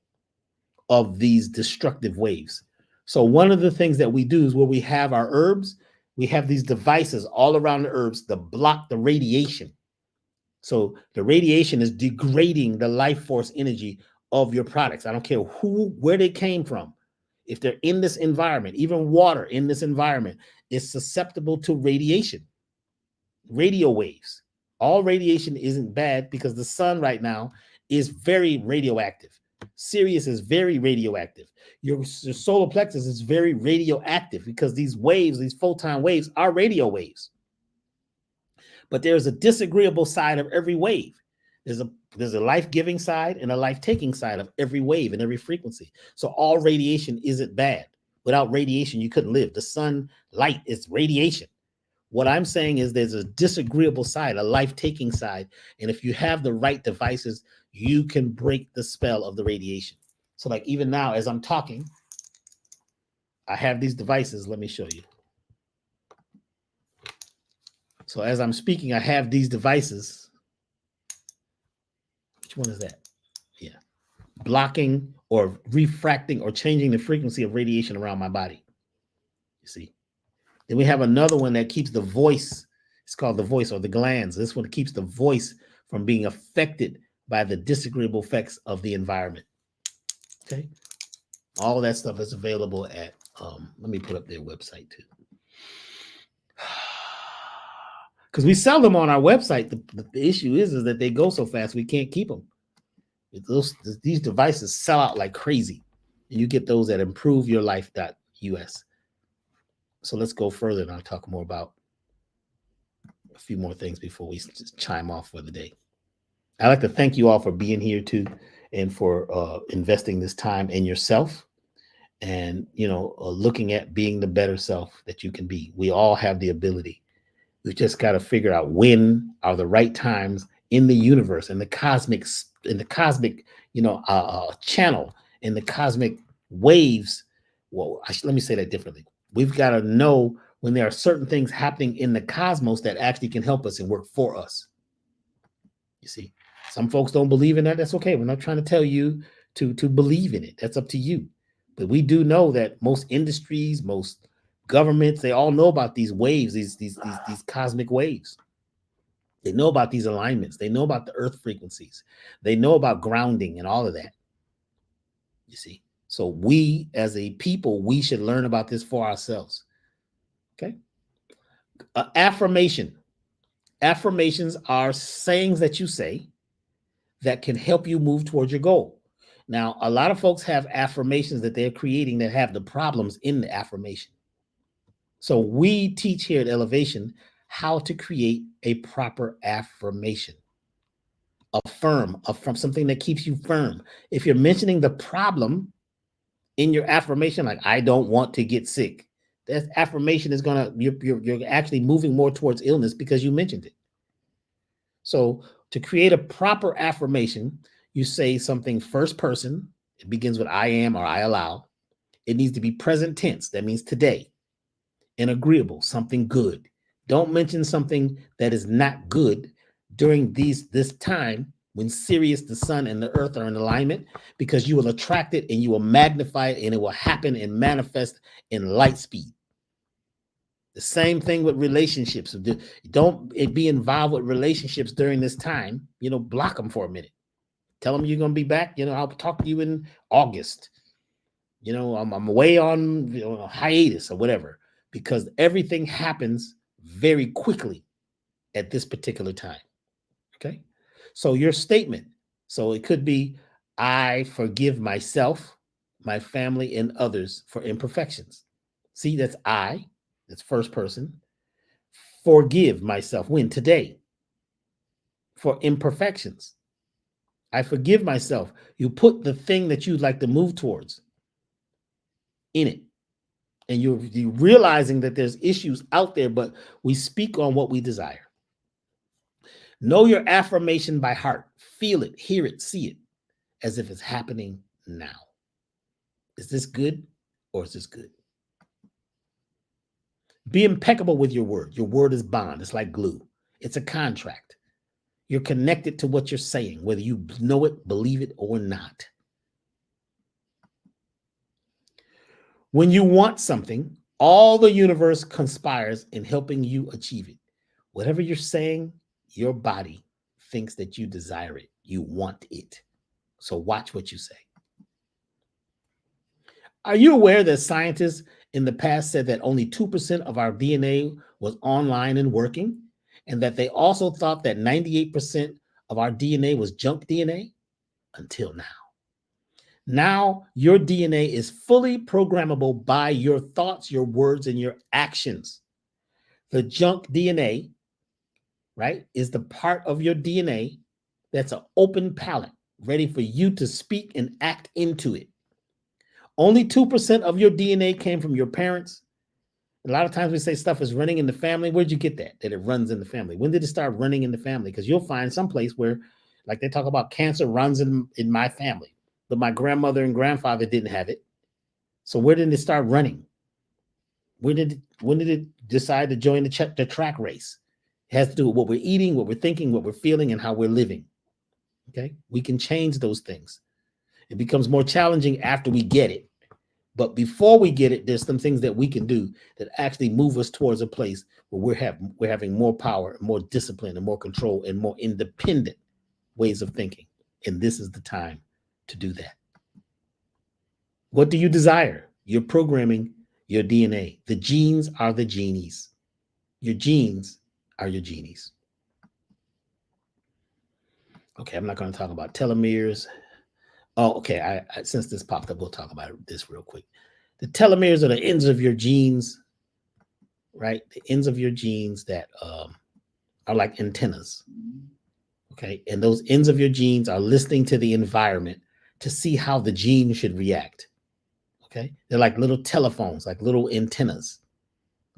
of these destructive waves. So one of the things that we do is where we have our herbs, we have these devices all around the herbs to block the radiation. So the radiation is degrading the life force energy of your products. I don't care where they came from. If they're in this environment, even water in this environment is susceptible to radiation, radio waves. All radiation isn't bad because the sun right now is very radioactive. Sirius is very radioactive. Your solar plexus is very radioactive because these waves, these photon waves, are radio waves. But there's a disagreeable side of every wave. There's a life-giving side and a life-taking side of every wave and every frequency. So all radiation isn't bad. Without radiation, you couldn't live. The sun light is radiation. What I'm saying is there's a disagreeable side, a life-taking side. And if you have the right devices, you can break the spell of the radiation. So like even now, as I'm talking, I have these devices. Let me show you. So as I'm speaking, I have these devices. Which one is that? Yeah. Blocking or refracting or changing the frequency of radiation around my body. You see? Then we have another one that keeps the voice. It's called the voice or the glands. This one keeps the voice from being affected by the disagreeable effects of the environment. Okay. All of that stuff is available at, let me put up their website too. Because we sell them on our website. The issue is that they go so fast, we can't keep them. These devices sell out like crazy. And you get those at improveyourlife.us. So let's go further and I'll talk more about a few more things before we just chime off for the day. I'd like to thank you all for being here too and for investing this time in yourself and, looking at being the better self that you can be. We all have the ability. We've just got to figure out when are the right times in the universe, in the cosmic, channel, in the cosmic waves. Well, let me say that differently. We've got to know when there are certain things happening in the cosmos that actually can help us and work for us. You see, some folks don't believe in that. That's okay. We're not trying to tell you to believe in it. That's up to you. But we do know that most industries, most governments, they all know about these waves, these cosmic waves. They know about these alignments. They know about the earth frequencies. They know about grounding and all of that. You see, so we as a people, we should learn about this for ourselves. Okay. Affirmation. Affirmations are sayings that you say that can help you move towards your goal. Now, a lot of folks have affirmations that they're creating that have the problems in the affirmation. So we teach here at Elevation how to create a proper affirmation. Affirm something that keeps you firm. If you're mentioning the problem in your affirmation, like I don't want to get sick, that affirmation is you're actually moving more towards illness because you mentioned it. So to create a proper affirmation, you say something first person. It begins with I am or I allow. It needs to be present tense. That means today. And agreeable, something good. Don't mention something that is not good during this time when Sirius, the sun, and the earth are in alignment, because you will attract it and you will magnify it and it will happen and manifest in light speed. The same thing with relationships. Don't be involved with relationships during this time. Block them for a minute. Tell them you're going to be back. I'll talk to you in August. I'm away on hiatus or whatever, because everything happens very quickly at this particular time. Okay. So your statement. So it could be, I forgive myself, my family, and others for imperfections. See, that's I. That's first person. Forgive myself. When? Today. For imperfections. I forgive myself. You put the thing that you'd like to move towards in it. And you're realizing that there's issues out there, but we speak on what we desire. Know your affirmation by heart. Feel it, hear it, see it, as if it's happening now. Is this good or is this good? Be impeccable with your word. Your word is bond. It's like glue. It's a contract. You're connected to what you're saying, whether you know it, believe it, or not. When you want something, all the universe conspires in helping you achieve it. Whatever you're saying, your body thinks that you desire it. You want it. So watch what you say. Are you aware that scientists in the past said that only 2% of our DNA was online and working? And that they also thought that 98% of our DNA was junk DNA? Until now. Now, your DNA is fully programmable by your thoughts, your words, and your actions. The junk DNA, right, is the part of your DNA that's an open palette, ready for you to speak and act into it. Only 2% of your DNA came from your parents. A lot of times we say stuff is running in the family. Where'd you get that? That it runs in the family. When did it start running in the family? Because you'll find some place where, like they talk about cancer runs in my family, but my grandmother and grandfather didn't have it. So where did it start running? When did it decide to join the track race? It has to do with what we're eating, what we're thinking, what we're feeling, and how we're living. Okay, we can change those things. It becomes more challenging after we get it. But before we get it, there's some things that we can do that actually move us towards a place where we're having more power, more discipline, and more control, and more independent ways of thinking. And this is the time to do that. What do you desire? You're programming your DNA. The genes are the genies. Your genes are your genies. Okay, I'm not going to talk about telomeres. Oh, okay. Since this popped up, we'll talk about this real quick. The telomeres are the ends of your genes, right? The ends of your genes that are like antennas. Okay, and those ends of your genes are listening to the environment to see how the gene should react. Okay, they're like little telephones, like little antennas.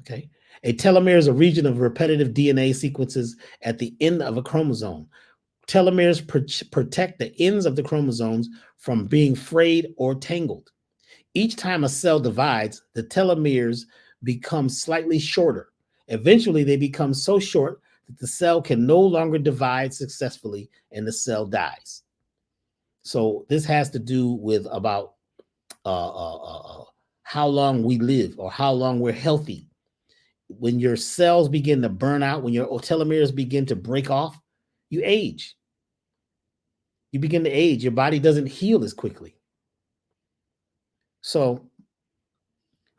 Okay, a telomere is a region of repetitive DNA sequences at the end of a chromosome. Telomeres protect the ends of the chromosomes from being frayed or tangled. Each time a cell divides, the telomeres become slightly shorter. Eventually, they become so short that the cell can no longer divide successfully and the cell dies. So this has to do with about how long we live or how long we're healthy. When your cells begin to burn out, when your telomeres begin to break off, you age. You begin to age. Your body doesn't heal as quickly. So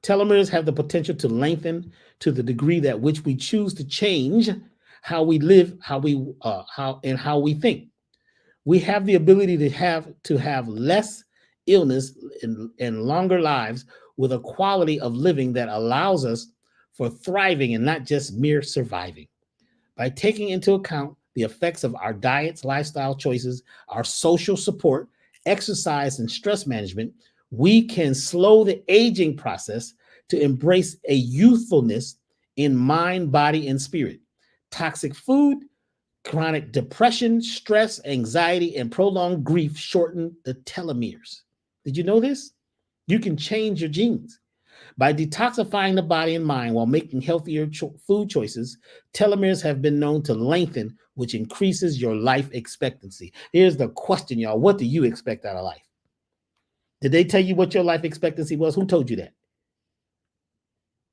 telomeres have the potential to lengthen to the degree that which we choose to change how we live, how we think. We have the ability to have less illness and longer lives with a quality of living that allows us for thriving and not just mere surviving. By taking into account the effects of our diets, lifestyle choices, our social support, exercise, and stress management, we can slow the aging process to embrace a youthfulness in mind, body, and spirit. Toxic food, chronic depression, stress, anxiety, and prolonged grief shorten the telomeres. Did you know this? You can change your genes. By detoxifying the body and mind while making healthier food choices, telomeres have been known to lengthen, which increases your life expectancy. Here's the question, y'all. What do you expect out of life? Did they tell you what your life expectancy was? Who told you that?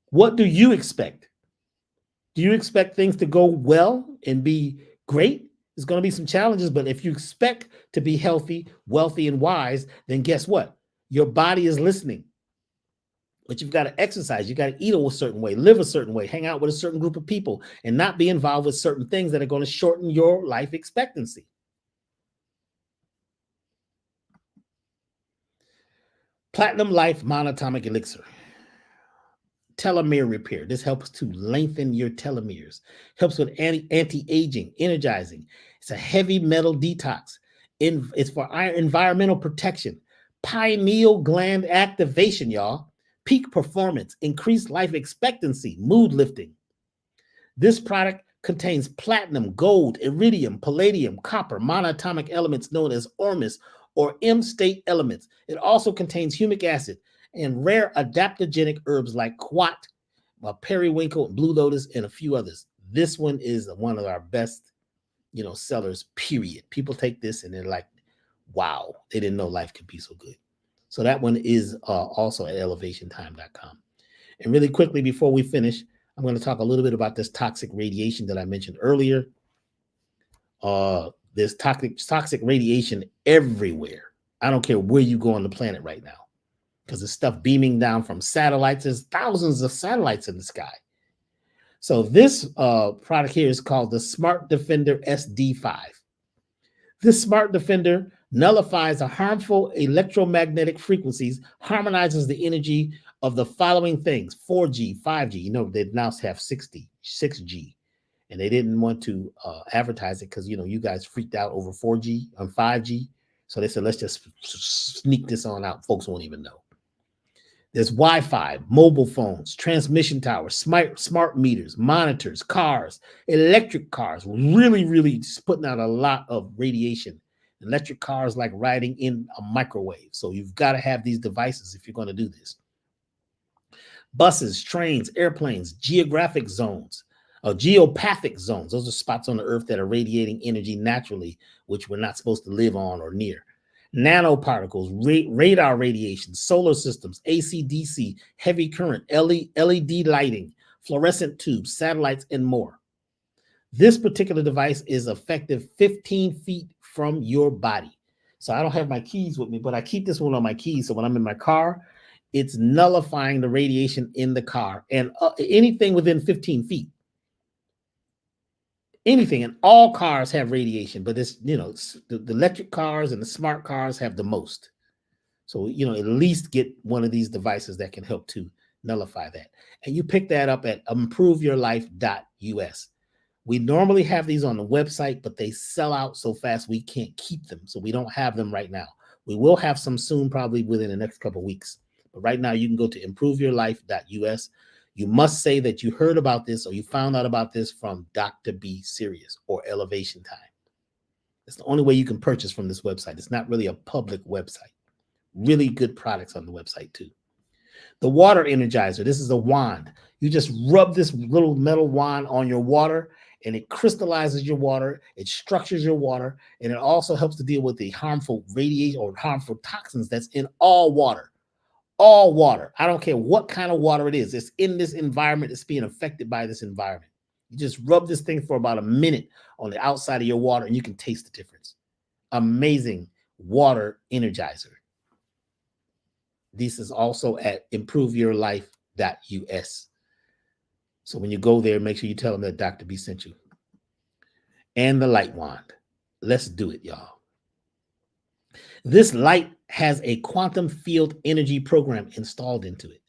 What do you expect? Do you expect things to go well and be great? There's going to be some challenges, but if you expect to be healthy, wealthy, and wise, then guess what? Your body is listening. But you've got to exercise. You got to eat a certain way, live a certain way, hang out with a certain group of people, and not be involved with certain things that are going to shorten your life expectancy. Platinum Life Monatomic Elixir. Telomere repair. This helps to lengthen your telomeres. Helps with anti-aging, energizing. It's a heavy metal detox. It's for environmental protection. Pineal gland activation, y'all. Peak performance, increased life expectancy, mood lifting. This product contains platinum, gold, iridium, palladium, copper, monatomic elements known as ormus or M-state elements. It also contains humic acid and rare adaptogenic herbs like quat, periwinkle, blue lotus, and a few others. This one is one of our best, sellers, period. People take this and they're like, wow, they didn't know life could be so good. So that one is also at elevationtime.com. And really quickly before we finish, I'm going to talk a little bit about this toxic radiation that I mentioned earlier. There's toxic radiation everywhere. I don't care where you go on the planet right now, because there's stuff beaming down from satellites. There's thousands of satellites in the sky. So this product here is called the Smart Defender SD5. This Smart Defender nullifies the harmful electromagnetic frequencies, harmonizes the energy of the following things: 4G, 5G. You know, they now have 6G, and they didn't want to advertise it because, you know, you guys freaked out over 4G and 5G. So they said, let's just sneak this on out. Folks won't even know. There's Wi-Fi, mobile phones, transmission towers, smart meters, monitors, cars, electric cars, really putting out a lot of radiation. Electric cars like riding in a microwave. So you've got to have these devices if you're going to do this. Buses, trains, airplanes, geographic zones, geopathic zones. Those are spots on the earth that are radiating energy naturally, which we're not supposed to live on or near. Nanoparticles, radar radiation, solar systems, AC/DC, heavy current, LED lighting, fluorescent tubes, satellites, and more. This particular device is effective 15 feet from your body. So I don't have my keys with me, but I keep this one on my keys. So when I'm in my car, it's nullifying the radiation in the car and anything within 15 feet. Anything, and all cars have radiation, but it's, you know, the electric cars and the smart cars have the most. So, you know, at least get one of these devices that can help to nullify that. And you pick that up at improveyourlife.us. We normally have these on the website, but they sell out so fast we can't keep them. So we don't have them right now. We will have some soon, probably within the next couple of weeks. But right now you can go to improveyourlife.us. You must say that you heard about this or you found out about this from Dr. B Sirius or Elevation Time. It's the only way you can purchase from this website. It's not really a public website. Really good products on the website too. The water energizer. This is a wand. You just rub this little metal wand on your water and it crystallizes your water. It structures your water. And it also helps to deal with the harmful radiation or harmful toxins that's in all water. All water. I don't care what kind of water it is. It's in this environment. It's being affected by this environment. You just rub this thing for about a minute on the outside of your water and you can taste the difference. Amazing water energizer. This is also at improveyourlife.us. So when you go there, make sure you tell them that Dr. B sent you. And the light wand. Let's do it, y'all. This light has a quantum field energy program installed into it.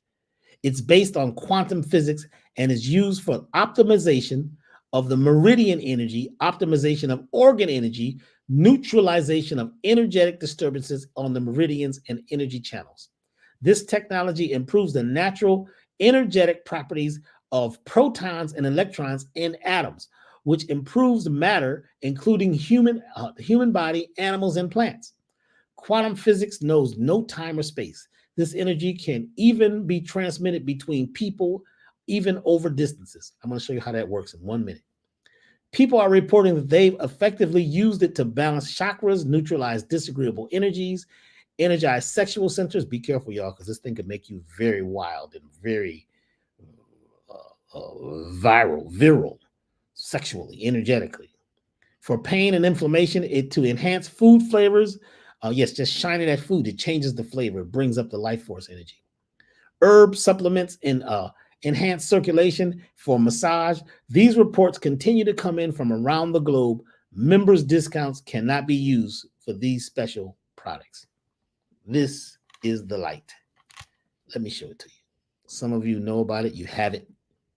It's based on quantum physics and is used for optimization of the meridian energy, optimization of organ energy, neutralization of energetic disturbances on the meridians and energy channels. This technology improves the natural energetic properties of protons and electrons in atoms, which improves matter, including human body, animals, and plants. Quantum physics knows no time or space. This energy can even be transmitted between people, even over distances. I'm going to show you how that works in 1 minute. People are reporting that they've effectively used it to balance chakras, neutralize disagreeable energies, energize sexual centers. Be careful, y'all, because this thing could make you very wild and very virile, sexually, energetically. For pain and inflammation, to enhance food flavors. Yes, just shining that food. It changes the flavor. It brings up the life force energy. Herb supplements and enhanced circulation for massage. These reports continue to come in from around the globe. Members' discounts cannot be used for these special products. This is the light. Let me show it to you. Some of you know about it. You have it.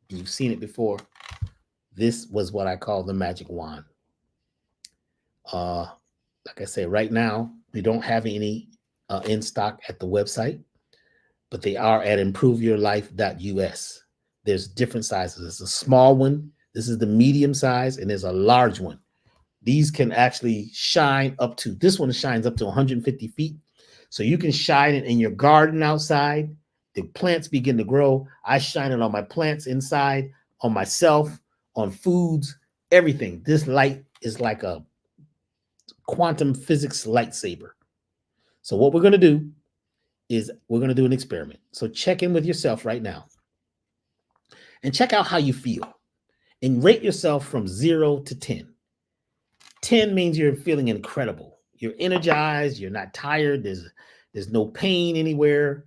You've seen it before. This was what I call the magic wand. Like I say, right now, we don't have any in stock at the website, but they are at improveyourlife.us. There's different sizes. There's a small one. This is the medium size, and there's a large one. These can actually shine up to, this one shines up to 150 feet. So you can shine it in your garden outside. The plants begin to grow. I shine it on my plants inside, on myself, on foods, everything. This light is like a quantum physics lightsaber. So what we're going to do is we're going to do an experiment. So check in with yourself right now and check out how you feel and rate yourself from 0 to 10. 10 means you're feeling incredible. You're energized. You're not tired. There's no pain anywhere.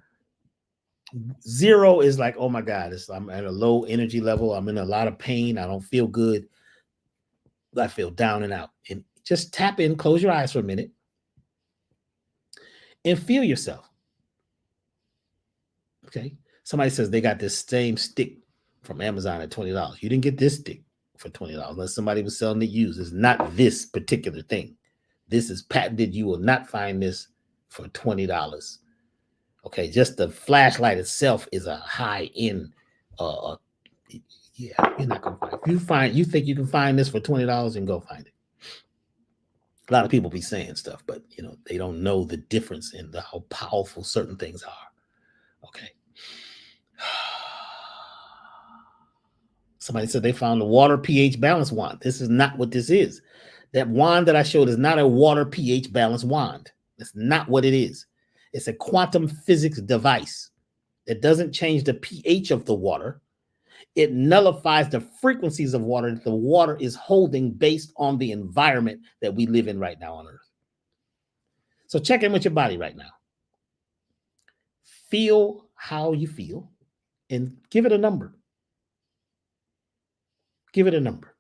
0 is like, oh my God, I'm at a low energy level. I'm in a lot of pain. I don't feel good. I feel down and out. And just tap in, close your eyes for a minute, and feel yourself. Okay. Somebody says they got this same stick from Amazon at $20. You didn't get this stick for $20 unless somebody was selling it used. It's not this particular thing. This is patented. You will not find this for $20. Okay, just the flashlight itself is a high-end. Yeah, you're not gonna find. You think you can find this for $20 and go find it. A lot of people be saying stuff, but they don't know the difference in how powerful certain things are. Okay. Somebody said they found a water pH balance wand. This is not what this is. That wand that I showed is not a water pH balance wand. That's not what it is. It's a quantum physics device that doesn't change the pH of the water. It nullifies the frequencies of water that the water is holding based on the environment that we live in right now on Earth. So check in with your body right now. Feel how you feel and give it a number. Give it a number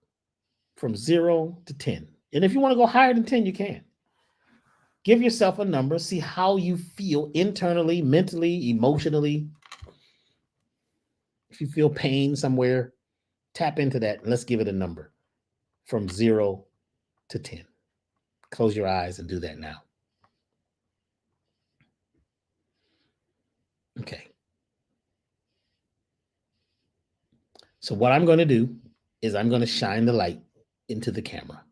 from 0 to 10. And if you want to go higher than 10, you can. Give yourself a number, see how you feel internally, mentally, emotionally. If you feel pain somewhere, tap into that and let's give it a number from 0 to 10. Close your eyes and do that now. Okay. So what I'm going to do is I'm going to shine the light into the camera.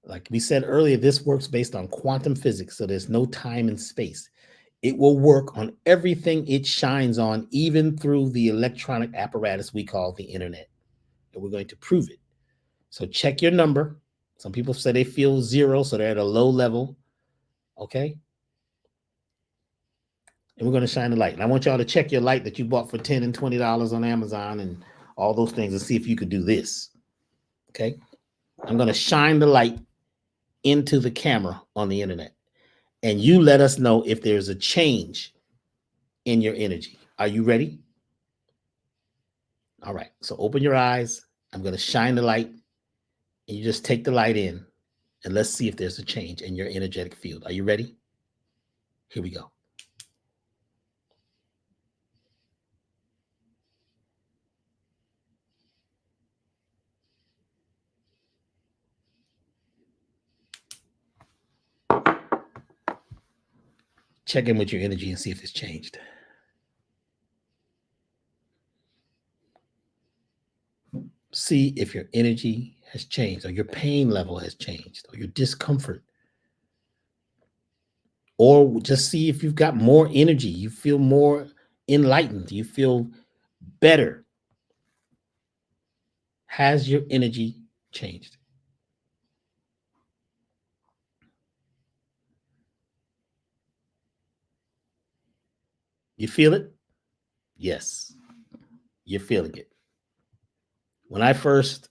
Like we said earlier, this works based on quantum physics, so there's no time and space. It will work on everything it shines on, even through the electronic apparatus we call the internet. And we're going to prove it. So check your number. Some people say they feel 0, so they're at a low level. Okay? And we're going to shine the light. And I want y'all to check your light that you bought for $10 and $20 on Amazon and all those things and see if you could do this. Okay? I'm going to shine the light into the camera on the internet. And you let us know if there's a change in your energy. Are you ready? All right. So open your eyes. I'm going to shine the light. And you just take the light in. And let's see if there's a change in your energetic field. Are you ready? Here we go. Check in with your energy and see if it's changed. See if your energy has changed, or your pain level has changed, or your discomfort. Or just see if you've got more energy. You feel more enlightened. You feel better. Has your energy changed? You feel it? Yes, you're feeling it. When I first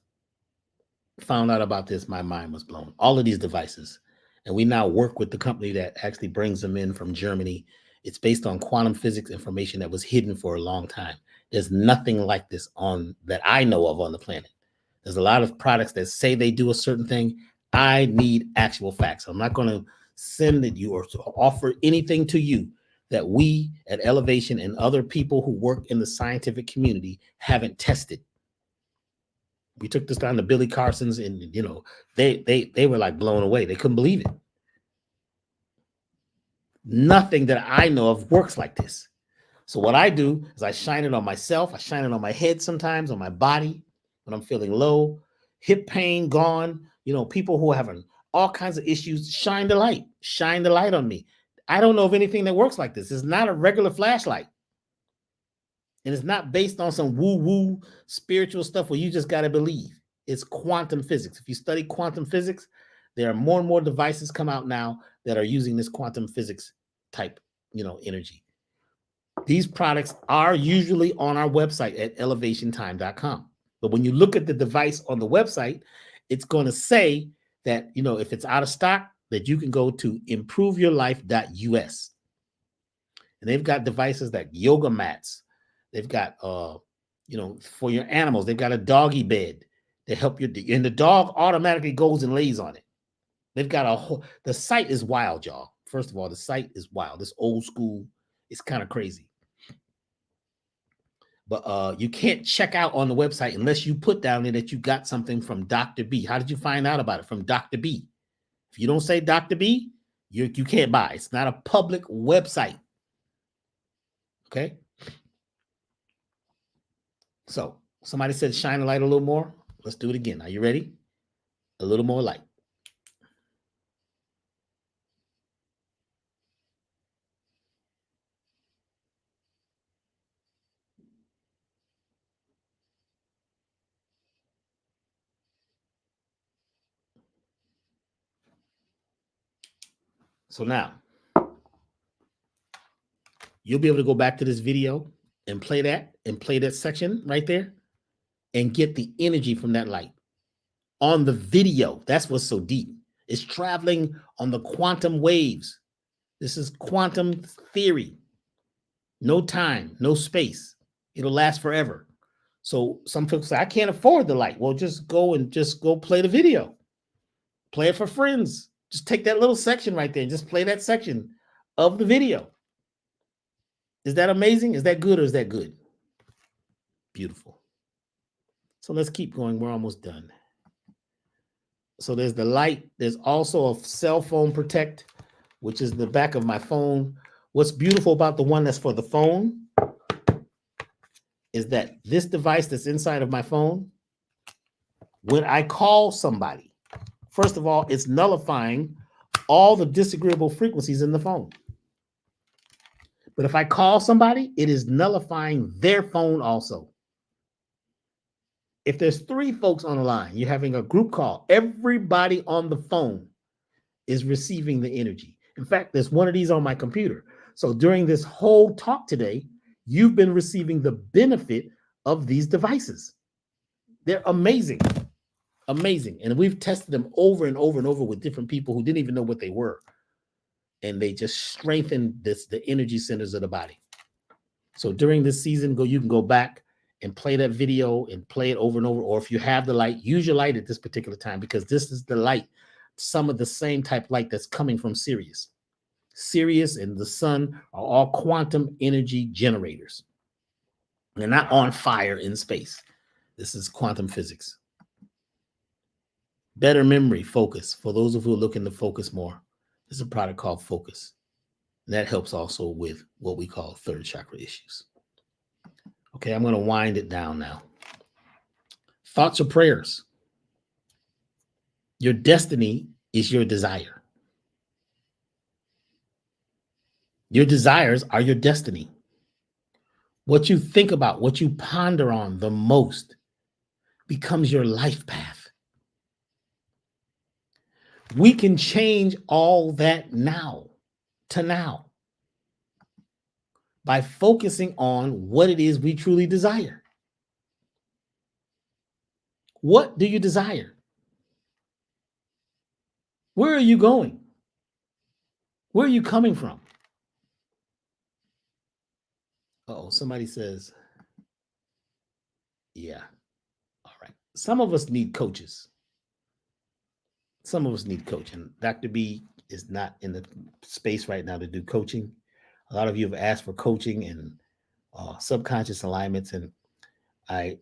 found out about this, my mind was blown. All of these devices, and we now work with the company that actually brings them in from Germany. It's based on quantum physics information that was hidden for a long time. There's nothing like this that I know of on the planet. There's a lot of products that say they do a certain thing. I need actual facts. I'm not going to send it you or to offer anything to you that we at Elevation and other people who work in the scientific community haven't tested. We took this down to Billy Carson's, and they were like blown away. They couldn't believe it. Nothing that I know of works like this. So what I do is I shine it on myself. I shine it on my head sometimes, on my body when I'm feeling low, hip pain gone. People who are having all kinds of issues, shine the light. Shine the light on me. I don't know of anything that works like this. It's not a regular flashlight. And it's not based on some woo-woo spiritual stuff where you just got to believe. It's quantum physics. If you study quantum physics, there are more and more devices come out now that are using this quantum physics type energy. These products are usually on our website at elevationtime.com. But when you look at the device on the website, it's going to say that, if it's out of stock, that you can go to improveyourlife.us. And they've got devices like yoga mats. They've got, for your animals, they've got a doggy bed to help you. And the dog automatically goes and lays on it. They've got the site is wild, y'all. First of all, the site is wild. It's old school. It's kind of crazy. But you can't check out on the website unless you put down there that you got something from Dr. B. How did you find out about it? From Dr. B. If you don't say Dr. B, you can't buy. It's not a public website. Okay? So somebody said shine a light a little more. Let's do it again. Are you ready? A little more light. So now you'll be able to go back to this video and play that section right there and get the energy from that light on the video. That's what's so deep. It's traveling on the quantum waves. This is quantum theory. No time, no space. It'll last forever. So some folks say, I can't afford the light. Well, just go play the video. Play it for friends. Just take that little section right there and just play that section of the video. Is that amazing? Is that good or is that good? Beautiful. So let's keep going. We're almost done. So there's the light. There's also a cell phone protect, which is the back of my phone. What's beautiful about the one that's for the phone is that this device that's inside of my phone, when I call somebody, first of all, it's nullifying all the disagreeable frequencies in the phone. But if I call somebody, it is nullifying their phone also. If there's 3 folks on the line, you're having a group call, everybody on the phone is receiving the energy. In fact, there's one of these on my computer. So during this whole talk today, you've been receiving the benefit of these devices. They're amazing, amazing. And we've tested them over and over and over with different people who didn't even know what they were. And they just strengthen the energy centers of the body. So during this season, you can go back and play that video and play it over and over. Or if you have the light, use your light at this particular time, because this is the light, some of the same type of light that's coming from Sirius. Sirius and the sun are all quantum energy generators. They're not on fire in space. This is quantum physics. Better memory, focus. For those of you who are looking to focus more, there's a product called Focus. And that helps also with what we call third chakra issues. Okay, I'm going to wind it down now. Thoughts or prayers. Your destiny is your desire. Your desires are your destiny. What you think about, what you ponder on the most becomes your life path. We can change all that now to now by focusing on what it is we truly desire. What do you desire? Where are you going? Where are you coming from? Uh-oh, somebody says, yeah. All right. Some of us need coaches. Some of us need coaching. Dr. B is not in the space right now to do coaching. A lot of you have asked for coaching and subconscious alignments, and I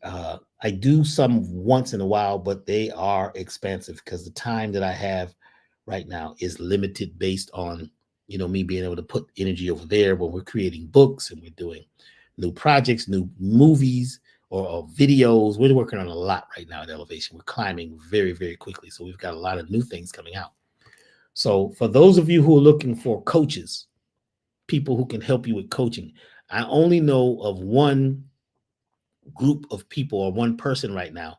do some once in a while, but they are expensive because the time that I have right now is limited based on, me being able to put energy over there when we're creating books and we're doing new projects, new movies or videos. We're working on a lot right now at Elevation. We're climbing very, very quickly. So we've got a lot of new things coming out. So for those of you who are looking for coaches, people who can help you with coaching, I only know of one group of people or one person right now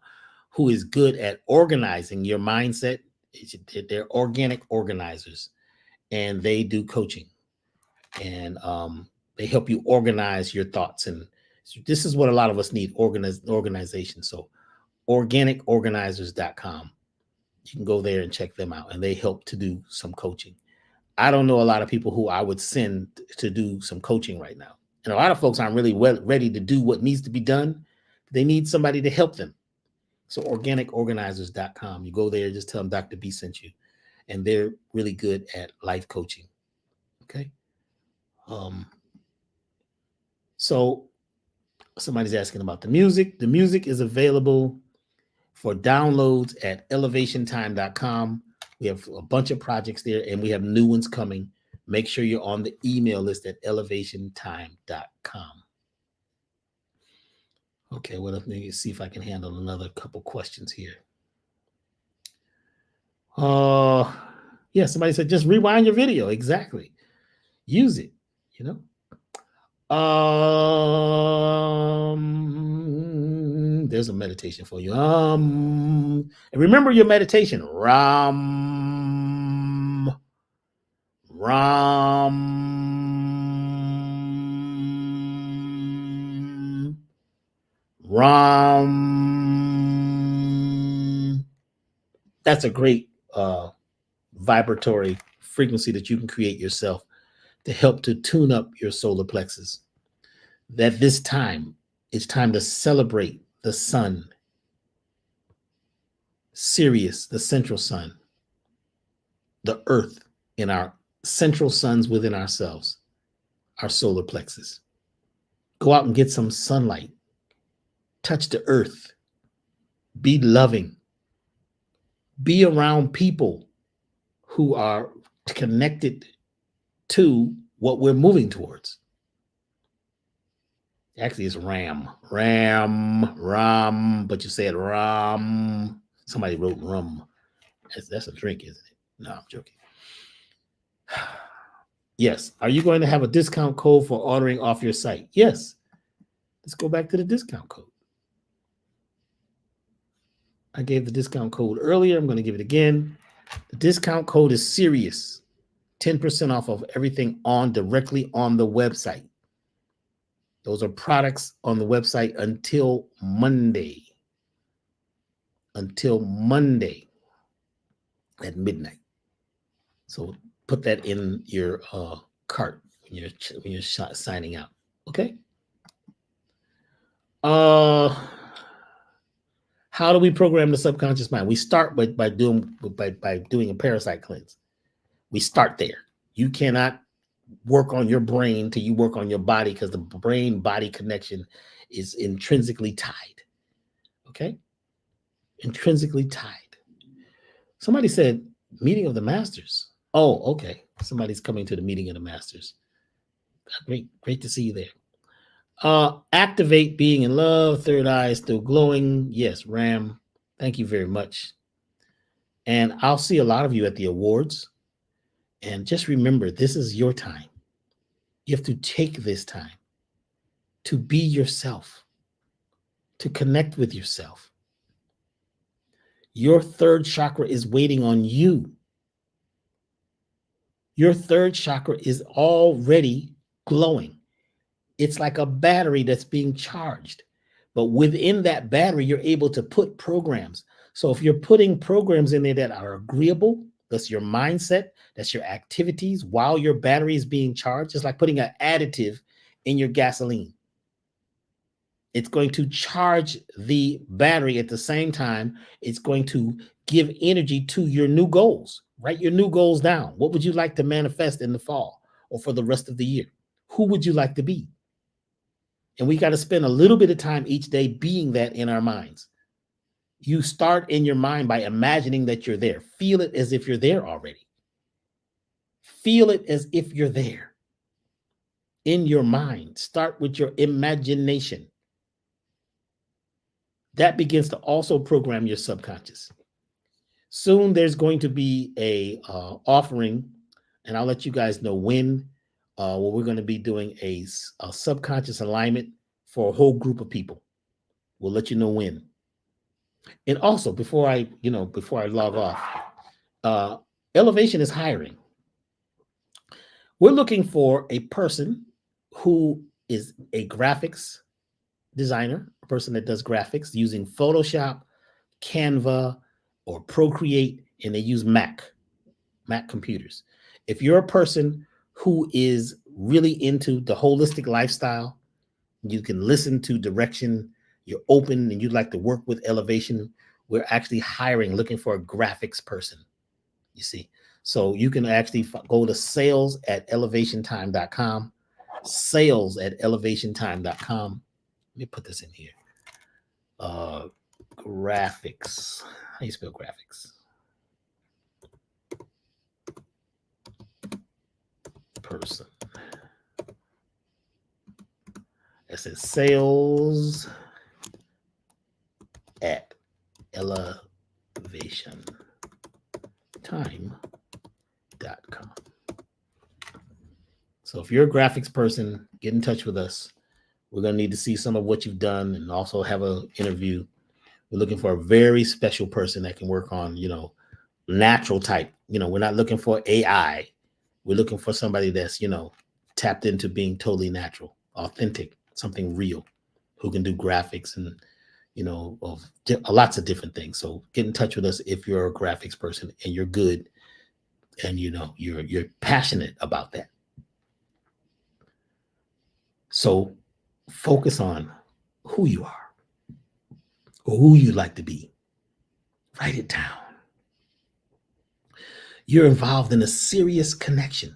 who is good at organizing your mindset. They're organic organizers and they do coaching. and they help you organize your thoughts. And this is what a lot of us need: organization. So organicorganizers.com. You can go there and check them out, and they help to do some coaching. I don't know a lot of people who I would send to do some coaching right now. And a lot of folks aren't really ready to do what needs to be done. They need somebody to help them. So organicorganizers.com. You go there, just tell them Dr. B sent you. And they're really good at life coaching. Okay. So somebody's asking about the music. The music is available for downloads at elevationtime.com. We have a bunch of projects there, and we have new ones coming. Make sure you're on the email list at elevationtime.com. Okay, what else? Let me see if I can handle another couple questions here. Yeah, somebody said just rewind your video. Exactly. Use it, you know. There's a meditation for you. And remember your meditation. Ram. That's a great vibratory frequency that you can create yourself to help to tune up your solar plexus. That this time, it's time to celebrate the sun, Sirius, the central sun, the earth in our central suns within ourselves, our solar plexus. Go out and get some sunlight. Touch the earth. Be loving. Be around people who are connected to what we're moving towards. Actually, it's Ram, but you said Ram. Somebody wrote rum. That's a drink, isn't it? No, I'm joking. Yes. Are you going to have a discount code for ordering off your site? Yes. Let's go back to the discount code. I gave the discount code earlier. I'm going to give it again. The discount code is Sirius. 10% off of everything directly on the website. Those are products on the website until Monday. Until Monday at midnight. So put that in your cart when you're signing out. Okay. How do we program the subconscious mind? We start by doing a parasite cleanse. We start there. You cannot work on your brain till you work on your body, because the brain-body connection is intrinsically tied. Okay? Intrinsically tied. Somebody said meeting of the masters. Oh, okay. Somebody's coming to the meeting of the masters. Great to see you there. Activate being in love. Third eye is still glowing. Yes, Ram. Thank you very much. And I'll see a lot of you at the awards. And just remember, this is your time. You have to take this time to be yourself, to connect with yourself. Your third chakra is waiting on you. Your third chakra is already glowing. It's like a battery that's being charged. But within that battery, you're able to put programs. So if you're putting programs in there that are agreeable, that's your mindset, that's your activities while your battery is being charged. It's like putting an additive in your gasoline. It's going to charge the battery at the same time. It's going to give energy to your new goals. Write your new goals down. What would you like to manifest in the fall or for the rest of the year? Who would you like to be? And we got to spend a little bit of time each day being that in our minds. You start in your mind by imagining that you're there. Feel it as if you're there already. Feel it as if you're there in your mind. Start with your imagination. That begins to also program your subconscious. Soon there's going to be a offering, and I'll let you guys know when, where we're going to be doing a subconscious alignment for a whole group of people. We'll let you know when. And also, before I log off, Elevation is hiring. We're looking for a person who is a graphics designer, a person that does graphics using Photoshop, Canva, or Procreate, and they use Mac computers. If you're a person who is really into the holistic lifestyle, you can listen to direction, you're open, and you'd like to work with Elevation, we're actually hiring, looking for a graphics person, you see. So you can actually go to sales@elevationtime.com, sales@elevationtime.com. Let me put this in here. Graphics. How do you spell graphics? Person. It says sales at elevationtime.com. So if you're a graphics person, get in touch with us. We're going to need to see some of what you've done and also have an interview. We're looking for a very special person that can work on, natural type. We're not looking for AI. We're looking for somebody that's, tapped into being totally natural, authentic, something real, who can do graphics and, of lots of different things. So get in touch with us if you're a graphics person and you're good and, you're passionate about that. So focus on who you are or who you'd like to be. Write it down. You're involved in a serious connection.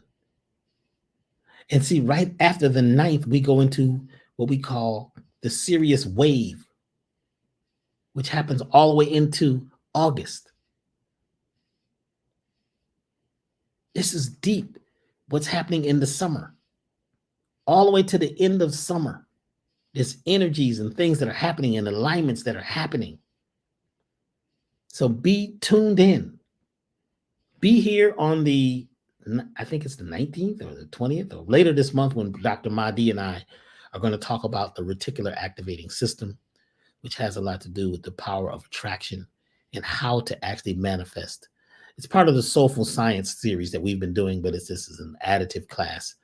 And see, right after the 9th, we go into what we call the Sirius wave, which happens all the way into August. This is deep. What's happening in the summer, all the way to the end of summer. There's energies and things that are happening and alignments that are happening. So be tuned in. Be here on I think it's the 19th or the 20th or later this month when Dr. Mahdi and I are going to talk about the reticular activating system, which has a lot to do with the power of attraction and how to actually manifest. It's part of the Soulful Science series that we've been doing, but this is an additive class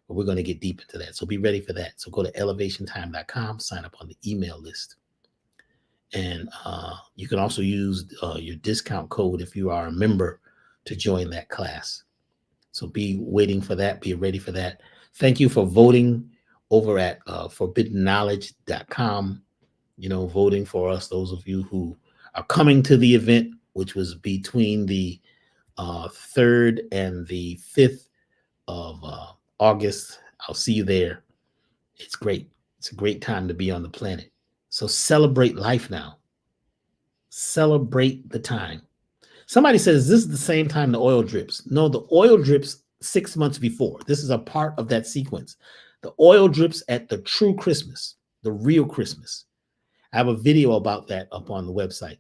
where we're going to get deep into that. So be ready for that. So go to elevationtime.com, sign up on the email list. And you can also use your discount code if you are a member to join that class. So be waiting for that. Be ready for that. Thank you for voting over at forbiddenknowledge.com. Voting for us, those of you who are coming to the event, which was between the 3rd and the 5th of August. I'll see you there. It's great. It's a great time to be on the planet. So celebrate life now. Celebrate the time. Somebody says this is the same time the oil drips. No, the oil drips 6 months before. This is a part of that sequence. The oil drips at the true Christmas, the real Christmas. I have a video about that up on the website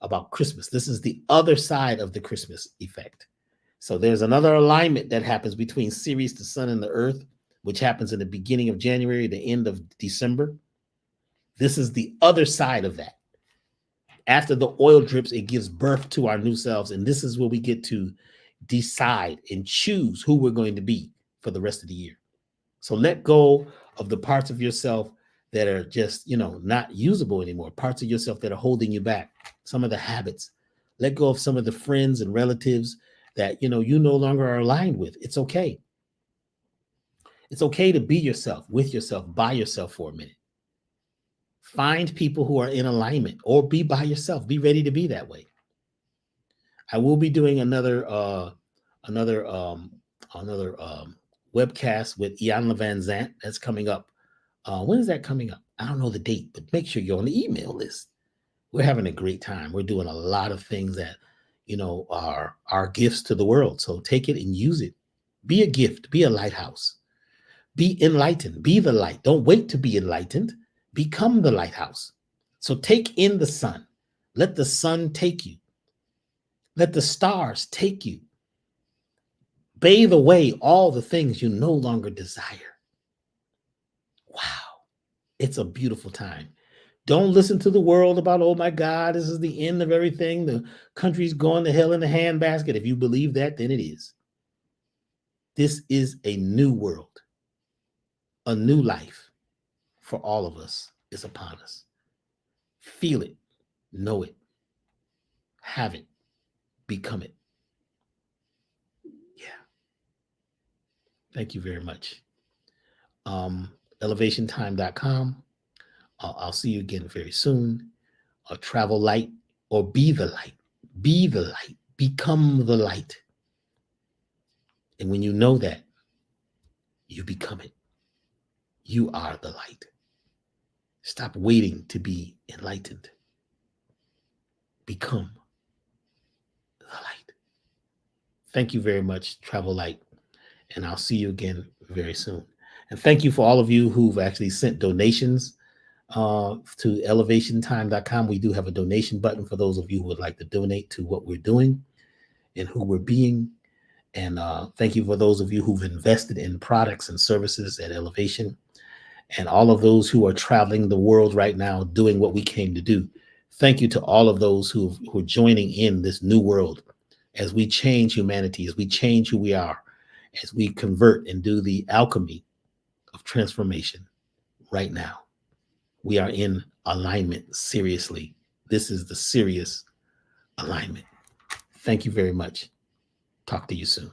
about Christmas. This is the other side of the Christmas effect. So there's another alignment that happens between Sirius, the sun, and the earth, which happens in the beginning of January, the end of December. This is the other side of that. After the oil drips, it gives birth to our new selves. And this is where we get to decide and choose who we're going to be for the rest of the year. So let go of the parts of yourself that are just, not usable anymore. Parts of yourself that are holding you back. Some of the habits. Let go of some of the friends and relatives that, you no longer are aligned with. It's okay. It's okay to be yourself, with yourself, by yourself for a minute. Find people who are in alignment or be by yourself. Be ready to be that way. I will be doing another webcast with Ian Van Zant. That's coming up. When is that coming up? I don't know the date, but make sure you're on the email list. We're having a great time. We're doing a lot of things that, are our gifts to the world. So take it and use it. Be a gift. Be a lighthouse. Be enlightened. Be the light. Don't wait to be enlightened. Become the lighthouse. So take in the sun. Let the sun take you. Let the stars take you. Bathe away all the things you no longer desire. Wow. It's a beautiful time. Don't listen to the world about, oh my God, this is the end of everything. The country's going to hell in a handbasket. If you believe that, then it is. This is a new world, a new life for all of us is upon us. Feel it, know it, have it, become it. Yeah. Thank you very much. Elevationtime.com. I'll see you again very soon. Travel light or be the light. Be the light. Become the light. And when you know that, you become it. You are the light. Stop waiting to be enlightened. Become the light. Thank you very much, Travel Light. And I'll see you again very soon. And thank you for all of you who've actually sent donations to elevationtime.com. We do have a donation button for those of you who would like to donate to what we're doing and who we're being. And thank you for those of you who've invested in products and services at Elevation, and all of those who are traveling the world right now doing what we came to do. Thank you to all of those who are joining in this new world as we change humanity, as we change who we are, as we convert and do the alchemy of transformation right now. We are in alignment, seriously. This is the serious alignment. Thank you very much. Talk to you soon.